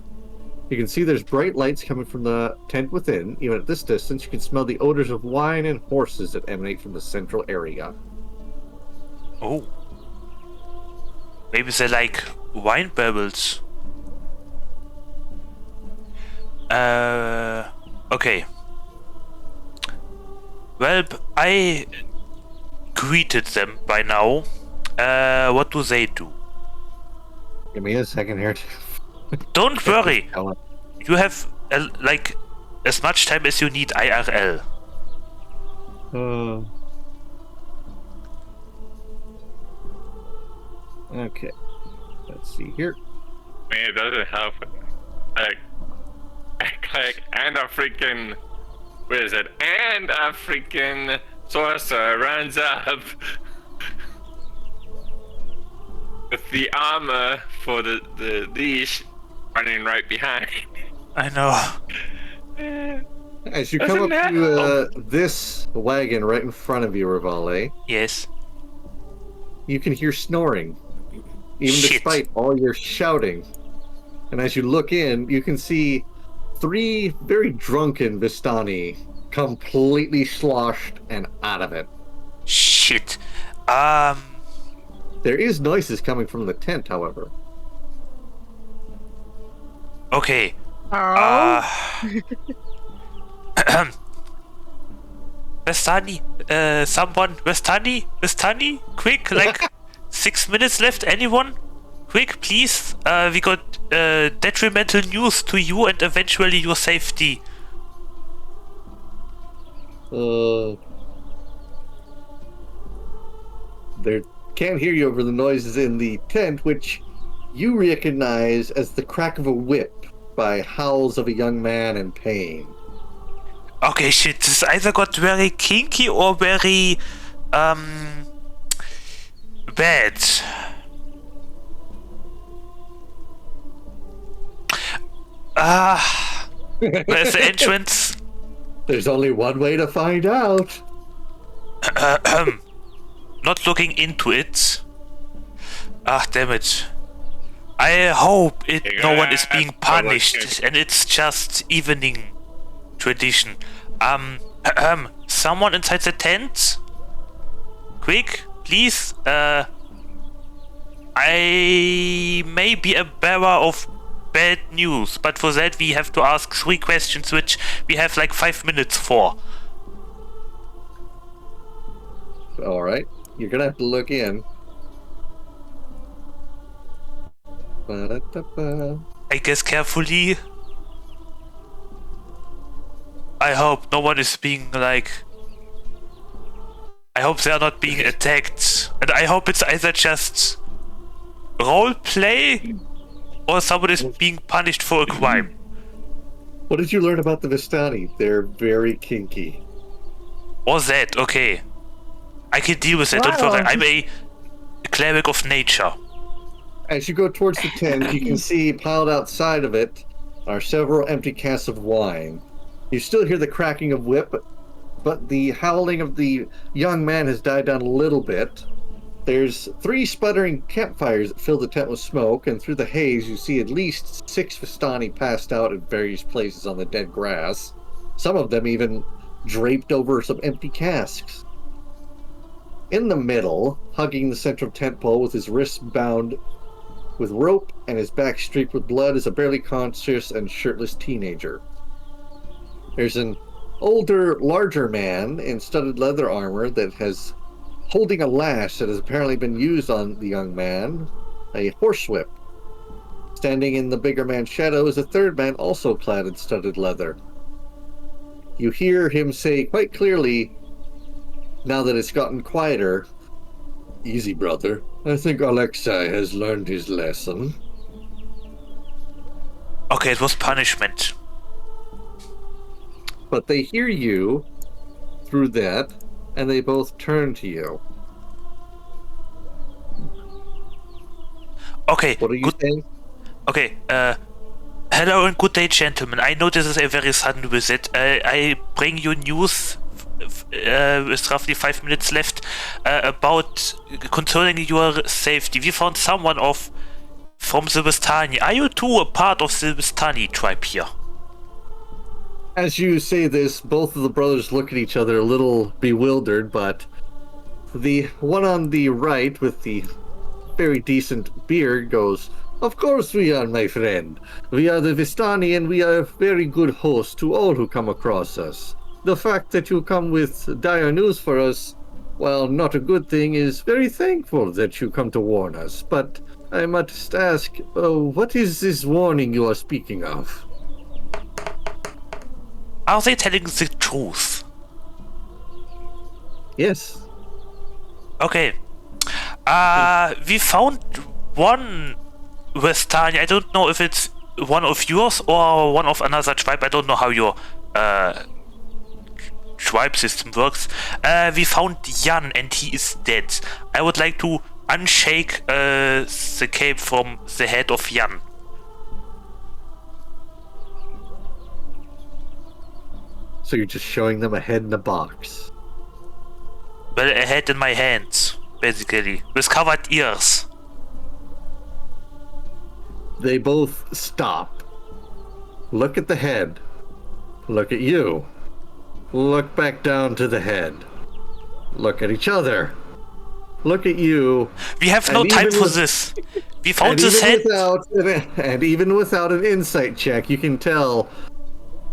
[SPEAKER 3] You can see there's bright lights coming from the tent within. Even at this distance, you can smell the odors of wine and horses that emanate from the central area.
[SPEAKER 1] Oh. Maybe they're like wine barrels. Okay. Well, I greeted them by now. What do they do?
[SPEAKER 3] Give me a second here.
[SPEAKER 1] Don't worry. You have like as much time as you need IRL.
[SPEAKER 3] Okay. Let's see here.
[SPEAKER 2] Man, it doesn't help. Like, and a freaking wizard and a freaking sorcerer runs up with the armor for the leash running right behind.
[SPEAKER 1] I know.
[SPEAKER 3] As you come up to this wagon right in front of you, Rivale,
[SPEAKER 1] Yes.
[SPEAKER 3] you can hear snoring, even
[SPEAKER 1] Shit.
[SPEAKER 3] despite all your shouting. And as you look in, you can see 3 very drunken Vistani, completely sloshed and out of it.
[SPEAKER 1] Shit.
[SPEAKER 3] There is noises coming from the tent, however.
[SPEAKER 1] Okay.
[SPEAKER 5] Oh.
[SPEAKER 1] Vestani, someone, Vestani, quick, like 6 minutes left, anyone? Quick, please, we got detrimental news to you and eventually your safety.
[SPEAKER 3] They can't hear you over the noises in the tent, which you recognize as the crack of a whip by howls of a young man in pain.
[SPEAKER 1] Okay, shit, this either got very kinky or very, bad. Where's the entrance?
[SPEAKER 3] There's only one way to find out.
[SPEAKER 1] Not looking into it. Ah, damn it. I hope no one is being punished and it's just evening tradition. Someone inside the tent? Quick, please. I may be a bearer of bad news, but for that we have to ask 3 questions, which we have like 5 minutes for.
[SPEAKER 3] Alright, you're gonna have to look in. Ba-da-da-ba.
[SPEAKER 1] I guess carefully. I hope no one is being like... I hope they are not being attacked. And I hope it's either just roleplay or someone is being punished for a crime.
[SPEAKER 3] What did you learn about the Vistani? They're very kinky.
[SPEAKER 1] Or that, okay. I can deal with that, don't worry. I'm a cleric of nature.
[SPEAKER 3] As you go towards the tent, you can see piled outside of it are several empty casks of wine. You still hear the cracking of whip, but the howling of the young man has died down a little bit. There's 3 sputtering campfires that fill the tent with smoke, and through the haze you see at least 6 Vistani passed out at various places on the dead grass. Some of them even draped over some empty casks. In the middle, hugging the central tent pole with his wrists bound with rope and his back streaked with blood, is a barely conscious and shirtless teenager. There's an older, larger man in studded leather armor that has holding a lash that has apparently been used on the young man, a horsewhip. Standing in the bigger man's shadow is a third man also clad in studded leather. you hear him say quite clearly, now that it's gotten quieter, "Easy, brother. I think Alexei has learned his lesson."
[SPEAKER 1] Okay, it was punishment.
[SPEAKER 3] But they hear you through that, and they both turn to you.
[SPEAKER 1] Okay,
[SPEAKER 3] What are you
[SPEAKER 1] good.
[SPEAKER 3] saying?
[SPEAKER 1] Okay, hello and good day, gentlemen. I know this is a very sudden visit. I bring you news with roughly 5 minutes left about concerning your safety. We found someone from the Vistani. Are you two a part of the Vistani tribe here?
[SPEAKER 3] As you say this, both of the brothers look at each other a little bewildered, but the one on the right with the very decent beard goes, "Of course we are, my friend. We are the Vistani, and we are very good hosts to all who come across us. The fact that you come with dire news for us, while not a good thing, is very thankful that you come to warn us. But I must ask, what is this warning you are speaking of?"
[SPEAKER 1] Are they telling the truth?
[SPEAKER 3] Yes.
[SPEAKER 1] Okay. We found one Vistani. I don't know if it's one of yours or one of another tribe. I don't know how your tribe system works. We found Jan and he is dead. I would like to unshake the cape from the head of Jan.
[SPEAKER 3] So you're just showing them a head in a box.
[SPEAKER 1] Well, a head in my hands, basically, with covered ears.
[SPEAKER 3] They both stop. Look at the head. Look at you. Look back down to the head. Look at each other. Look at you.
[SPEAKER 1] We have no time for this. We found this head.
[SPEAKER 3] And even without an insight check, you can tell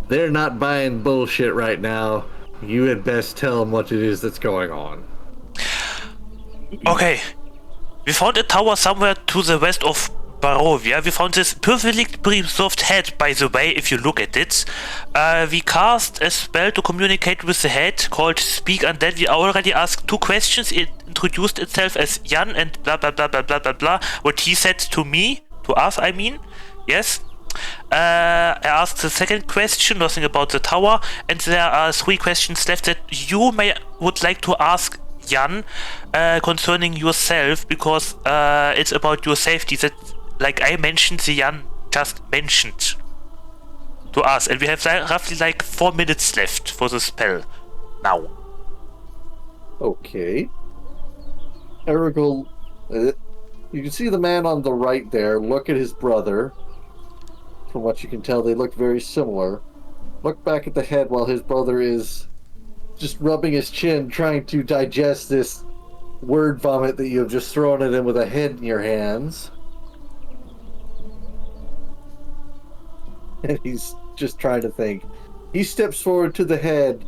[SPEAKER 3] they're not buying bullshit right now. You had best tell them what it is that's going on.
[SPEAKER 1] Okay. We found a tower somewhere to the west of Barovia. We found this perfectly preserved head, by the way, if you look at it. We cast a spell to communicate with the head called Speak Undead. We already asked 2 questions. It introduced itself as Jan and blah blah blah blah blah blah blah. What he said to me, to us, I mean. Yes. I asked the second question, nothing about the tower, and there are 3 questions left that you would like to ask Jan concerning yourself, because it's about your safety that, like I mentioned, the Jan just mentioned to us, and we have roughly like 4 minutes left for the spell now.
[SPEAKER 3] Okay. Erigel, you can see the man on the right there. Look at his brother. From what you can tell, they look very similar. Look back at the head while his brother is just rubbing his chin, trying to digest this word vomit that you have just thrown at him with a head in your hands. And he's just trying to think. He steps forward to the head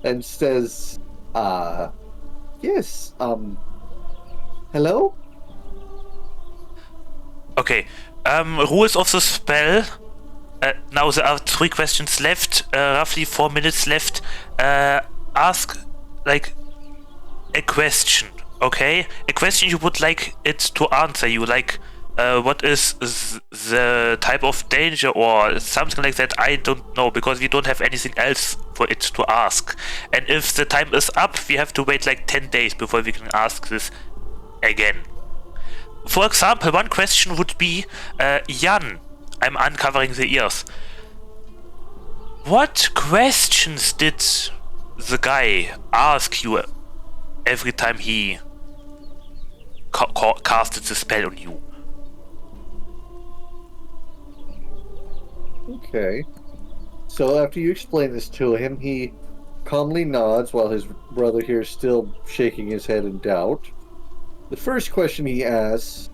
[SPEAKER 3] and says, yes, hello?
[SPEAKER 1] Okay, rules of the spell. Now there are 3 questions left, roughly 4 minutes left. Ask, like, a question, okay? A question you would like it to answer you, like, what is the type of danger or something like that. I don't know, because we don't have anything else for it to ask. And if the time is up, we have to wait like 10 days before we can ask this again. For example, one question would be, Jan, I'm uncovering the ears. What questions did the guy ask you every time he casted the spell on you?
[SPEAKER 3] Okay. So after you explain this to him, he calmly nods while his brother here is still shaking his head in doubt. The first question he asks...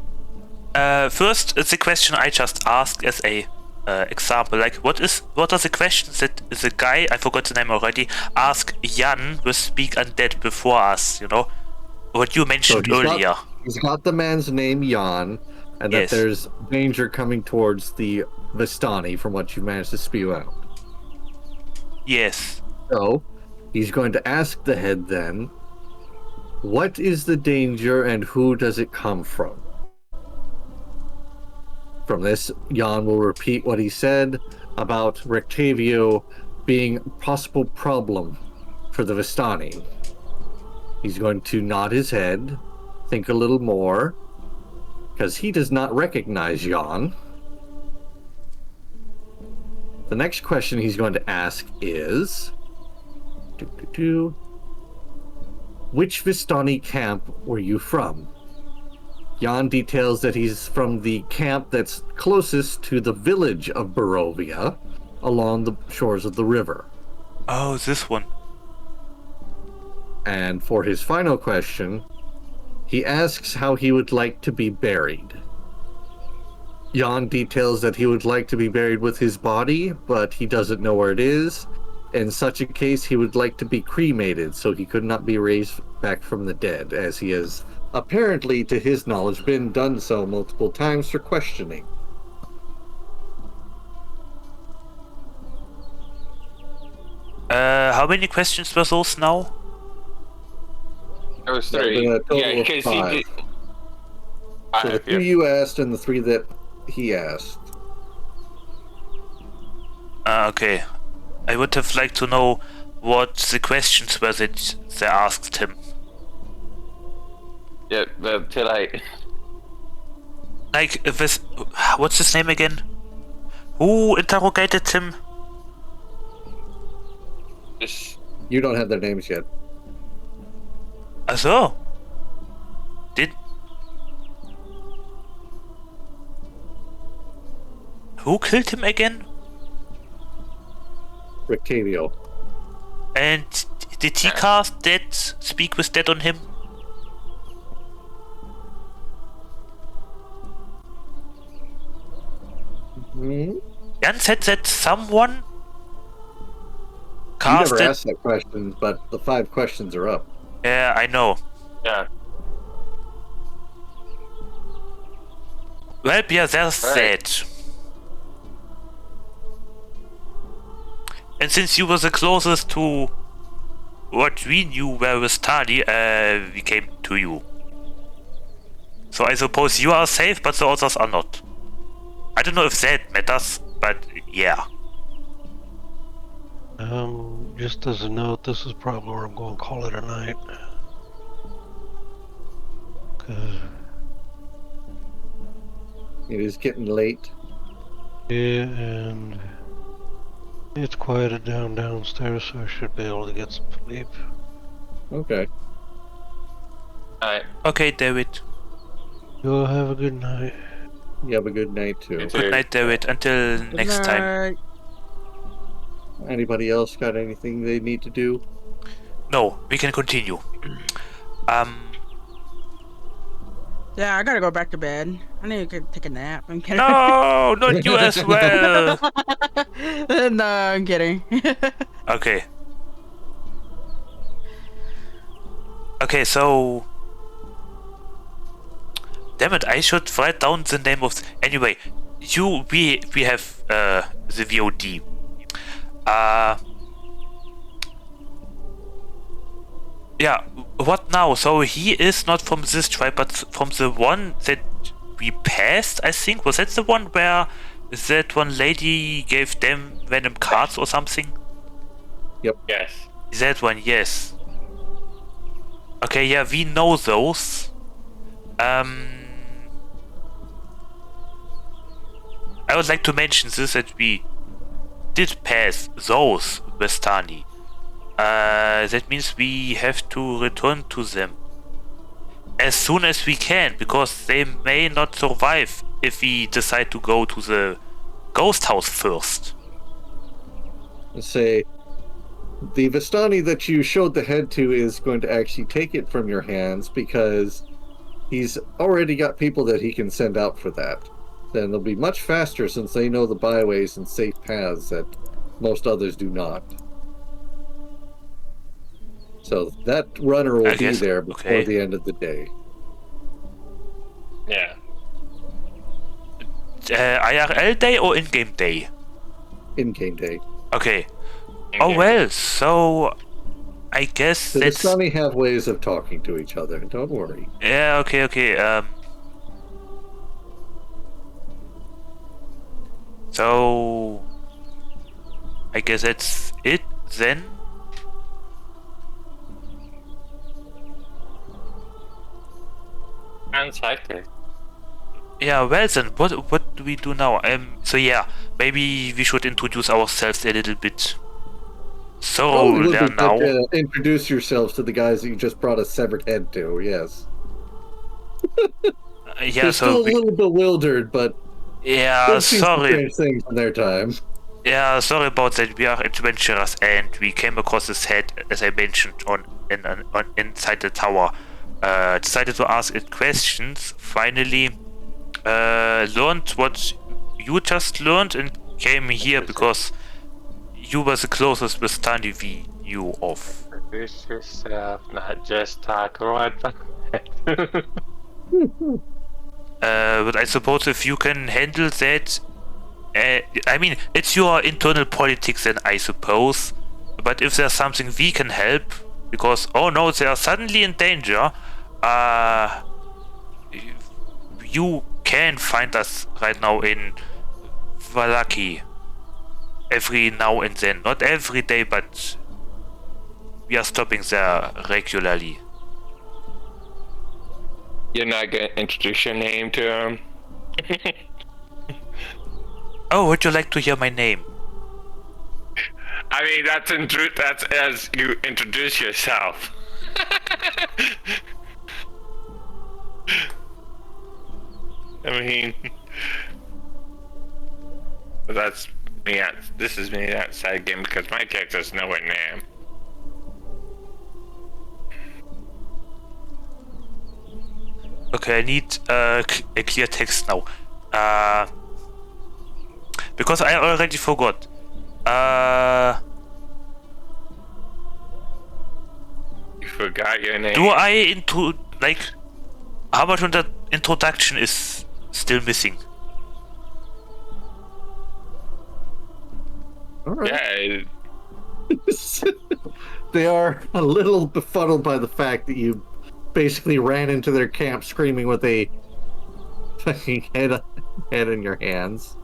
[SPEAKER 1] First, it's a question I just asked as a example. Like, what are the questions that the guy, I forgot the name already, asked Jan with Speak Undead before us, you know? What you mentioned earlier.
[SPEAKER 3] He's got the man's name, Jan, and
[SPEAKER 1] Yes.
[SPEAKER 3] that there's danger coming towards the Vistani from what you managed to spew out.
[SPEAKER 1] Yes.
[SPEAKER 3] So, he's going to ask the head then, what is the danger and who does it come from? From this, Jan will repeat what he said about Rectavio being a possible problem for the Vistani. He's going to nod his head, think a little more, because he does not recognize Jan. The next question he's going to ask is, which Vistani camp were you from? Jan details that he's from the camp that's closest to the village of Barovia, along the shores of the river.
[SPEAKER 1] Oh, this one.
[SPEAKER 3] And for his final question, he asks how he would like to be buried. Jan details that he would like to be buried with his body, but he doesn't know where it is. In such a case, he would like to be cremated, so he could not be raised back from the dead, as he has apparently, to his knowledge, been done so multiple times for questioning.
[SPEAKER 1] How many questions were those now?
[SPEAKER 2] There was
[SPEAKER 3] That would
[SPEAKER 2] 3.
[SPEAKER 3] be a total
[SPEAKER 2] Yeah,
[SPEAKER 3] of
[SPEAKER 2] because
[SPEAKER 3] 5.
[SPEAKER 2] he did.
[SPEAKER 3] So the 3 you asked and the 3 that he asked.
[SPEAKER 1] Okay. I would have liked to know what the questions were that they asked him.
[SPEAKER 2] Yeah, too late.
[SPEAKER 1] Like, this... What's his name again? Who interrogated him?
[SPEAKER 3] You don't have their names yet.
[SPEAKER 1] So. Did... Who killed him again?
[SPEAKER 3] Rectavio.
[SPEAKER 1] And did he cast Dead, speak with Dead on him? Jan said that someone
[SPEAKER 3] You
[SPEAKER 1] casted...
[SPEAKER 3] never asked that question, but the 5 questions are up.
[SPEAKER 1] Yeah, I know.
[SPEAKER 2] Yeah.
[SPEAKER 1] Well, yeah, there's that. And since you were the closest to what we knew were with Tali, we came to you. So I suppose you are safe, but the others are not. I don't know if that matters, but yeah.
[SPEAKER 4] Just as a note, this is probably where I'm going to call it a night. 'Cause
[SPEAKER 3] It is getting late.
[SPEAKER 4] yeah, and it's quieted down downstairs, so I should be able to get some sleep.
[SPEAKER 3] Okay.
[SPEAKER 2] Alright.
[SPEAKER 1] Okay, David.
[SPEAKER 4] You'll have a good night.
[SPEAKER 3] You have a good night, too.
[SPEAKER 1] Good night, David. Until next time.
[SPEAKER 3] Anybody else got anything they need to do?
[SPEAKER 1] No, we can continue.
[SPEAKER 5] Yeah, I gotta go back to bed. I need to take a nap. I'm kidding.
[SPEAKER 1] No, not you as well.
[SPEAKER 5] No, I'm kidding.
[SPEAKER 1] Okay. Okay, so... Damn it, I should write down the name of... Anyway, we have the VOD. Yeah, what now? So he is not from this tribe, but from the one that we passed, I think. Was that the one where that one lady gave them venom cards or something?
[SPEAKER 3] Yep.
[SPEAKER 2] Yes.
[SPEAKER 1] That one, yes. Okay, yeah, we know those. I would like to mention this, that we did pass those Vistani. That means we have to return to them as soon as we can, because they may not survive if we decide to go to the ghost house first.
[SPEAKER 3] Say, the Vistani that you showed the head to is going to actually take it from your hands because he's already got people that he can send out for that. Then they'll be much faster since they know the byways and safe paths that most others do not. So that runner will be there before the end of the day.
[SPEAKER 2] Yeah.
[SPEAKER 1] IRL day or in-game day?
[SPEAKER 3] In-game day.
[SPEAKER 1] Okay. Oh well, so I guess
[SPEAKER 3] The
[SPEAKER 1] that's
[SPEAKER 3] Sunny have ways of talking to each other. Don't worry.
[SPEAKER 1] yeah. Okay. So I guess that's it then.
[SPEAKER 2] Sounds like it.
[SPEAKER 1] Yeah, well then, what do we do now? So yeah, maybe we should introduce ourselves a little bit. So
[SPEAKER 3] Probably would
[SPEAKER 1] there
[SPEAKER 3] be
[SPEAKER 1] now.
[SPEAKER 3] good to introduce yourselves to the guys that you just brought a severed head to. Yes.
[SPEAKER 1] Yeah,
[SPEAKER 3] They're
[SPEAKER 1] so
[SPEAKER 3] still a little bewildered, but
[SPEAKER 1] yeah,
[SPEAKER 3] they've seen some
[SPEAKER 1] sorry.
[SPEAKER 3] strange things in their time.
[SPEAKER 1] Yeah, sorry about that. We are adventurers, and we came across this head, as I mentioned, inside the tower. Decided to ask it questions. Finally, learned what you just learned, and came here because you were the closest with Tandy we knew of.
[SPEAKER 2] Introduce yourself, not just talk right back.
[SPEAKER 1] But I suppose if you can handle that, I mean, it's your internal politics, then I suppose. But if there's something we can help, because oh no, they are suddenly in danger, you can find us right now in Valaki. Every now and then, not every day, but we are stopping there regularly.
[SPEAKER 2] You're not gonna introduce your name to him?
[SPEAKER 1] Oh, would you like to hear my name?
[SPEAKER 2] I mean, that's as you introduce yourself. I mean, that's me. This is me outside game because my character's nowhere near him.
[SPEAKER 1] Okay, I need a clear text now. Because I already forgot.
[SPEAKER 2] You forgot your name.
[SPEAKER 1] Do I how much of that introduction is still missing?
[SPEAKER 3] All right.
[SPEAKER 2] Yeah.
[SPEAKER 3] They are a little befuddled by the fact that you basically ran into their camp screaming with a fucking head in your hands.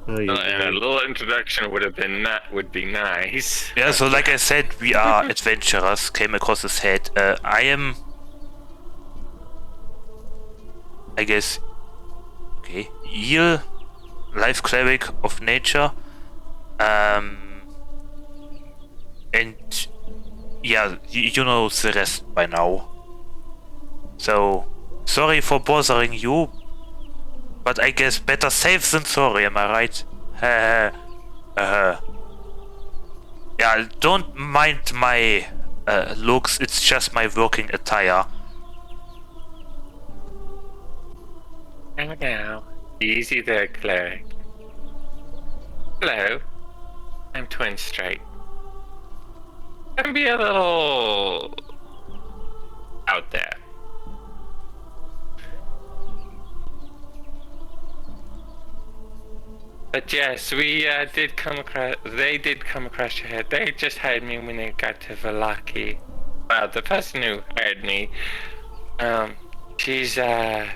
[SPEAKER 3] Oh,
[SPEAKER 2] And a little introduction would be nice.
[SPEAKER 1] Yeah, so like I said, we are adventurers, came across this head. I am, I guess, okay, Eel, life cleric of nature. And yeah, you know the rest by now. So, sorry for bothering you, but I guess better safe than sorry, am I right? Yeah, don't mind my looks, it's just my working attire.
[SPEAKER 2] Oh no. Easy there, cleric. Hello. I'm Twin Straight. Can be a little out there. But yes, we did come across. They did come across your head. They just hired me when they got to Valaki. Well, the person who hired me, she's in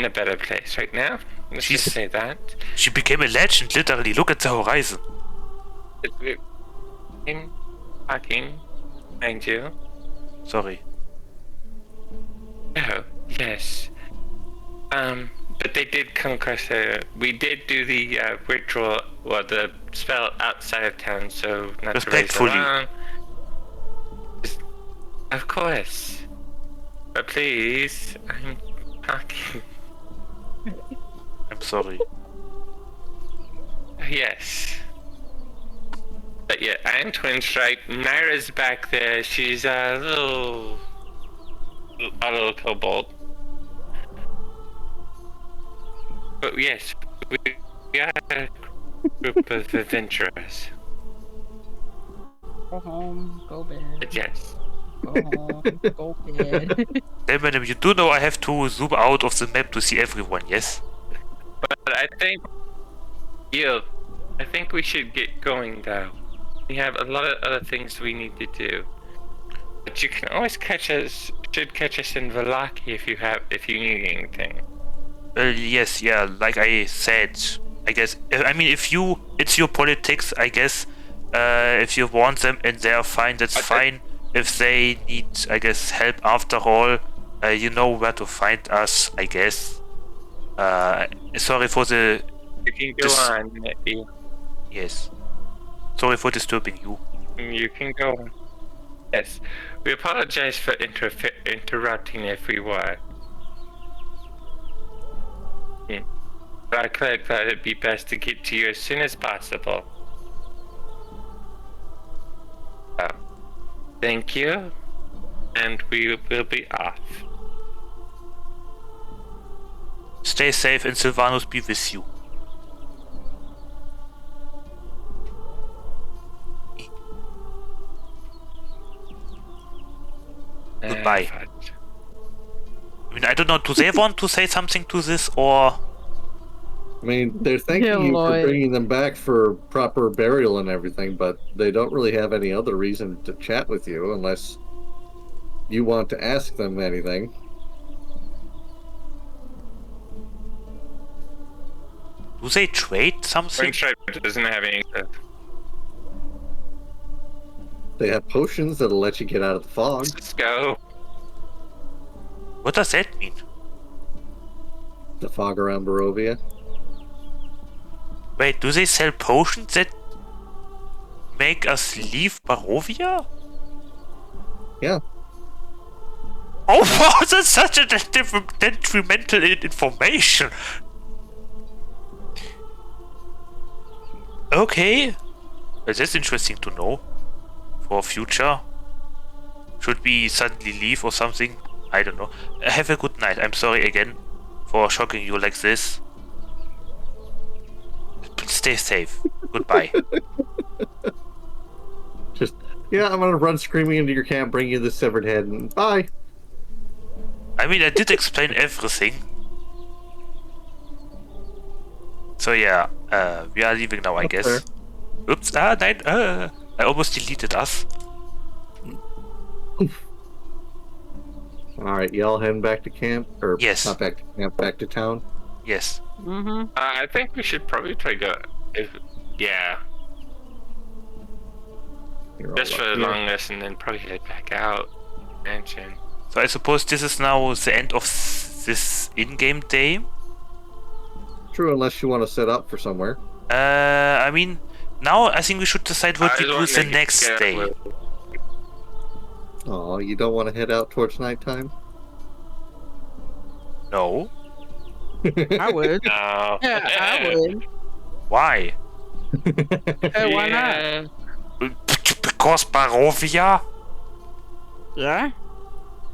[SPEAKER 2] a better place right now. Let's just say that.
[SPEAKER 1] She became a legend, literally. Look at the horizon.
[SPEAKER 2] I'm talking, mind you.
[SPEAKER 1] Sorry.
[SPEAKER 2] Oh, yes. But they did come across we did do the ritual, or the spell outside of town, so not to raise alarm. Of course. But please, I'm talking.
[SPEAKER 1] I'm sorry.
[SPEAKER 2] Yes. But yeah, I'm Twin Stripe. Naira's back there. She's a little kobold. But yes, we are a group of adventurers.
[SPEAKER 5] Go home, go bed.
[SPEAKER 2] But yes.
[SPEAKER 5] Go home, go bed.
[SPEAKER 1] Hey madam, you do know I have to zoom out of the map to see everyone, yes?
[SPEAKER 2] But I think you I think we should get going though. We have a lot of other things we need to do. But you can always catch us. Should catch us in Valaki if you need anything.
[SPEAKER 1] Yes, yeah, like I said, I guess. I mean, it's your politics, I guess. If you want them and they are fine, that's fine. If they need, I guess, help after all, you know where to find us, I guess. Sorry for the...
[SPEAKER 2] You can go on, maybe.
[SPEAKER 1] Yes. Sorry for disturbing you.
[SPEAKER 2] You can go on. Yes. We apologize for interrupting if we were. But I thought it'd be best to get to you as soon as possible. So, thank you, and we will be off.
[SPEAKER 1] Stay safe and Sylvanus be with you. Goodbye. I mean, I don't know, do they want to say something to this, or...
[SPEAKER 3] I mean, they're thanking you for bringing them back for proper burial and everything, but they don't really have any other reason to chat with you unless you want to ask them anything.
[SPEAKER 1] Do they trade something?
[SPEAKER 2] Stripe doesn't have any.
[SPEAKER 3] They have potions that'll let you get out of the fog.
[SPEAKER 2] Let's go.
[SPEAKER 1] What does that mean?
[SPEAKER 3] The fog around Barovia.
[SPEAKER 1] Wait, do they sell potions that make us leave Barovia?
[SPEAKER 3] Yeah.
[SPEAKER 1] Oh wow, that's such a detrimental information. Okay. Well, that's interesting to know. For future. Should we suddenly leave or something? I don't know. Have a good night. I'm sorry again for shocking you like this. Stay safe. Goodbye.
[SPEAKER 3] Yeah, I'm gonna run screaming into your camp, bring you the severed head, and bye.
[SPEAKER 1] I mean, I did explain everything. So yeah, we are leaving now, I guess.
[SPEAKER 3] Fair.
[SPEAKER 1] Oops, nein, I almost deleted us.
[SPEAKER 3] Alright, y'all heading back to camp? Or
[SPEAKER 1] yes.
[SPEAKER 3] Not back to camp, back to town?
[SPEAKER 1] Yes.
[SPEAKER 5] Mm-hmm.
[SPEAKER 2] I think we should probably try to go. Yeah. Just for the longest, and then probably head back out. Mansion.
[SPEAKER 1] So I suppose this is now the end of this in-game day.
[SPEAKER 3] True, unless you want to set up for somewhere.
[SPEAKER 1] I mean, now I think we should decide what we do the next day.
[SPEAKER 3] Oh, you don't want to head out towards nighttime?
[SPEAKER 1] No.
[SPEAKER 5] I would.
[SPEAKER 2] No.
[SPEAKER 5] Yeah, I would.
[SPEAKER 1] Why?
[SPEAKER 5] Hey, why not?
[SPEAKER 1] Because Barovia?
[SPEAKER 5] Yeah.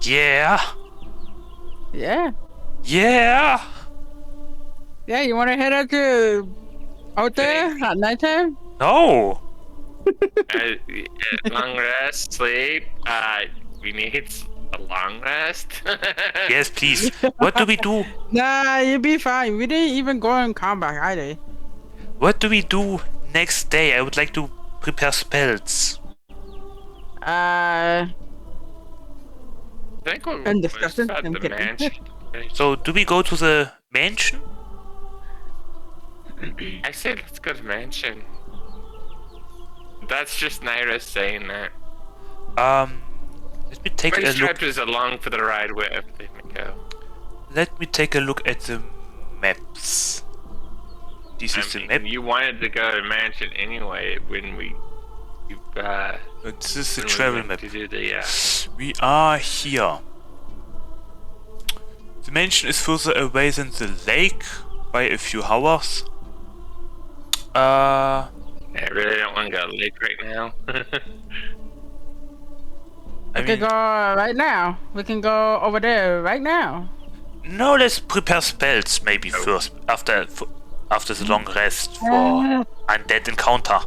[SPEAKER 1] Yeah.
[SPEAKER 5] Yeah.
[SPEAKER 1] Yeah.
[SPEAKER 5] Yeah, you want to head out there at nighttime?
[SPEAKER 1] No.
[SPEAKER 2] Long rest, sleep. We need a long rest.
[SPEAKER 1] Yes, please. What do we do?
[SPEAKER 5] Nah, you'll be fine. We didn't even go in combat either.
[SPEAKER 1] What do we do next day? I would like to prepare spells.
[SPEAKER 2] I think we'll
[SPEAKER 5] And discussion.
[SPEAKER 2] at the mansion.
[SPEAKER 1] So, do we go to the mansion?
[SPEAKER 2] I said let's go to mansion. That's just Naira saying that.
[SPEAKER 1] Let me take a look.
[SPEAKER 2] Strahd is along for the ride wherever they may go.
[SPEAKER 1] Let me take a look at the maps. This is the map.
[SPEAKER 2] You wanted to go to mansion anyway when
[SPEAKER 1] This is the travel map.
[SPEAKER 2] To do the,
[SPEAKER 1] We are here. The mansion is further away than the lake by a few hours.
[SPEAKER 2] I really don't want to go to the lake right now.
[SPEAKER 5] We can go right now. We can go over there right now.
[SPEAKER 1] No, let's prepare spells maybe first after the long rest for undead encounter.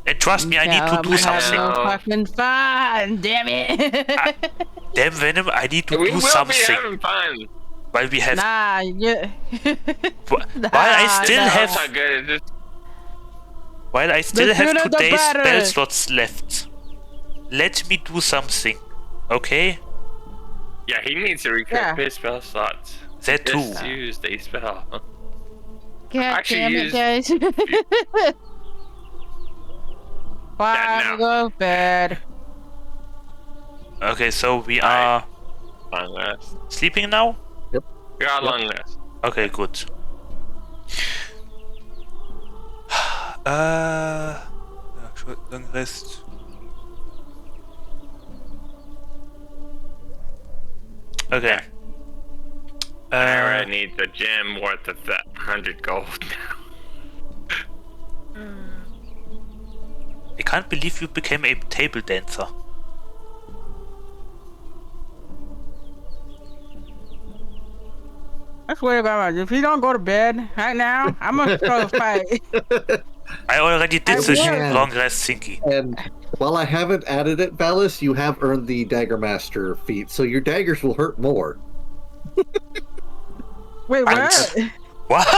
[SPEAKER 1] And trust me, I need to do something.
[SPEAKER 5] No fucking fun, damn it!
[SPEAKER 1] Damn Venom, I need to
[SPEAKER 2] we
[SPEAKER 1] do
[SPEAKER 2] will
[SPEAKER 1] something.
[SPEAKER 2] Be having fun.
[SPEAKER 1] While we have.
[SPEAKER 5] Nah, yeah.
[SPEAKER 1] While I still have.
[SPEAKER 2] Not good.
[SPEAKER 1] While I still have
[SPEAKER 5] sooner the
[SPEAKER 1] today's
[SPEAKER 5] better.
[SPEAKER 1] spell slots left, let me do something, okay?
[SPEAKER 2] Yeah, he needs to recap his spell slots.
[SPEAKER 1] That too.
[SPEAKER 2] Just used a spell.
[SPEAKER 5] God
[SPEAKER 2] Actually
[SPEAKER 5] damn it,
[SPEAKER 2] used-
[SPEAKER 5] guys. Bye,
[SPEAKER 2] now.
[SPEAKER 5] go to bed.
[SPEAKER 1] Okay, so we are
[SPEAKER 2] Long rest.
[SPEAKER 1] sleeping now?
[SPEAKER 2] You're on long rest.
[SPEAKER 1] Okay, good. Short long rest. Okay.
[SPEAKER 2] I already need the gem worth of that 100 gold now.
[SPEAKER 1] I can't believe you became a table dancer.
[SPEAKER 5] I swear to God, if you don't go to bed right now, I'm gonna start a fight.
[SPEAKER 1] I already did
[SPEAKER 5] I
[SPEAKER 1] the
[SPEAKER 3] will.
[SPEAKER 1] long rest thingy.
[SPEAKER 3] And while I haven't added it, Valis, you have earned the Dagger Master feat, so your daggers will hurt more.
[SPEAKER 5] Wait, what?
[SPEAKER 1] What?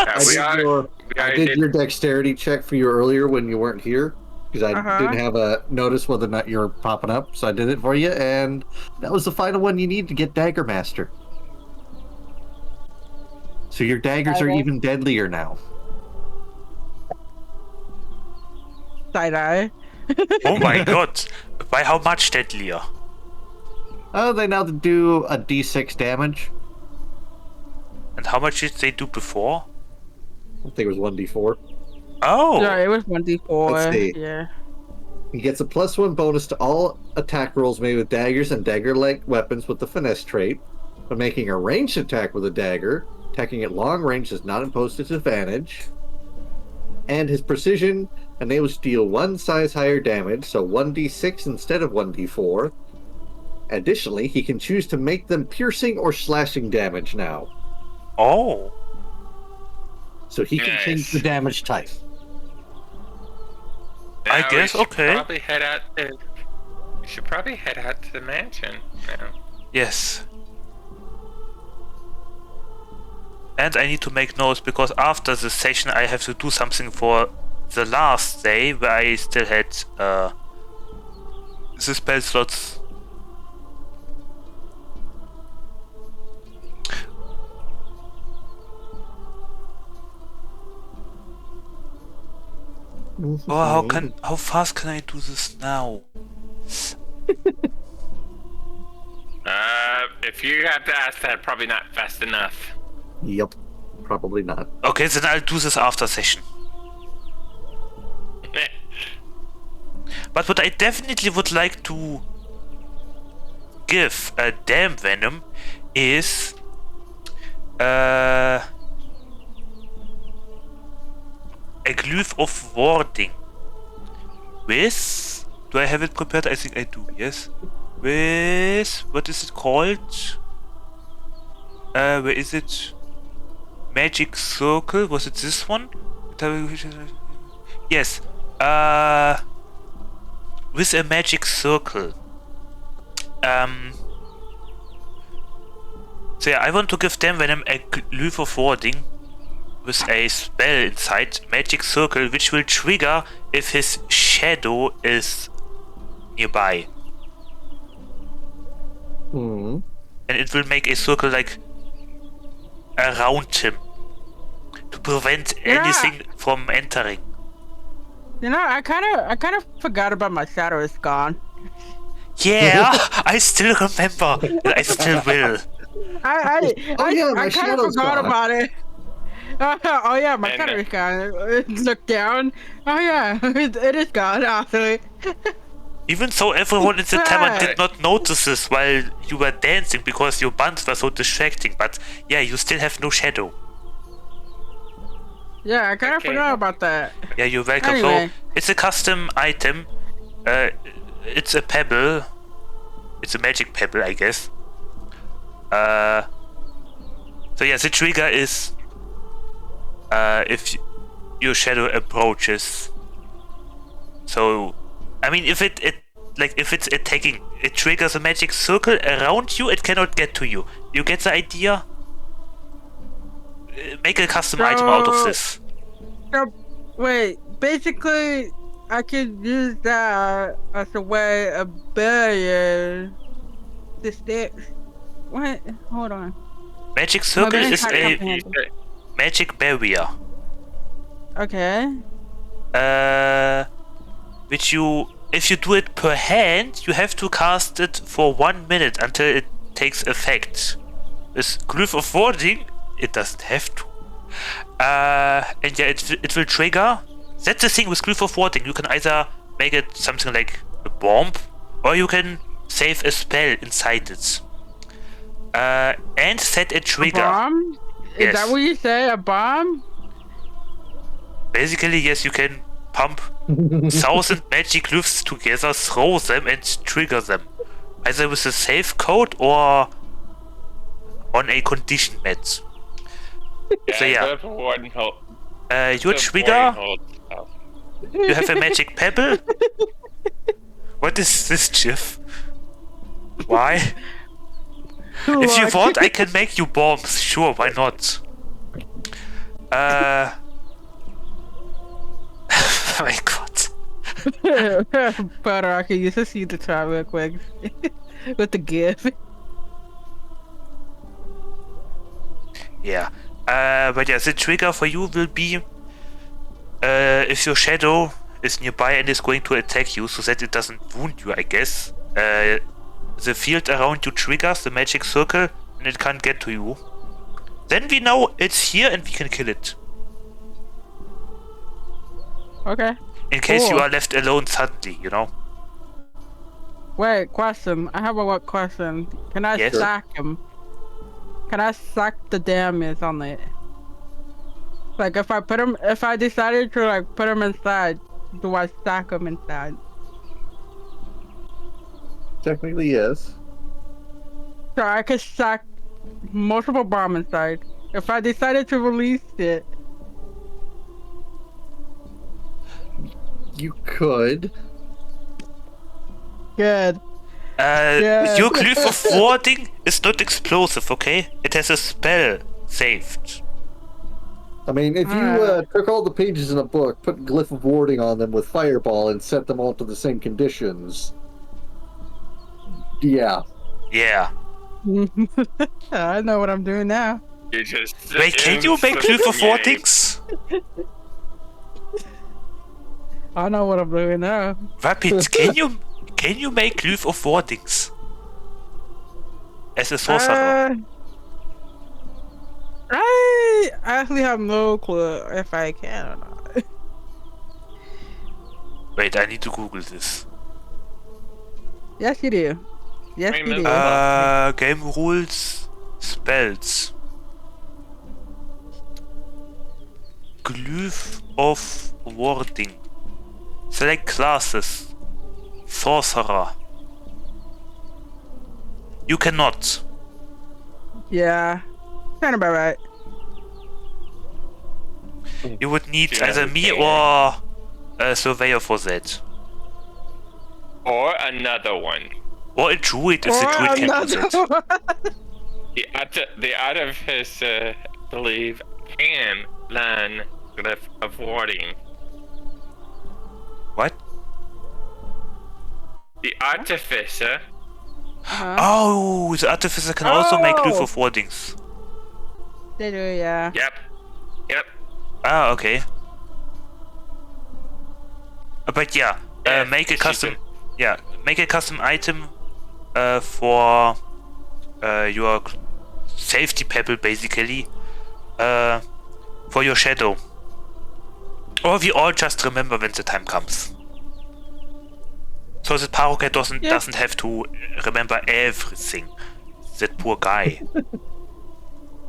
[SPEAKER 3] I did your dexterity check for you earlier when you weren't here, because I didn't have a notice whether or not you were popping up, so I did it for you, and that was the final one you need to get Dagger Master. So your daggers are even deadlier now.
[SPEAKER 5] Side-eye.
[SPEAKER 1] Oh my god. By how much deadlier?
[SPEAKER 3] They now do a d6 damage.
[SPEAKER 1] And how much did they do before?
[SPEAKER 3] I think it was 1d4.
[SPEAKER 1] Oh!
[SPEAKER 5] Yeah, it was 1d4.
[SPEAKER 3] Let's see.
[SPEAKER 5] Yeah.
[SPEAKER 3] He gets a +1 bonus to all attack rolls made with daggers and dagger-like weapons with the finesse trait. When making a ranged attack with a dagger, attacking at long range does not impose disadvantage. And his precision enables to deal 1 size higher damage, so 1d6 instead of 1d4. Additionally, he can choose to make them piercing or slashing damage now.
[SPEAKER 1] Oh!
[SPEAKER 3] So he can change the damage type.
[SPEAKER 1] I guess, okay.
[SPEAKER 2] Probably head out to, we should probably head out to the mansion now.
[SPEAKER 1] Yes. And I need to make notes, because after the session I have to do something for the last day, where I still had the spell slots. Oh, how fast can I do this now?
[SPEAKER 2] If you have to ask that, probably not fast enough.
[SPEAKER 3] Yep, probably not.
[SPEAKER 1] Okay, then I'll do this after session. But what I definitely would like to give a damn venom is a glyph of warding with, do I have it prepared? I think I do, yes. With, what is it called? Where is it? Magic circle, was it this one? Yes, with a magic circle. So yeah, I want to give them venom a glyph of warding with a spell inside, magic circle, which will trigger if his shadow is nearby.
[SPEAKER 3] Hmm.
[SPEAKER 1] And it will make a circle like around him to prevent anything from entering.
[SPEAKER 5] You know, I kind of forgot about my shadow is gone.
[SPEAKER 1] Yeah, I still remember. And I still will.
[SPEAKER 5] I
[SPEAKER 3] my
[SPEAKER 5] kind of
[SPEAKER 3] shadow's
[SPEAKER 5] forgot
[SPEAKER 3] gone.
[SPEAKER 5] about it. Oh yeah, my
[SPEAKER 2] And,
[SPEAKER 5] shadow is gone. Look down. Oh yeah, it is gone actually.
[SPEAKER 1] Even so, everyone in the tavern did not notice this while you were dancing because your buns were so distracting. But yeah, you still have no shadow.
[SPEAKER 5] Yeah, I kind of
[SPEAKER 2] Okay.
[SPEAKER 5] forgot about that.
[SPEAKER 1] Yeah, you're welcome.
[SPEAKER 5] Anyway.
[SPEAKER 1] So it's a custom item. It's a pebble. It's a magic pebble, I guess. So yeah, the trigger is if your shadow approaches. So, I mean, if it if it's attacking, it triggers a magic circle around you. It cannot get to you. You get the idea? Make a custom item out of this.
[SPEAKER 5] So Wait, basically, I could use that as a way of barrier the sticks. What? Hold on.
[SPEAKER 1] Magic
[SPEAKER 5] My
[SPEAKER 1] circle
[SPEAKER 5] brain's
[SPEAKER 1] is
[SPEAKER 5] not
[SPEAKER 1] a
[SPEAKER 5] comprehending.
[SPEAKER 1] magic barrier.
[SPEAKER 5] Okay.
[SPEAKER 1] Which if you do it per hand, you have to cast it for 1 minute until it takes effect. With Glyph of Warding, it doesn't have to. And yeah, it will trigger. That's the thing with Glyph of Warding. You can either make it something like a bomb, or you can save a spell inside it. And set a trigger.
[SPEAKER 5] A bomb?
[SPEAKER 1] Yes.
[SPEAKER 5] Is that what you say? A bomb?
[SPEAKER 1] Basically, yes, you can pump 1,000 magic glyphs together, throw them, and trigger them. Either with a save code or on a condition mat. So yeah. Your trigger, you have a magic pebble. What is this, Jeff? Why? If you want, I can make you bombs. Sure, why not? Oh my god.
[SPEAKER 5] But I can use to see the try real quick with the gift.
[SPEAKER 1] Yeah. But yeah, the trigger for you will be if your shadow is nearby and is going to attack you, so that it doesn't wound you, I guess. The field around you triggers the magic circle and it can't get to you. Then we know it's here and we can kill it.
[SPEAKER 5] Okay.
[SPEAKER 1] In case you
[SPEAKER 5] Cool.
[SPEAKER 1] are left alone suddenly, you know?
[SPEAKER 5] Wait, question. I have a question. Can I
[SPEAKER 1] Yes?
[SPEAKER 5] sack him? Can I sack the damage on it? Like if I decided to like put him inside, do I stack him inside?
[SPEAKER 3] Technically, yes.
[SPEAKER 5] So I could stack multiple bomb inside. If I decided to release it,
[SPEAKER 3] You could.
[SPEAKER 5] good. Yeah.
[SPEAKER 1] Your Glyph of Warding is not explosive, okay? It has a spell saved.
[SPEAKER 3] I mean, if you took all the pages in a book, put Glyph of Warding on them with Fireball, and set them all to the same conditions. Yeah.
[SPEAKER 1] Yeah.
[SPEAKER 5] I know what I'm doing now.
[SPEAKER 2] You just
[SPEAKER 1] Wait, can you make Glyph of Wardings?
[SPEAKER 5] I know what I'm doing now.
[SPEAKER 1] Rapid, can you make Glyph of Wardings? As a sorcerer?
[SPEAKER 5] I actually have no clue if I can or not.
[SPEAKER 1] Wait, I need to Google this.
[SPEAKER 5] Yes, you do. Yes,
[SPEAKER 2] Wait a
[SPEAKER 5] you do.
[SPEAKER 2] minute.
[SPEAKER 1] Game rules, spells. Glyph of Warding. Select classes. Sorcerer. You cannot.
[SPEAKER 5] Yeah, kind of about right.
[SPEAKER 1] You would need
[SPEAKER 2] Yeah,
[SPEAKER 1] either me
[SPEAKER 2] okay.
[SPEAKER 1] or a surveyor for that.
[SPEAKER 2] Or another one.
[SPEAKER 1] Or a druid if the druid can do that.
[SPEAKER 2] The artificer, believe, can learn Glyph of Warding.
[SPEAKER 1] What?
[SPEAKER 2] The artificer
[SPEAKER 1] Oh, the artificer can also make Glyph of Wardings.
[SPEAKER 5] They do, yeah.
[SPEAKER 2] Yep.
[SPEAKER 1] Ah, okay. But yeah,
[SPEAKER 2] Yeah,
[SPEAKER 1] make a
[SPEAKER 2] she
[SPEAKER 1] custom.
[SPEAKER 2] can-
[SPEAKER 1] Yeah, make a custom item for your safety pebble, basically, for your shadow. Or we all just remember when the time comes. So that Paroquet doesn't have to remember everything. That poor guy.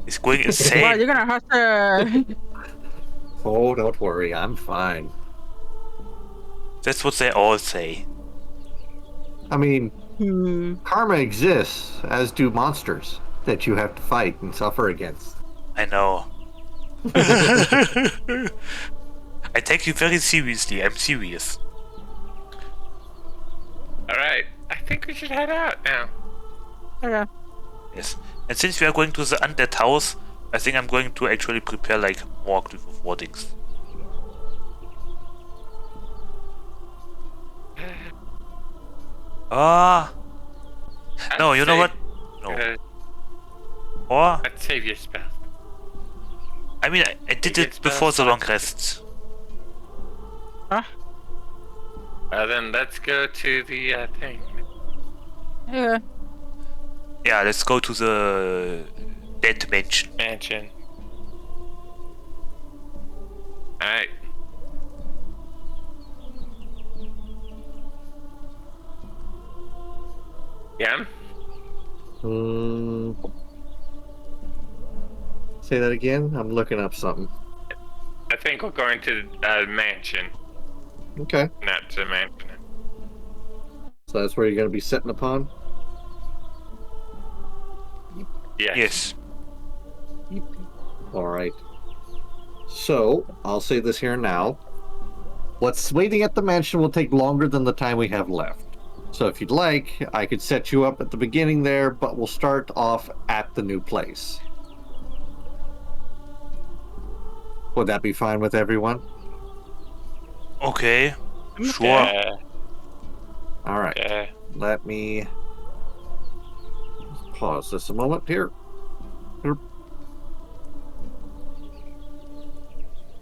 [SPEAKER 1] He's going
[SPEAKER 5] Well,
[SPEAKER 1] insane.
[SPEAKER 5] you're gonna have to.
[SPEAKER 3] Oh, don't worry, I'm fine.
[SPEAKER 1] That's what they all say.
[SPEAKER 3] I mean,
[SPEAKER 5] Hmm.
[SPEAKER 3] karma exists, as do monsters that you have to fight and suffer against.
[SPEAKER 1] I know. I take you very seriously. I'm serious.
[SPEAKER 2] Alright, I think we should head out now.
[SPEAKER 5] Okay.
[SPEAKER 1] Yes. And since we are going to the undead house, I think I'm going to actually prepare like more Glyph of Wardings. Ah. No, you know what? No. Or
[SPEAKER 2] I'd save your spell.
[SPEAKER 1] I mean, I did
[SPEAKER 2] You
[SPEAKER 1] it
[SPEAKER 2] get
[SPEAKER 1] before the
[SPEAKER 2] spell
[SPEAKER 1] long
[SPEAKER 2] slots.
[SPEAKER 1] rest.
[SPEAKER 5] Huh?
[SPEAKER 2] Then let's go to the thing.
[SPEAKER 5] Yeah.
[SPEAKER 1] Yeah, let's go to the dead mansion.
[SPEAKER 2] Mansion. Alright. Yeah?
[SPEAKER 3] Say that again? I'm looking up something.
[SPEAKER 2] I think we're going to the mansion.
[SPEAKER 3] Okay.
[SPEAKER 2] Not the mansion.
[SPEAKER 3] So that's where you're going to be setting upon?
[SPEAKER 2] Yes.
[SPEAKER 1] Yes.
[SPEAKER 3] All right. So, I'll say this here now. What's waiting at the mansion will take longer than the time we have left. So if you'd like, I could set you up at the beginning there, but we'll start off at the new place. Would that be fine with everyone?
[SPEAKER 1] Okay. Sure.
[SPEAKER 2] Yeah.
[SPEAKER 3] All right.
[SPEAKER 2] Yeah.
[SPEAKER 3] Let me pause this a moment here.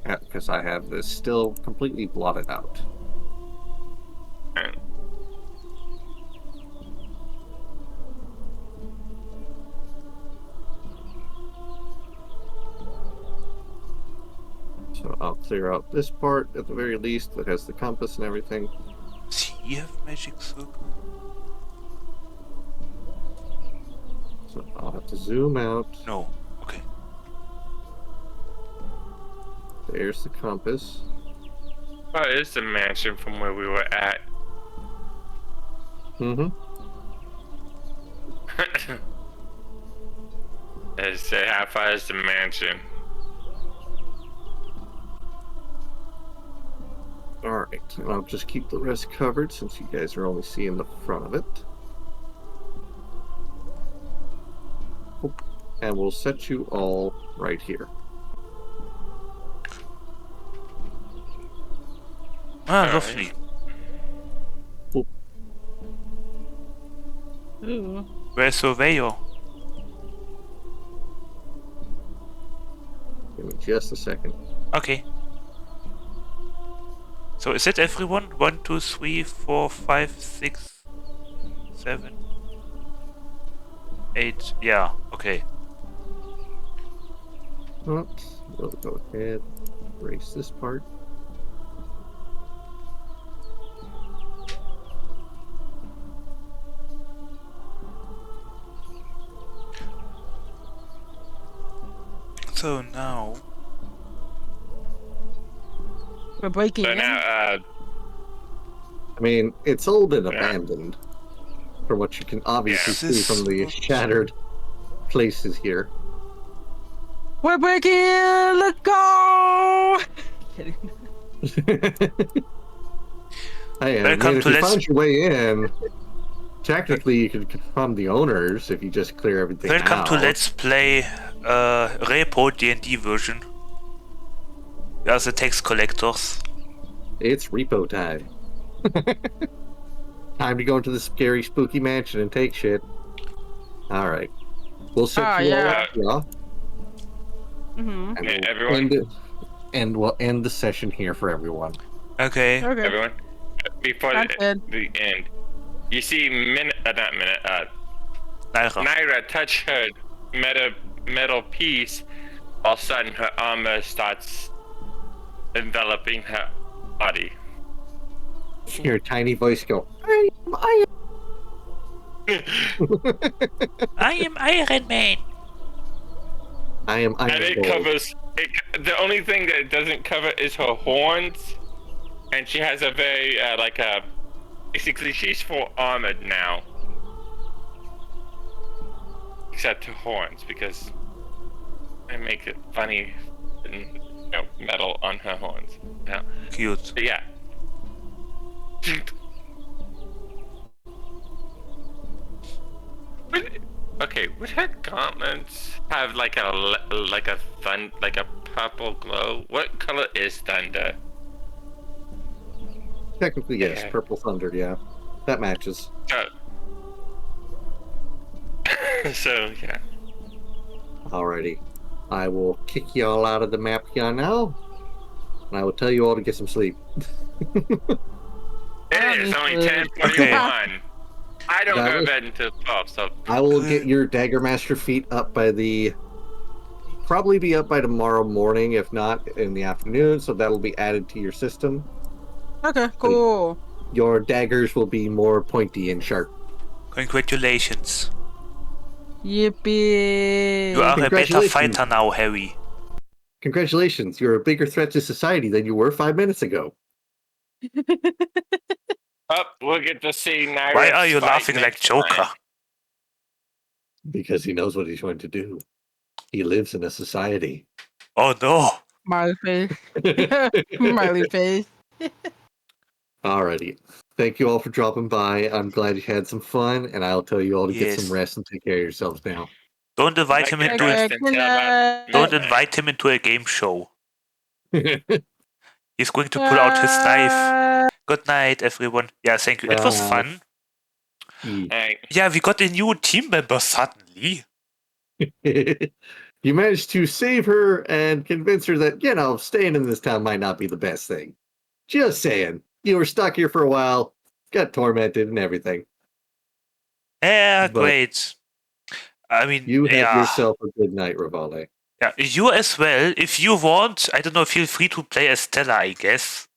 [SPEAKER 3] Yeah, because I have this still completely blotted out. So I'll clear out this part at the very least that has the compass and everything.
[SPEAKER 1] Does he have magic circle?
[SPEAKER 3] So I'll have to zoom out.
[SPEAKER 1] No. Okay.
[SPEAKER 3] There's the compass.
[SPEAKER 2] Oh, it's the mansion from where we were at.
[SPEAKER 3] Mm-hmm.
[SPEAKER 2] Let's say how far is the mansion?
[SPEAKER 3] Alright, and I'll just keep the rest covered since you guys are only seeing the front of it. And we'll set you all right here.
[SPEAKER 1] Ah, lovely.
[SPEAKER 5] Ooh.
[SPEAKER 1] Where's Surveyor?
[SPEAKER 3] Give me just a second.
[SPEAKER 1] Okay. So is it everyone? 1, 2, 3, 4, 5, 6, 7, 8. Yeah, okay.
[SPEAKER 3] Oops. We'll go ahead, erase this part.
[SPEAKER 1] So now.
[SPEAKER 5] We're breaking
[SPEAKER 2] So
[SPEAKER 5] in.
[SPEAKER 2] now,
[SPEAKER 3] I mean, it's old and abandoned, from what you can obviously see from the shattered places here.
[SPEAKER 5] We're breaking in. Let's go. Kidding.
[SPEAKER 3] Hey, I
[SPEAKER 1] Welcome
[SPEAKER 3] mean, if
[SPEAKER 1] to
[SPEAKER 3] you
[SPEAKER 1] Let's-
[SPEAKER 3] found your way in, technically you could become the owners if you just clear everything
[SPEAKER 1] Welcome
[SPEAKER 3] out.
[SPEAKER 1] to Let's Play Repo D&D version. We are the tax collectors.
[SPEAKER 3] It's repo time. Time to go into the scary, spooky mansion and take shit. All right, we'll set you all up, yeah.
[SPEAKER 5] Mm-hmm.
[SPEAKER 3] And
[SPEAKER 2] Yeah,
[SPEAKER 3] we'll
[SPEAKER 2] everyone.
[SPEAKER 3] end it, and we'll end the session here for everyone.
[SPEAKER 1] Okay.
[SPEAKER 5] Okay.
[SPEAKER 2] everyone, before
[SPEAKER 5] That's good.
[SPEAKER 2] the end, you see
[SPEAKER 1] Naira.
[SPEAKER 2] Naira touch her metal piece. All of a sudden, her armor starts enveloping her body.
[SPEAKER 3] Hear a tiny voice go, I
[SPEAKER 1] I am Iron Man.
[SPEAKER 3] am
[SPEAKER 2] And
[SPEAKER 3] Iron
[SPEAKER 2] it
[SPEAKER 3] Boy.
[SPEAKER 2] covers. The only thing that it doesn't cover is her horns, and she has a very basically she's full armored now, except her horns because I make it funny, and, metal on her horns. Yeah,
[SPEAKER 1] Cute.
[SPEAKER 2] but yeah. Would her gauntlets have like a purple glow? What color is thunder?
[SPEAKER 3] Technically, yes.
[SPEAKER 2] Yeah.
[SPEAKER 3] Purple Thunder, yeah. That matches.
[SPEAKER 2] So yeah.
[SPEAKER 3] Alrighty. I will kick you all out of the map here now. And I will tell you all to get some sleep.
[SPEAKER 2] It is only 10:41.
[SPEAKER 1] Okay.
[SPEAKER 2] I don't go to
[SPEAKER 3] Valid.
[SPEAKER 2] bed until 12, so
[SPEAKER 3] I will get your Dagger Master feat up by probably be up by tomorrow morning, if not in the afternoon, so that'll be added to your system.
[SPEAKER 5] Okay, cool.
[SPEAKER 3] Your daggers will be more pointy and sharp.
[SPEAKER 1] Congratulations.
[SPEAKER 5] Yippee.
[SPEAKER 1] You are a better
[SPEAKER 3] Congratulations.
[SPEAKER 1] fighter now, Harry.
[SPEAKER 3] Congratulations, you're a bigger threat to society than you were 5 minutes ago.
[SPEAKER 2] we'll get to see Nyrus.
[SPEAKER 1] Why are you
[SPEAKER 2] fight
[SPEAKER 1] laughing like
[SPEAKER 2] next
[SPEAKER 1] Joker?
[SPEAKER 2] time.
[SPEAKER 3] Because he knows what he's going to do. He lives in a society.
[SPEAKER 1] Oh no.
[SPEAKER 5] Smiley face. Smiley face.
[SPEAKER 3] Alrighty. Thank you all for dropping by. I'm glad you had some fun, and I'll tell you all to get
[SPEAKER 1] Yes.
[SPEAKER 3] some rest and take care of yourselves now.
[SPEAKER 1] Don't invite him
[SPEAKER 2] Like
[SPEAKER 1] into
[SPEAKER 2] rest
[SPEAKER 1] a,
[SPEAKER 2] until about
[SPEAKER 1] don't
[SPEAKER 2] midnight.
[SPEAKER 1] invite him into a game show. He's going to pull out his knife. Good night, everyone. Yeah, thank you. It was fun.
[SPEAKER 2] Hey,
[SPEAKER 1] Yeah, we got a new team member suddenly.
[SPEAKER 3] You managed to save her and convince her that, staying in this town might not be the best thing. Just saying. You were stuck here for a while, got tormented and everything.
[SPEAKER 1] Yeah,
[SPEAKER 3] But
[SPEAKER 1] great. I mean,
[SPEAKER 3] you have
[SPEAKER 1] yeah.
[SPEAKER 3] yourself a good night, Rivale.
[SPEAKER 1] Yeah, you as well. If you want, I don't know, feel free to play as Stella, I guess.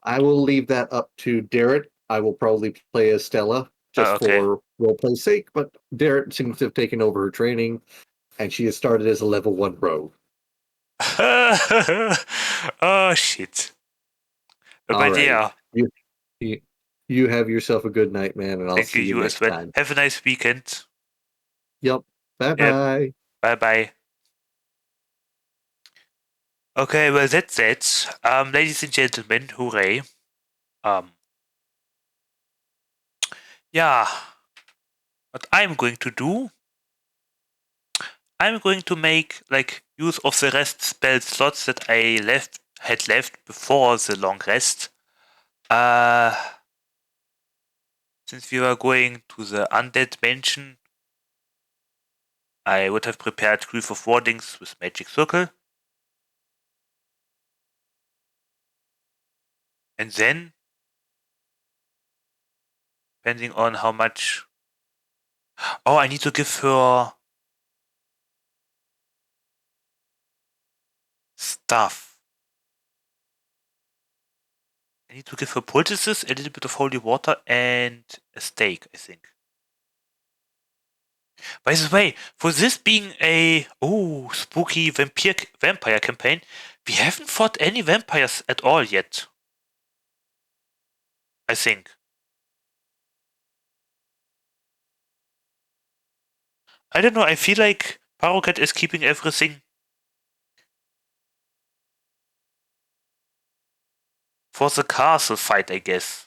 [SPEAKER 3] I will leave that up to Derek. I will probably play as Stella, just
[SPEAKER 1] okay.
[SPEAKER 3] for roleplay's sake, but Derek seems to have taken over her training, and she has started as a level 1 rogue.
[SPEAKER 1] Oh, shit. But
[SPEAKER 3] Alrighty.
[SPEAKER 1] yeah.
[SPEAKER 3] You have yourself a good night, man, and I'll
[SPEAKER 1] Thank
[SPEAKER 3] see you
[SPEAKER 1] you
[SPEAKER 3] next
[SPEAKER 1] as well.
[SPEAKER 3] time.
[SPEAKER 1] Have a nice weekend.
[SPEAKER 3] Yep. Bye-bye.
[SPEAKER 1] Bye-bye. Okay, well, that's it. Ladies and gentlemen, hooray. Yeah. What I'm going to do, I'm going to make, use of the rest spell slots that I had left before the long rest. Since we were going to the undead mansion, I would have prepared Grief of Wardings with Magic Circle. And then, depending on how much... Oh, I need to give her... stuff. I need to give her poultices, a little bit of holy water, and a steak, I think. By the way, for this being a spooky vampire campaign, we haven't fought any vampires at all yet. I think. I don't know, I feel like Parocat is keeping everything for the castle fight, I guess.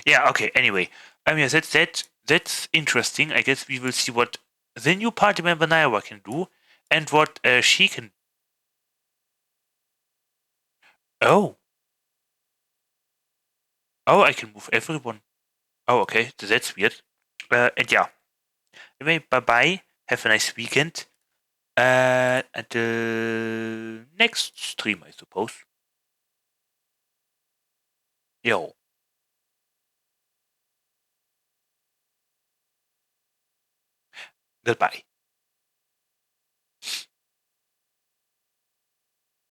[SPEAKER 1] Yeah, okay, anyway. Yeah, that's interesting. I guess we will see what the new party member Naira can do and what she can. Oh, I can move everyone. Oh, okay, that's weird. And yeah. Anyway, bye-bye. Have a nice weekend. Until next stream, I suppose. Yo. Goodbye.